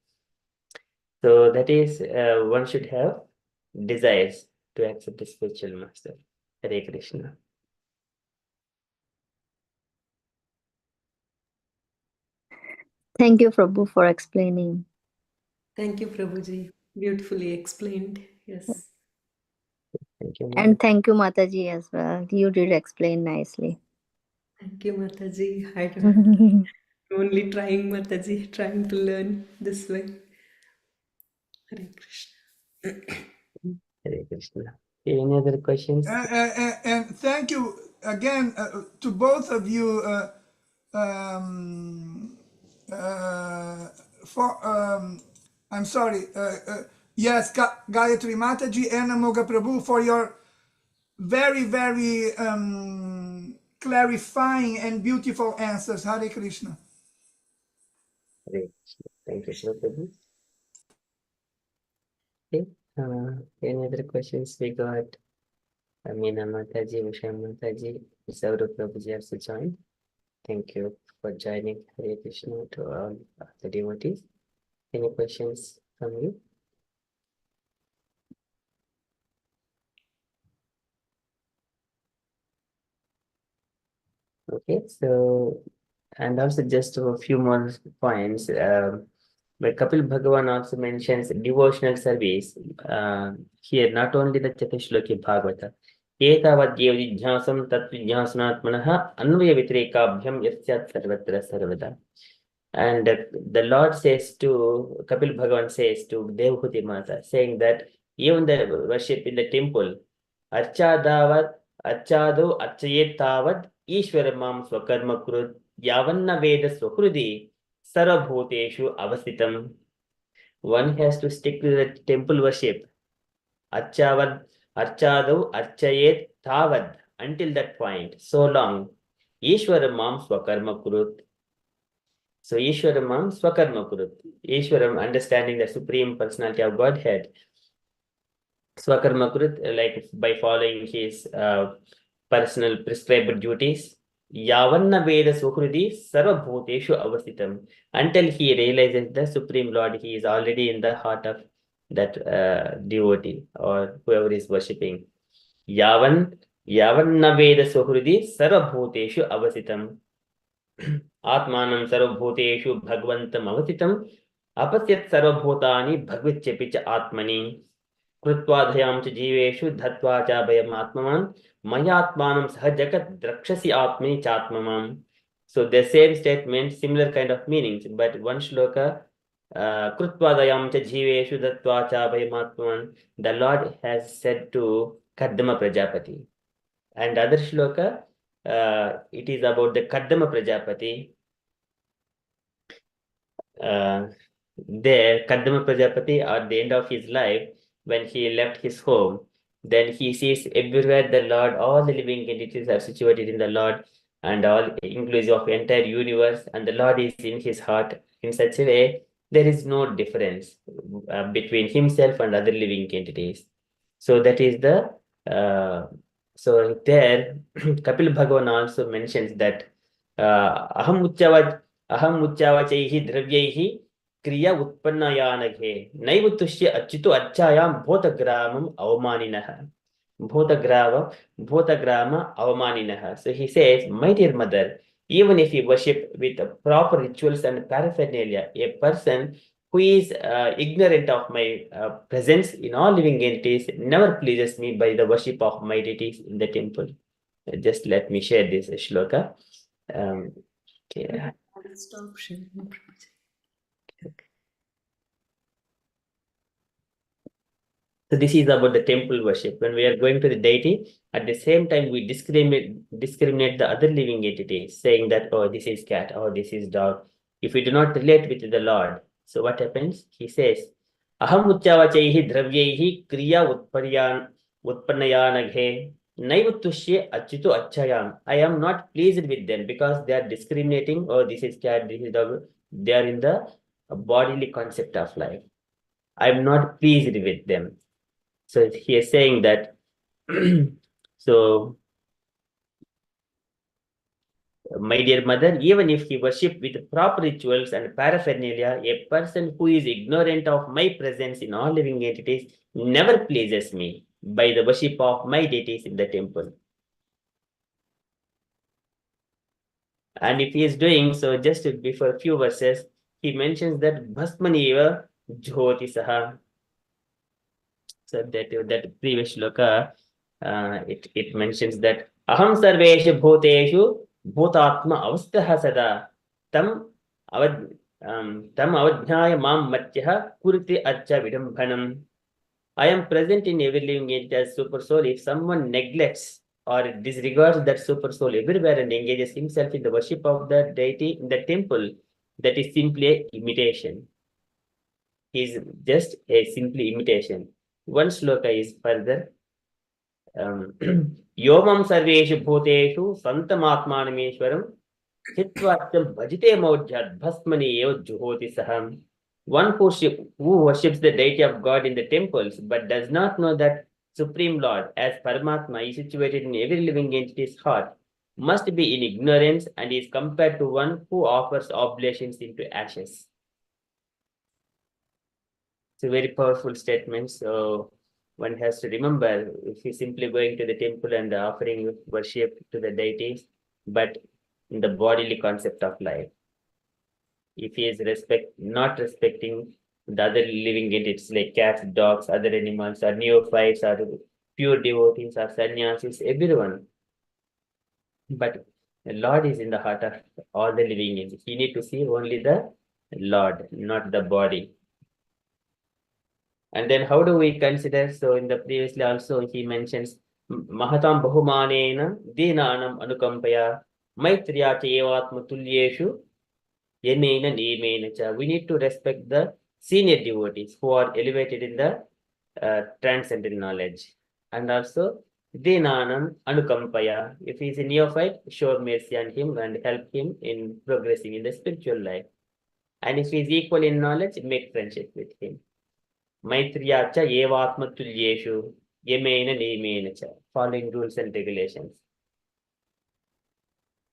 [SPEAKER 2] So that is, one should have desires to accept the spiritual master. Hare Krishna.
[SPEAKER 14] Thank you, Prabhu, for explaining.
[SPEAKER 7] Thank you, Prabhuji. Beautifully explained. Yes.
[SPEAKER 2] Thank you.
[SPEAKER 14] And thank you, Mataji, as well. You did explain nicely.
[SPEAKER 7] Thank you, Mataji. I'm only trying, Mataji, trying to learn this way. Hare Krishna.
[SPEAKER 2] Hare Krishna. Any other questions?
[SPEAKER 10] And thank you again to both of you I'm sorry. Yes, Gayathri Mataji and Amoga Prabhu for your very, very clarifying and beautiful answers. Hare Krishna.
[SPEAKER 2] Hare Krishna. Thank you, Shri Prabhu. Okay. Any other questions we got? Amina Mataji, Usha Mataji, Saurav Prabhuji also joined. Thank you for joining. Hare Krishna to all the devotees. Any questions from you? Okay, so, and also just a few more points. But Kapil Bhagavan also mentions devotional service. Here, not only the Chatushloki Bhagavata. Etavad jnasam tattva anvaya vitrekabhyam yasyat sarvatra sarvada. And the Lord says to, Kapil Bhagavan says to Devhuti Mata, saying that even the worship in the temple, Archadavad, Archado, Archayetavad, Ishwaramam Swakarma Krut, Yavanna Veda Swakrudi, Sarabhuteshu Avasitam. One has to stick to the temple worship. Archavad, Archado, Archayet Tavad, until that point, so long. Ishwaramam Swakarma Krut. So Ishwaramam Swakarma Kurut. Ishwaram, understanding the Supreme Personality of Godhead. Swakarma Kurut, like by following his personal prescribed duties. Yavanna Veda Suhridi Sarvabhuteshu Avasitam. Until he realizes the Supreme Lord, he is already in the heart of that devotee or whoever is worshipping. Yavanna Veda Suhridi Sarvabhuteshu Avasitam. Atmanam Sarvabhuteshu Bhagvantam Avasitam. Apasyat Sarvabhutani Bhagvitchepi cha Atmani. कृत्वाधयां च जीवेषु धत्वा च भयम् आत्मवान् मयात्मानं सह जगत् द्रक्ष्यसि आत्मनि चात्ममाम्. So the same statement, similar kind of meanings, but one shloka, कृत्वाधयां च जीवेषु धत्वा च भयम् आत्मवान्, the Lord has said to Kaddama Prajapati, and other shloka, it is about the Kaddama Prajapati. There, Kaddama Prajapati, at the end of his life, when he left his home, then he sees everywhere the Lord, all the living entities are situated in the Lord, and all inclusive of entire universe, and the Lord is in his heart in such a way, there is no difference between himself and other living entities. So that is the, so there, Kapil Bhagavan also mentions that, Aham Uchavachaihi Dravyaihi Kriya Utpannayanahe Naivu Tushya Achitu Achayam Bhotagramam Avmaninaha. Bhotagrama Avmaninaha. So he says, my dear mother, even if you worship with proper rituals and paraphernalia, a person who is ignorant of my presence in all living entities never pleases me by the worship of my deities in the temple. Just let me share this shloka. Okay.
[SPEAKER 7] Stop sharing.
[SPEAKER 2] So this is about the temple worship. When we are going to the deity, at the same time we discriminate the other living entities, saying that, oh, this is cat, oh, this is dog. If we do not relate with the Lord, so what happens? He says, Aham Uchavachaihi Dravyaihi Kriya Utpannayanaghe Naivutushye Achitu Achayam. I am not pleased with them because they are discriminating, oh, this is cat, this is dog. They are in the bodily concept of life. I am not pleased with them. So he is saying that, so, my dear mother, even if he worship with proper rituals and paraphernalia, a person who is ignorant of my presence in all living entities never pleases me by the worship of my deities in the temple. And if he is doing so, just before a few verses, he mentions that Bhasmaniva Jyoti Saha. So that previous shloka, it mentions that Aham Sarveshu Bhuteshu Bhutatma Avastha Sada Tam Avadhyaya Mam Matyaha Kurti Archa Vidambhanam. I am present in every living entity as super soul. If someone neglects or disregards that super soul everywhere and engages himself in the worship of the deity in the temple, that is simply an imitation. He is just a simply imitation. One shloka is further. Yomam sarveshu bhuteshu santamatmanameshwaram chitvatyam bhajite maujjhat bhasmani eva juhoti saham. One who worships the deity of God in the temples but does not know that Supreme Lord as Paramatma is situated in every living entity's heart must be in ignorance and is compared to one who offers oblations into ashes. It's a very powerful statement. So one has to remember, if he's simply going to the temple and offering worship to the deities, but in the bodily concept of life. If he is not respecting the other living entities like cats, dogs, other animals, or neophytes, or pure devotees, or sannyasis, everyone. But the Lord is in the heart of all the living entities. You need to see only the Lord, not the body. And then how do we consider? So in the previously also he mentions Mahatam Bahumanena Dinanam Anukampaya Maitriya Chevatma Tulyeshu Yemena Nemena Cha. We need to respect the senior devotees who are elevated in the transcendental knowledge. And also Dinanam Anukampaya. If he is a neophyte, show mercy on him and help him in progressing in the spiritual life. And if he is equal in knowledge, make friendship with him. Maitriya cha evatma tulyeshu yemena nemena cha, following rules and regulations.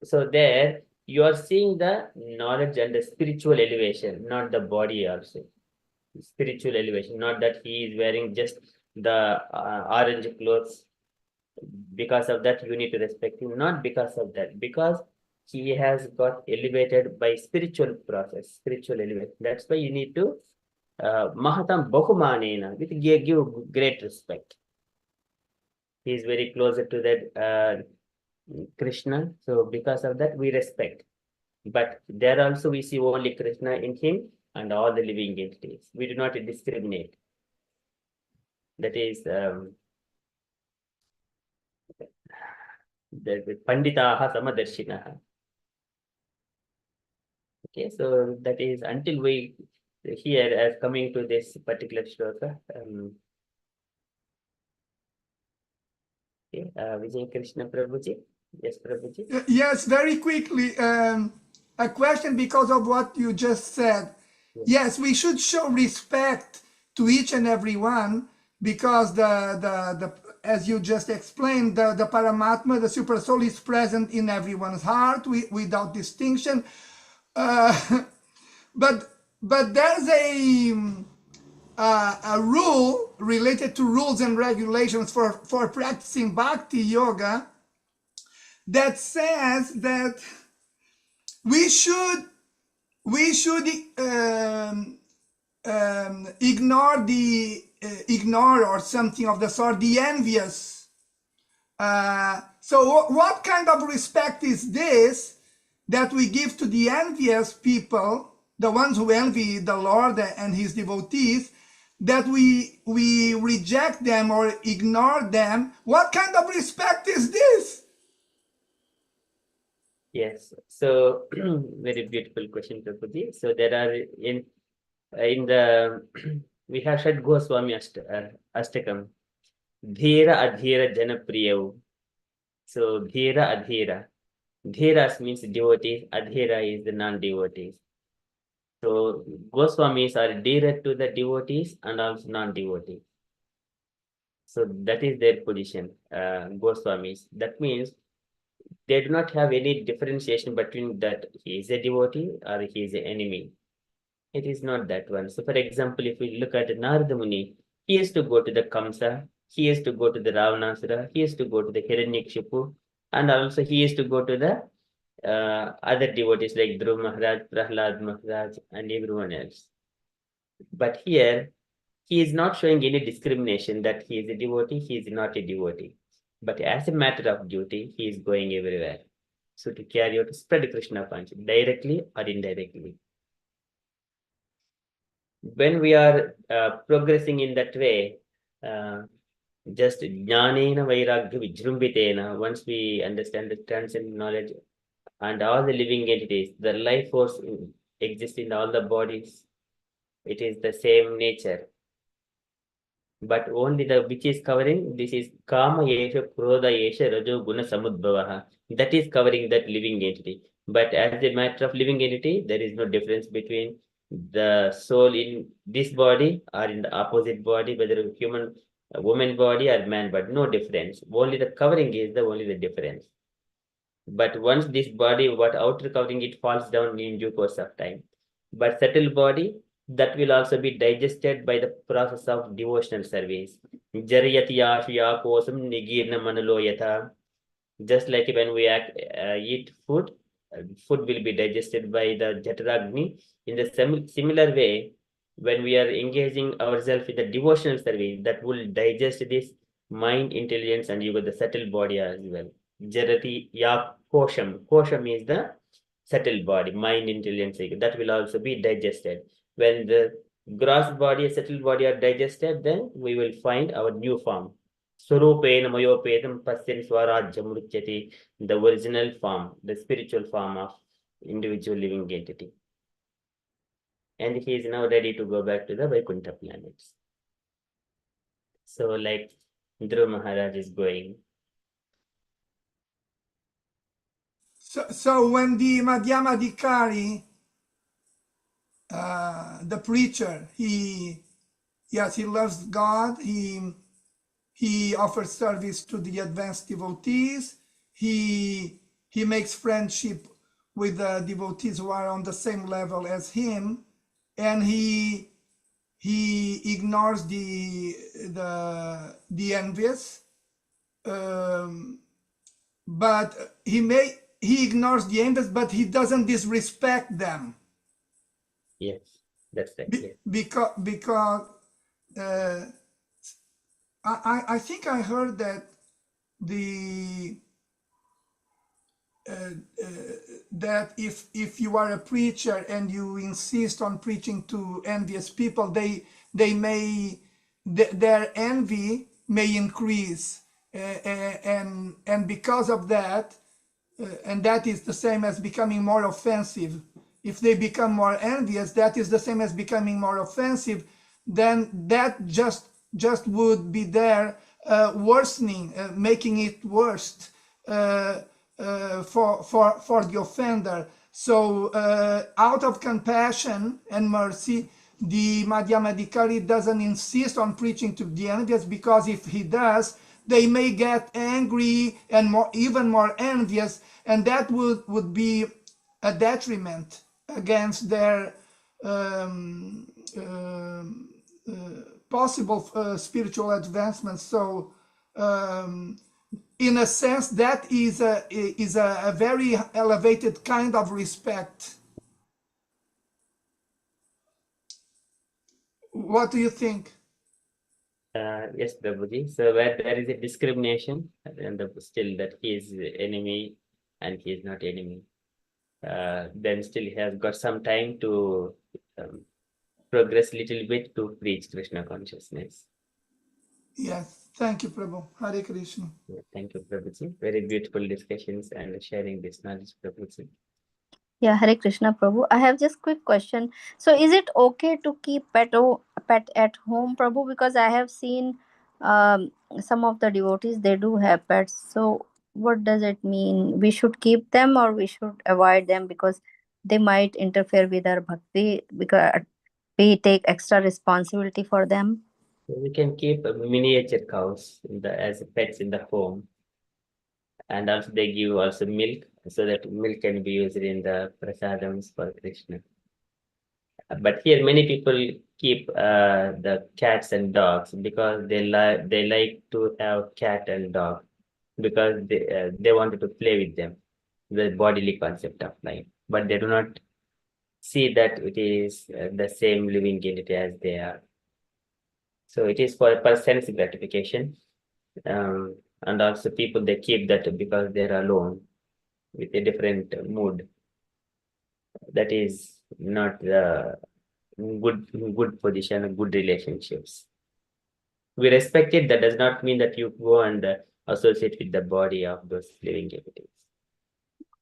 [SPEAKER 2] So there you are seeing the knowledge and the spiritual elevation, not the body also. Spiritual elevation, not that he is wearing just the orange clothes. Because of that, you need to respect him, not because of that, because he has got elevated by spiritual process, spiritual elevation. That's why you need to Mahatam Bahumanena, with give great respect. He is very closer to that Krishna, so because of that we respect. But there also we see only Krishna in him and all the living entities. We do not discriminate. That is the Panditaha Samadarshinaha. Okay, so that is until we here as coming to this particular shloka. Okay, Vijay Krishna Prabhuji. Yes, Prabhuji.
[SPEAKER 10] Yes, very quickly, a question because of what you just said. Yes, we should show respect to each and every one because the as you just explained, the Paramatma, the Super Soul, is present in everyone's heart without distinction. But there's a rule related to rules and regulations for practicing Bhakti Yoga that says that we should ignore or something of the sort the envious. So what kind of respect is this that we give to the envious people, the ones who envy the Lord and his devotees, that we reject them or ignore them? What kind of respect is this?
[SPEAKER 2] Yes, so very beautiful question, Prabhuji. So there are in the we have Shad Goswami Ashtakam, Dhira Adhira Janapriyav. So Dhira Adhira. Dhiras means devotees, Adhira is the non-devotees. So Goswamis are dearer to the devotees and also non-devotees. So that is their position, Goswamis. That means they do not have any differentiation between that he is a devotee or he is an enemy. It is not that one. So for example, if we look at Narada Muni, he used to go to the Kamsa, he used to go to the Ravanasura, he used to go to the Hiranyakshipu, and also he used to go to the other devotees like Dhruv Maharaj, Prahlad Maharaj, and everyone else. But here, he is not showing any discrimination that he is a devotee, he is not a devotee. But as a matter of duty, he is going everywhere. So to carry out, spread Krishna consciousness, directly or indirectly. When we are progressing in that way, just jnanena vairagya vijrumbitena, once we understand the transcendent knowledge and all the living entities, the life force exists in all the bodies. It is the same nature. But only the which is covering, this is Kama Yesha, Krodha Yesha, Rajo Guna Samudbhavaha. That is covering that living entity. But as a matter of living entity, there is no difference between the soul in this body or in the opposite body, whether a human, a woman body or man body, no difference. Only the covering is the only the difference. But once this body, what outer covering, it falls down in due course of time. But subtle body, that will also be digested by the process of devotional service. Jariyati yashya kosam nigirna manalo yatha. Just like when we eat food, food will be digested by the Jataragni. In the similar way, when we are engaging ourselves in the devotional service, that will digest this mind, intelligence, and you got the subtle body as well. Jarati ya kosham. Kosham is the subtle body, mind, intelligence, that will also be digested. When the gross body, subtle body are digested, then we will find our new form. Surupena mayopedam pasyan swarajyam ruchyati, the original form, the spiritual form of individual living entity. And he is now ready to go back to the Vaikuntha planets. So like Dhruv Maharaj is going.
[SPEAKER 10] So when the Madhyamadikari, the preacher, he loves God, he offers service to the advanced devotees, he he makes friendship with the devotees who are on the same level as him, and he ignores the envious, but he ignores the envious, but he doesn't disrespect them.
[SPEAKER 2] Yes, that's right.
[SPEAKER 10] Because I think I heard that that if you are a preacher and you insist on preaching to envious people, their envy may increase, and because of that, and that is the same as becoming more offensive. If they become more envious, that is the same as becoming more offensive. Then that just would be there, worsening, making it worse for the offender. So out of compassion and mercy, the Madhyamadikari doesn't insist on preaching to the envious, because if he does, they may get angry and even more envious, and that would be a detriment against their possible spiritual advancement. So in a sense, that is a very elevated kind of respect. What do you think?
[SPEAKER 2] Yes, Prabhuji. So where there is a discrimination, and still that he is enemy and he is not enemy, then still he has got some time to progress little bit to preach Krishna consciousness.
[SPEAKER 10] Yes, thank you, Prabhu. Hare Krishna.
[SPEAKER 2] Thank you, Prabhuji. Very beautiful discussions and sharing this knowledge, Prabhuji.
[SPEAKER 14] Yeah, Hare Krishna, Prabhu. I have just quick question. So, is it okay to keep pet at home, Prabhu? Because I have seen some of the devotees, they do have pets. So, what does it mean? We should keep them or we should avoid them because they might interfere with our bhakti, because we take extra responsibility for them.
[SPEAKER 2] So we can keep miniature cows as pets in the home, and also they give also milk, so that milk can be used in the prasadams for Krishna. But here many people keep the cats and dogs because they like to have cat and dog because they wanted to play with them, the bodily concept of life, but they do not see that it is the same living entity as they are. So it is for sense gratification, and also people they keep that because they're alone with a different mood. That is not the good position, good relationships. We respect it. That does not mean that you go and associate with the body of those living entities.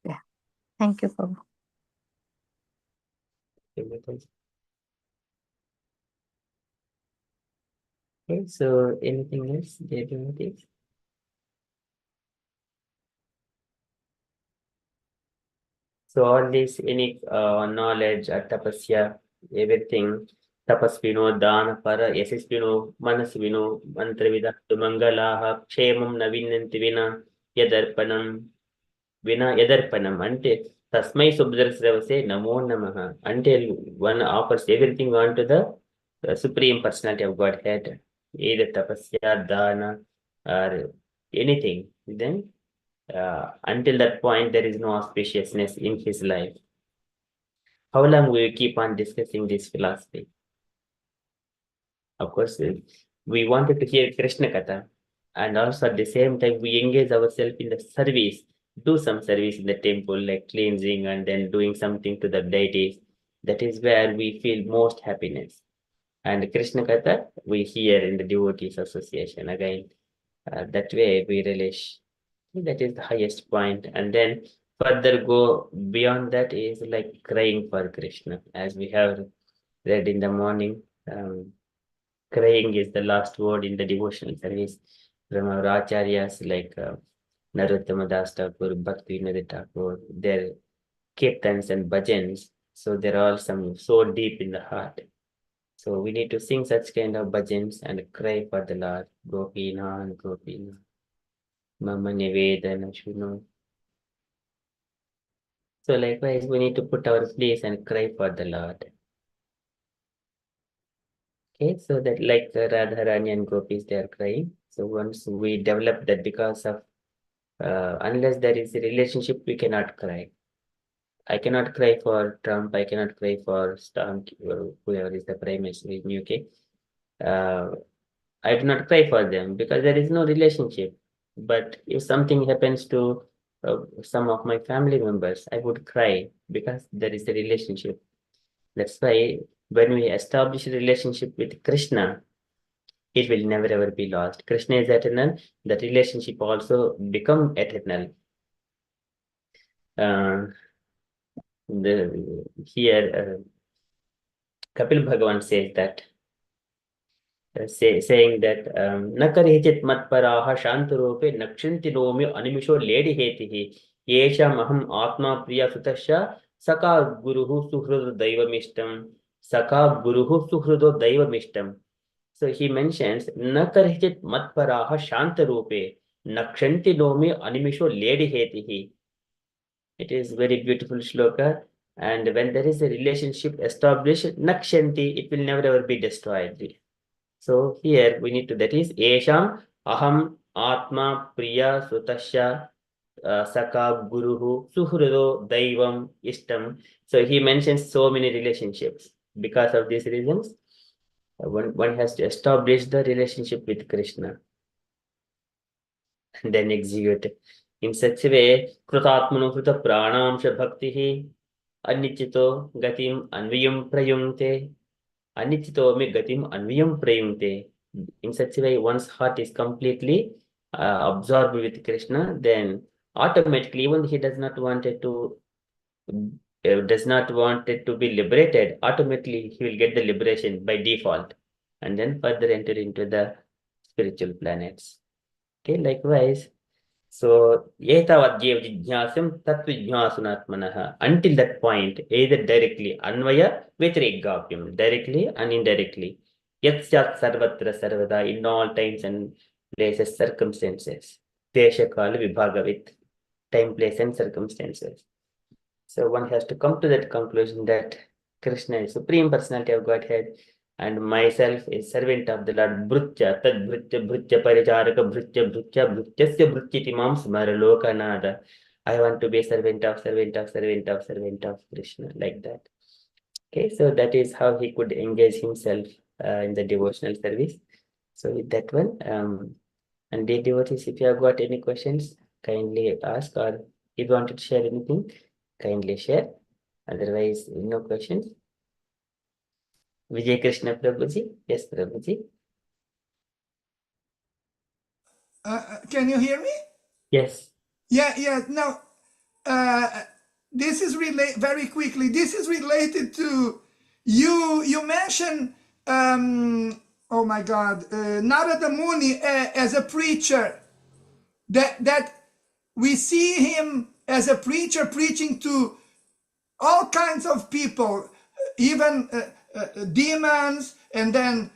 [SPEAKER 14] Yeah. Thank you, Prabhu.
[SPEAKER 2] Okay, so anything else, dear devotees? So all this, any knowledge, tapasya, everything, tapasvino, dana, para, yasasvino, manasvino, mantravida, mangalaha, kshemam navinanti vina, yadarpanam, vina yadarpanam, ante tasmai subdrasravase namo namaha, until one offers everything onto the Supreme Personality of Godhead, either tapasya, dana, or anything, then until that point, there is no auspiciousness in his life. How long will we keep on discussing this philosophy? Of course, we wanted to hear Krishna Katha, and also at the same time, we engage ourselves in the service, do some service in the temple, like cleansing and then doing something to the deities. That is where we feel most happiness. And Krishna Katha, we hear in the devotees association again. That way we relish. That is the highest point. And then further go beyond that is like crying for Krishna, as we have read in the morning. Crying is the last word in the devotional service from our acharyas like Narottama Das Thakur, Bhaktini Thakur, their kirtans and bhajans. So they're all some so deep in the heart. So we need to sing such kind of bhajans and cry for the Lord. Gopina and Gopina. Mama Nivedana Shuno. So likewise, we need to put our place and cry for the Lord. Okay, so that like Radharani and Gopis, they are crying. So once we develop that, because of unless there is a relationship, we cannot cry. I cannot cry for Trump. I cannot cry for Trump, whoever is the Prime Minister in UK. I do not cry for them because there is no relationship. But if something happens to some of my family members, I would cry because there is a relationship. That's why when we establish a relationship with Krishna, it will never ever be lost. Krishna is eternal. That relationship also become eternal. Here, Kapil Bhagavan says that, saying that Nakarihit matparaha shantarope nakshanti nomi animisho ledi hetihi yesha maham atma priya sutasya saka guruhu suhrudo daivamishtam saka guruhu suhrudo daivamishtam. So he mentions Nakarihit matparaha shantarope nakshanti nomi animisho ledi hetihi. It is very beautiful shloka. And when there is a relationship established, nakshanti, it will never ever be destroyed. So here we need to, that is, Esham Aham Atma Priya Sutasya Saka Guruhu Suhrudo Daivam Ishtam. So he mentions so many relationships. Because of these reasons, one has to establish the relationship with Krishna and then execute. In such a way, Krutatmanu Kruta Pranamsha Bhaktihi Anichito Gatim Anviyam Prayumte Anichito me Gatim Anviyam Prayumte. In such a way, one's heart is completely absorbed with Krishna, then automatically, even he does not want it to be liberated, automatically he will get the liberation by default, and then further enter into the spiritual planets. Okay, likewise. So, etavadyev jijnasam tatvijnasunatmanaha. Until that point, either directly, anvaya vyatirekapyam, directly and indirectly. Yatsat sarvatra sarvada, in all times and places, circumstances. Desha kala vibhagavit, time, place and circumstances. So one has to come to that conclusion that Krishna is Supreme Personality of Godhead, and myself is servant of the Lord. Bhrutya, tad bhrutya, bhrutya paricharaka, bhrutya, bhrutya, bhrutyasya bhrutyiti mam smara lokanada. I want to be a servant of Krishna, like that. Okay, so that is how he could engage himself in the devotional service. So with that one, and dear devotees, if you have got any questions, kindly ask, or if you wanted to share anything, kindly share. Otherwise, no questions. Vijay Krishna Prabhuji. Yes, Prabhuji.
[SPEAKER 10] Can you hear me?
[SPEAKER 2] Yes.
[SPEAKER 10] Yeah. Now, this is very quickly. This is related to you mentioned. Oh my God, Narada Muni as a preacher. That we see him as a preacher preaching to all kinds of people, even demons, and then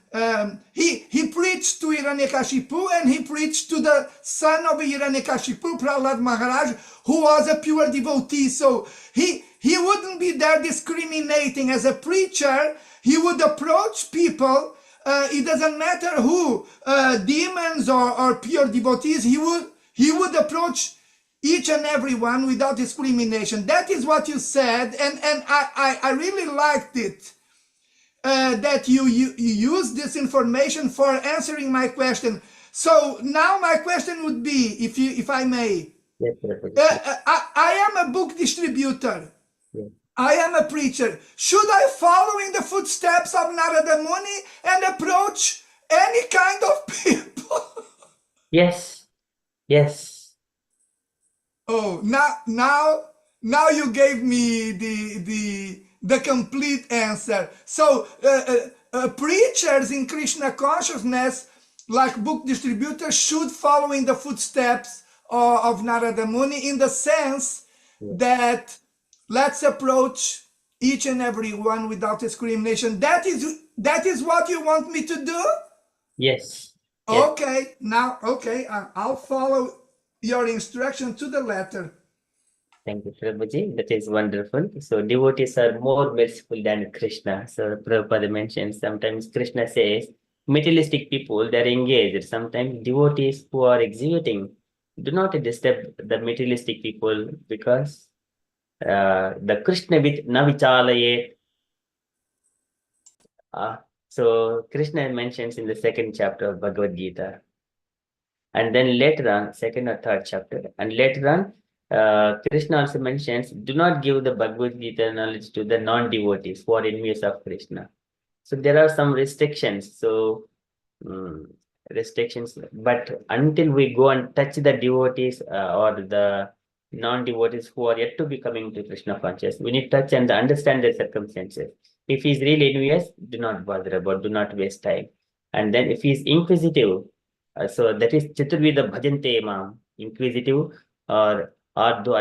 [SPEAKER 10] he preached to Hiranyakashipu, and he preached to the son of Hiranyakashipu, Prahlad Maharaj, who was a pure devotee. So he wouldn't be there discriminating. As a preacher, he would approach people. It doesn't matter who, demons or pure devotees. He would approach each and every one without discrimination. That is what you said, and I really liked it, that you use this information for answering my question. So now my question would be, if I may,
[SPEAKER 2] yes,
[SPEAKER 10] I am a book distributor. Yes. I am a preacher. Should I follow in the footsteps of Narada Muni and approach any kind of people?
[SPEAKER 2] Yes.
[SPEAKER 10] Oh, now you gave me the complete answer. So preachers in Krishna consciousness, like book distributors, should follow in the footsteps of Narada Muni, in the sense that let's approach each and every one without discrimination. That is what you want me to do?
[SPEAKER 2] Yes.
[SPEAKER 10] Okay, I'll follow your instruction to the letter.
[SPEAKER 2] Thank you, Prabhuji. That is wonderful. So devotees are more merciful than Krishna. So Prabhupada mentions sometimes Krishna says materialistic people, they're engaged. Sometimes devotees who are executing do not disturb the materialistic people because the Krishna with navichalaye. So Krishna mentions in the second chapter of Bhagavad Gita. And then later on, second or third chapter, and later on, Krishna also mentions, do not give the Bhagavad Gita knowledge to the non-devotees who are enemies of Krishna. So there are some restrictions. So restrictions, but until we go and touch the devotees or the non-devotees who are yet to be coming to Krishna conscious, we need to touch and understand their circumstances. If he is really envious, do not bother about, do not waste time. And then if he is inquisitive, so that is Chaturveda Bhajante Mam, inquisitive or Ardho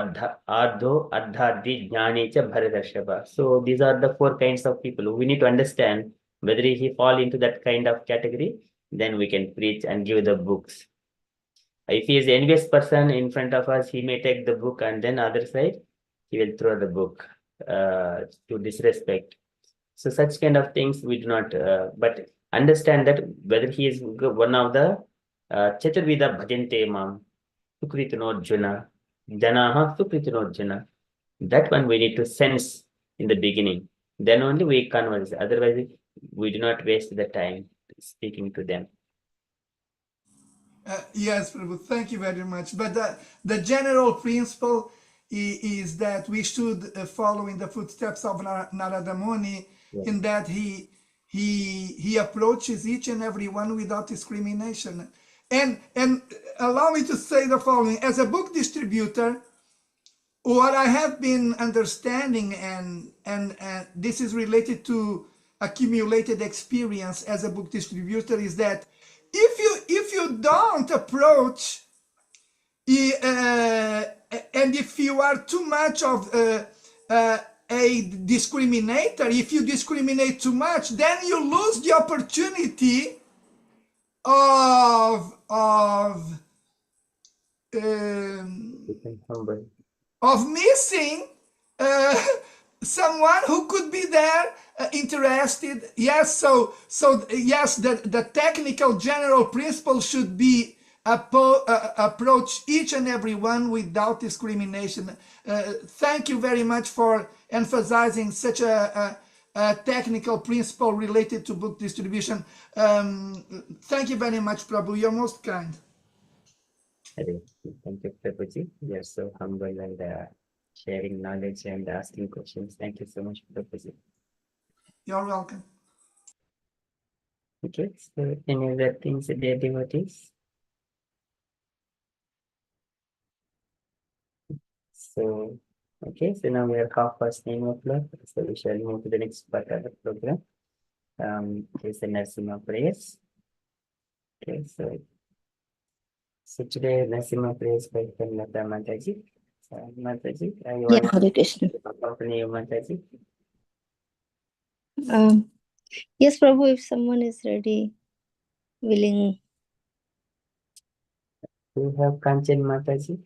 [SPEAKER 2] Ardhadi Jnani Cha Bharadashava. So these are the four kinds of people. We need to understand whether he fall into that kind of category, then we can preach and give the books. If he is an envious person in front of us, he may take the book and then other side, he will throw the book to disrespect. So such kind of things we do not, but understand that whether he is one of the Chaturveda Bhajante Mam, Sukritanojjana, Janaha Sukritanojjana. That one we need to sense in the beginning. Then only we converse. Otherwise, we do not waste the time speaking to them.
[SPEAKER 10] Yes, Prabhu, thank you very much. But the general principle is that we should follow in the footsteps of Narada Muni, in that he approaches each and every one without discrimination. And allow me to say the following: as a book distributor, what I have been understanding, and this is related to accumulated experience as a book distributor, is that if you don't approach and if you are too much of a discriminator, if you discriminate too much, then you lose the opportunity of missing someone who could be there interested. Yes, so yes, the technical general principle should be approach each and every one without discrimination. Thank you very much for emphasizing such a technical principle related to book distribution. Thank you very much, Prabhu. You're most kind.
[SPEAKER 2] Thank you, Prabhuji. You are so humble and sharing knowledge and asking questions. Thank you so much, Prabhuji.
[SPEAKER 10] You're welcome.
[SPEAKER 2] Okay, so any other things, dear devotees? So, okay, so now we are 9:30, so we shall move to the next part of the program. It's the Narasimha prayers. Okay, so today Narasimha prayers by Lata Mataji. Mataji, I want
[SPEAKER 14] Hare Krishna.
[SPEAKER 2] to accompany you, Mataji.
[SPEAKER 14] Yes, Prabhu, if someone is ready, willing.
[SPEAKER 2] Do you have Kanchan Mataji?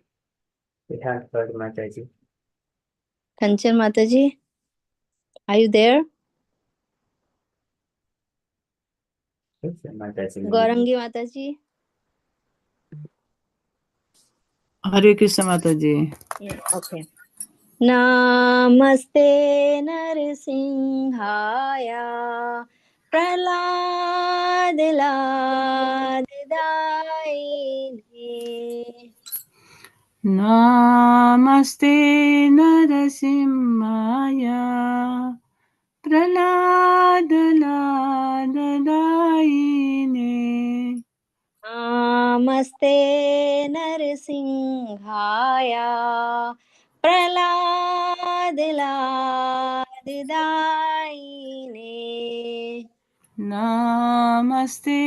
[SPEAKER 2] We have heard Mataji.
[SPEAKER 14] Kanchan Mataji, are you there?
[SPEAKER 2] Yes, Mataji.
[SPEAKER 14] Gaurangi Mataji.
[SPEAKER 1] Hare Krishna Mataji.
[SPEAKER 14] Yeah, okay. Namaste Narasimhaya Prahladiladidayine.
[SPEAKER 1] Namaste Narasimhaya Prahladaladadayine.
[SPEAKER 14] Namaste Narasimhaya Prahladiladidayine.
[SPEAKER 1] Namaste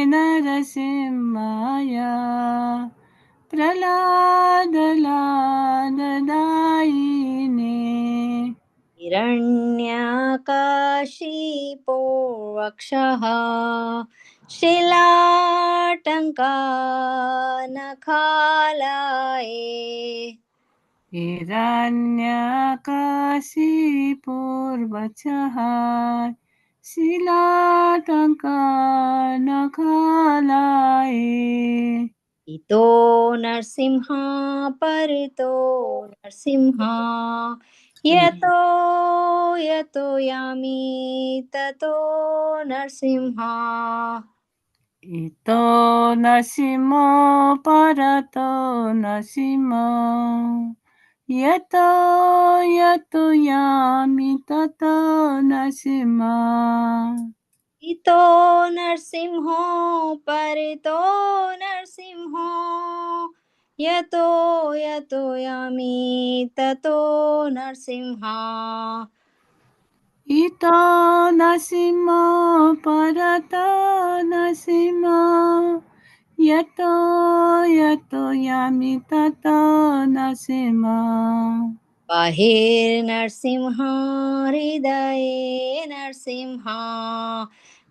[SPEAKER 1] Narasimhaya Prahladaladadayine.
[SPEAKER 14] हिरण्यकाशिपो वक्षः शिलाटङ्कानखालाये.
[SPEAKER 1] हिरण्यकाशिपुर्वचः शिलाटङ्कनखलाये
[SPEAKER 14] इतो नरसिंहा परितो नरसिंहा यतो यतो यामि ततो नरसिंहा
[SPEAKER 1] इतो नसिमो परतो नसिमो यतो यतो यामि ततो नसिमा
[SPEAKER 14] इतो नरसिंहो परितो नरसिंहो यतो यतो यामि ततो नरसिंहा
[SPEAKER 1] इतो नसिमो परतो नसिमो यतो यतो यामि ततो नसिमा
[SPEAKER 14] बाहिर्नरसिंहा हृदये नरसिंहा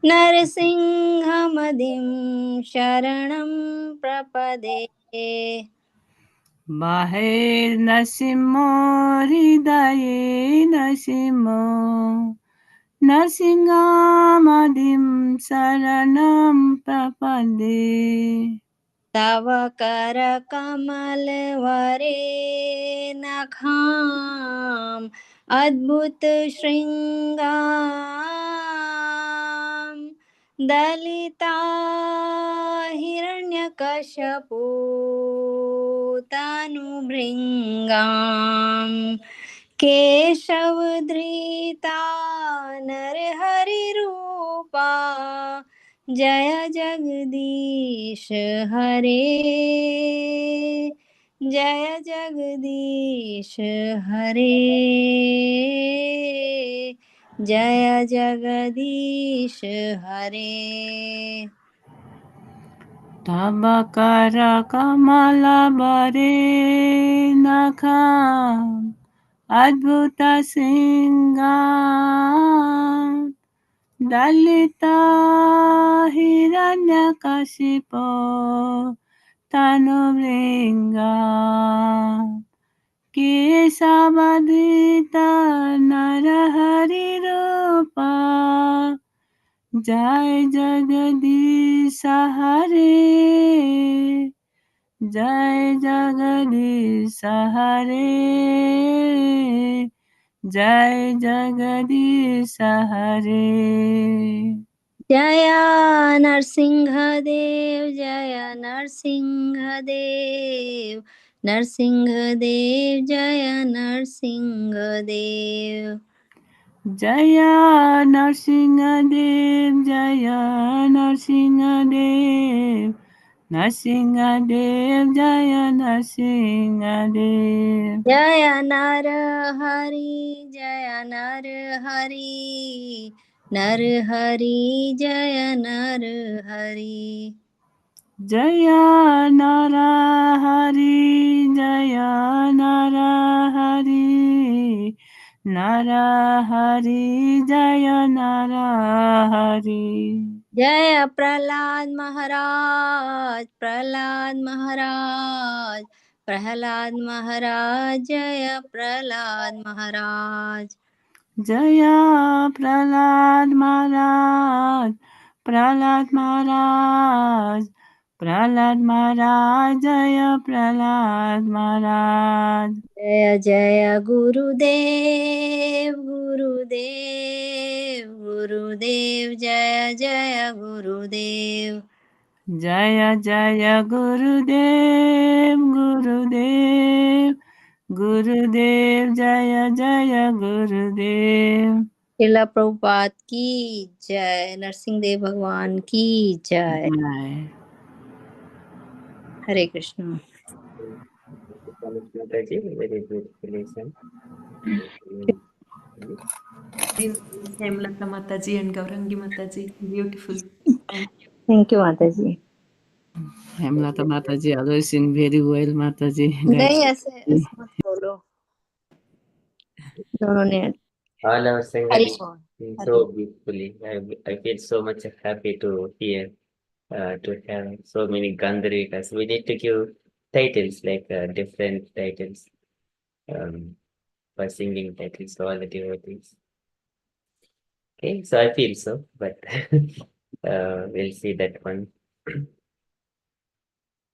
[SPEAKER 14] नरसिंहमदिं शरणं प्रपदे
[SPEAKER 1] बाहिर्नसिमो हृदये नसिमो नरसिंहामदिं शरणं प्रपदे
[SPEAKER 14] तव करकमलवरे नखाम् अद्भुत शृङ्गाम् दलिता हिरण्यकशपु तनुभृङ्गाम् केशवधृता नरहरिरूपा जय जगदीश हरे जय जगदीश हरे जय जगदीश हरे
[SPEAKER 1] तव करकमलवरे नखाम् अद्भुत शृङ्गाम् दलिता हिरण्यकशिपो तनुभृङ्गा केशवधृता नरहरिरूपा जय जगदीश हरे जय जगदीश हरे जय जगदीश हरे
[SPEAKER 14] जय नरसिंहदेव जय नरसिंहदेव नरसिंहदेव जय नरसिंहदेव
[SPEAKER 1] जय नरसिंहदेव जय नरसिंहदेव नरसिंहदेव जय नरसिंहदेव
[SPEAKER 14] जय नर हरि जय नर हरि नर हरि जय नर हरि
[SPEAKER 1] जय नर हरि जय नर हरि नर हरि जय नर हरि
[SPEAKER 14] जय प्रहलाद महाराज प्रहलाद महाराज प्रहलाद महाराज जय प्रहलाद महाराज
[SPEAKER 1] जय प्रहलाद महाराज प्रहलाद महाराज प्रहलाद महाराज जय प्रहलाद महाराज
[SPEAKER 14] जय जय गुरुदेव गुरुदेव गुरुदेव जय जय गुरुदेव
[SPEAKER 1] जय जय गुरुदेव गुरुदेव गुरुदेव जय जय गुरुदेव
[SPEAKER 14] श्रीला प्रभुपाद की जय नरसिंह देव भगवान की जय Hare Krishna
[SPEAKER 2] Very beautiful lesson.
[SPEAKER 7] Hemlata Mataji and Gaurangi Mataji. Beautiful.
[SPEAKER 14] Thank you माता जी
[SPEAKER 1] हेमलता माताजी always sing very well माताजी
[SPEAKER 14] नहीं ऐसे ऐसे मत बोलो दोनों ने
[SPEAKER 2] All our singers
[SPEAKER 14] Hari
[SPEAKER 2] sing
[SPEAKER 14] Hari
[SPEAKER 2] so beautifully. I feel so much happy to hear, to have so many Gandharikas. We need to give titles like different titles. for singing titles to all the devotees. Okay, so I feel so, but we'll see that one.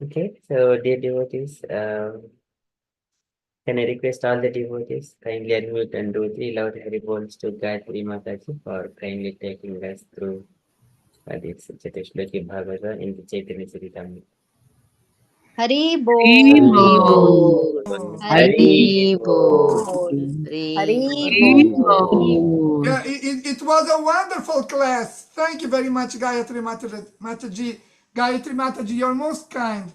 [SPEAKER 2] Okay, so dear devotees, can I request all the devotees kindly unmute and do 3 loud Hari Bols to Gayathri Mataji for kindly taking us through this Chatushlaki Bhagavata in the Chaitanya Charitamrita.
[SPEAKER 14] Hari
[SPEAKER 1] Hari
[SPEAKER 14] Bol.
[SPEAKER 1] Bol.
[SPEAKER 14] Hari
[SPEAKER 4] Hari Bol.
[SPEAKER 14] Hari
[SPEAKER 1] Hari
[SPEAKER 14] Bol.
[SPEAKER 10] Yeah,
[SPEAKER 1] Bol.
[SPEAKER 10] it was a wonderful class. Thank you very much, Gayatri Mataji. Gayatri Mataji, you're most kind.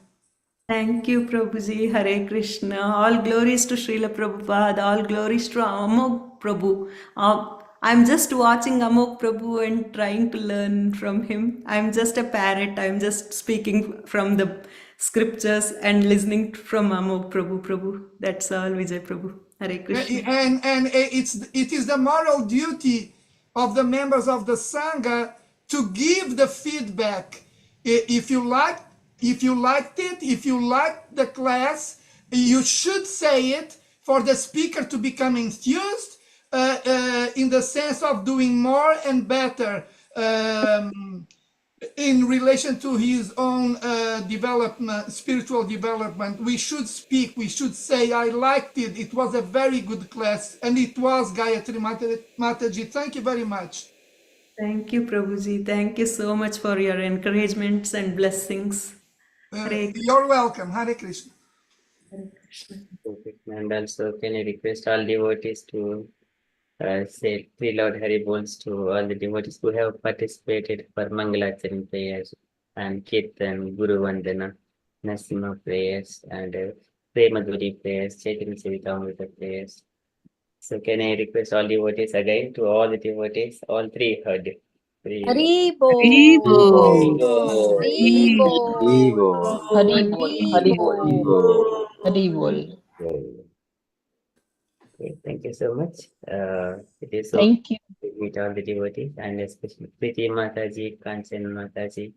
[SPEAKER 7] Thank you, Prabhuji. Hare Krishna. All glories to Srila Prabhupada. All glories to Amok Prabhu. I'm just watching Amok Prabhu and trying to learn from him. I'm just a parrot. I'm just speaking from the scriptures and listening from Amok Prabhu. That's all, Vijay Prabhu. Hare Krishna.
[SPEAKER 10] And it is the moral duty of the members of the Sangha to give the feedback. If you liked it, if you liked the class, you should say it for the speaker to become enthused in the sense of doing more and better in relation to his own development, spiritual development. We should speak, we should say, I liked it, it was a very good class, and it was, Gayatri Mataji. Thank you very much.
[SPEAKER 7] Thank you, Prabhuji. Thank you so much for your encouragements and blessings. Hare
[SPEAKER 10] You're welcome. Hare Krishna.
[SPEAKER 7] Krishna.
[SPEAKER 2] And also, can I request all devotees to say 3 loud Hari Bols to all the devotees who have participated for Mangalacharya prayers and Kirtan, Guru Vandana, Nasimha prayers, and Premaduri prayers, Chaitanya Charitamrita prayers. So can I request all devotees again to all the devotees, all 3 heard.
[SPEAKER 14] Hari
[SPEAKER 1] Hari
[SPEAKER 14] Bol.
[SPEAKER 1] Bol.
[SPEAKER 14] Hari
[SPEAKER 13] Hari
[SPEAKER 14] Bol.
[SPEAKER 13] Bol.
[SPEAKER 3] Hari Bol. Hari Bol.
[SPEAKER 13] Hari Bol.
[SPEAKER 3] Hari Bol.
[SPEAKER 2] Okay, thank you so much. It is so
[SPEAKER 3] Thank you.
[SPEAKER 2] to meet all the devotees and especially Priti Mataji, Kanchan Mataji.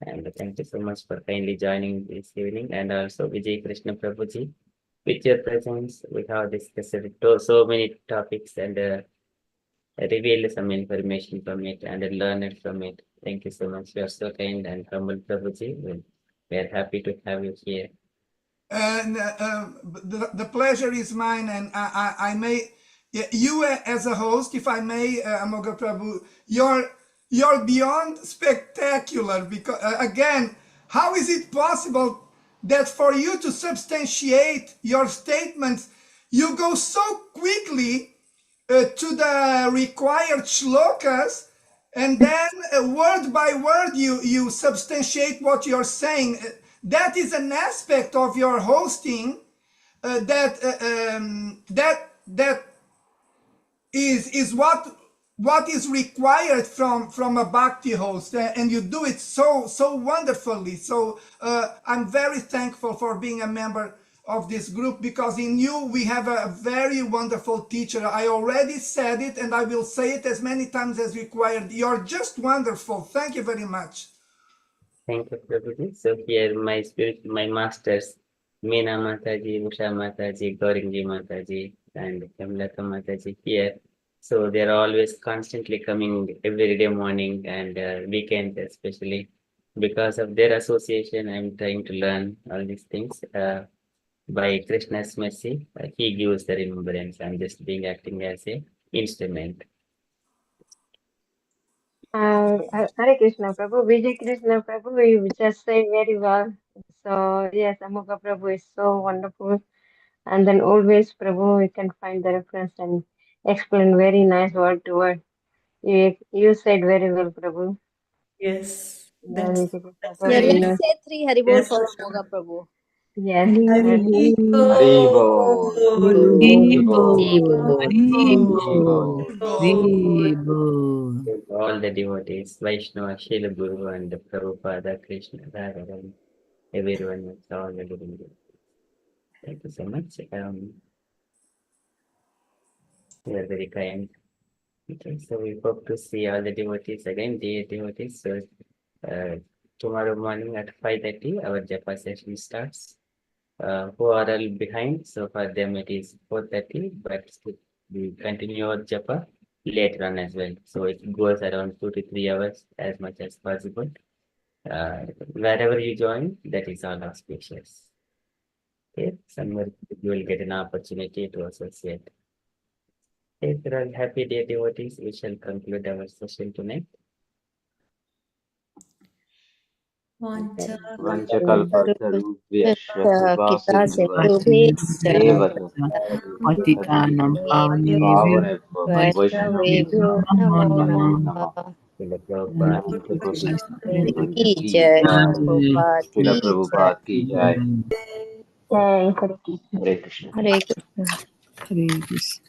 [SPEAKER 2] And thank you so much for kindly joining this evening. And also Vijay Krishna Prabhuji, with your presence, we have discussed so many topics and revealed some information from it and learned from it. Thank you so much. You are so kind and humble, Prabhuji. We are happy to have you here.
[SPEAKER 10] And the pleasure is mine, and I may, you as a host, if I may, Amoga Prabhu, you're beyond spectacular, because again, how is it possible that for you to substantiate your statements, you go so quickly to the required shlokas, and then word by word you substantiate what you're saying. That is an aspect of your hosting that is what is required from a bhakti host, and you do it so wonderfully. So I'm very thankful for being a member of this group, because in you we have a very wonderful teacher. I already said it, and I will say it as many times as required. You're just wonderful. Thank you very much.
[SPEAKER 2] Thank you, Prabhuji. So here my masters, Meena Mataji, Usha Mataji, Gauringi Mataji, and Kamlata Mataji here. So they're always constantly coming every day morning and weekends especially. Because of their association, I'm trying to learn all these things. By Krishna's mercy, he gives the remembrance. I'm just being acting as a instrument.
[SPEAKER 11] Hare Krishna Prabhu, Vijay Krishna Prabhu, you just say very well. So yes, Amoga Prabhu is so wonderful. And then always Prabhu, we can find the reference and explain very nice word to word. You said very well, Prabhu.
[SPEAKER 7] Yes,
[SPEAKER 11] Yeah, Vijay Krishna
[SPEAKER 14] Yeah,
[SPEAKER 11] Prabhu, you know.
[SPEAKER 14] let's say 3 Hari Bol
[SPEAKER 7] yes.
[SPEAKER 14] for Amoga Prabhu.
[SPEAKER 11] Yes.
[SPEAKER 2] Hari
[SPEAKER 13] Hari Bol. Hari Bol. Hari Bol.
[SPEAKER 1] Hari Bol.
[SPEAKER 2] all the devotees, Vaishnava, Srila Guru, and Prabhupada, Krishna, Radha, everyone, all the devotees. Thank you so much. You are very kind. Okay, so we hope to see all the devotees again, dear devotees. So tomorrow morning at 5:30, our Japa session starts. who are all behind. So for them it is 4:30, but still we continue our japa later on as well. So it goes around 2 to 3 hours as much as possible. Wherever you join, that is all auspicious. Okay, somewhere you will get an opportunity to associate. If you are happy dear devotees, we shall conclude our session tonight.
[SPEAKER 13] Vanchakalpatarubhyascha kripa sindhuvasya eva
[SPEAKER 1] Patitanam pavanebhyo
[SPEAKER 13] pavanebhyo
[SPEAKER 14] वैष्णवेभ्यो
[SPEAKER 13] वैष्णवेभ्यो
[SPEAKER 14] नमो
[SPEAKER 13] नमो
[SPEAKER 14] नमः
[SPEAKER 13] नमः।
[SPEAKER 14] की जय Prabhupada
[SPEAKER 13] Srila
[SPEAKER 14] की
[SPEAKER 13] Prabhupada ki jai.
[SPEAKER 11] Jai Hare Krishna.
[SPEAKER 13] Hare Krishna.
[SPEAKER 14] हरे Krishna
[SPEAKER 1] Hare Krishna.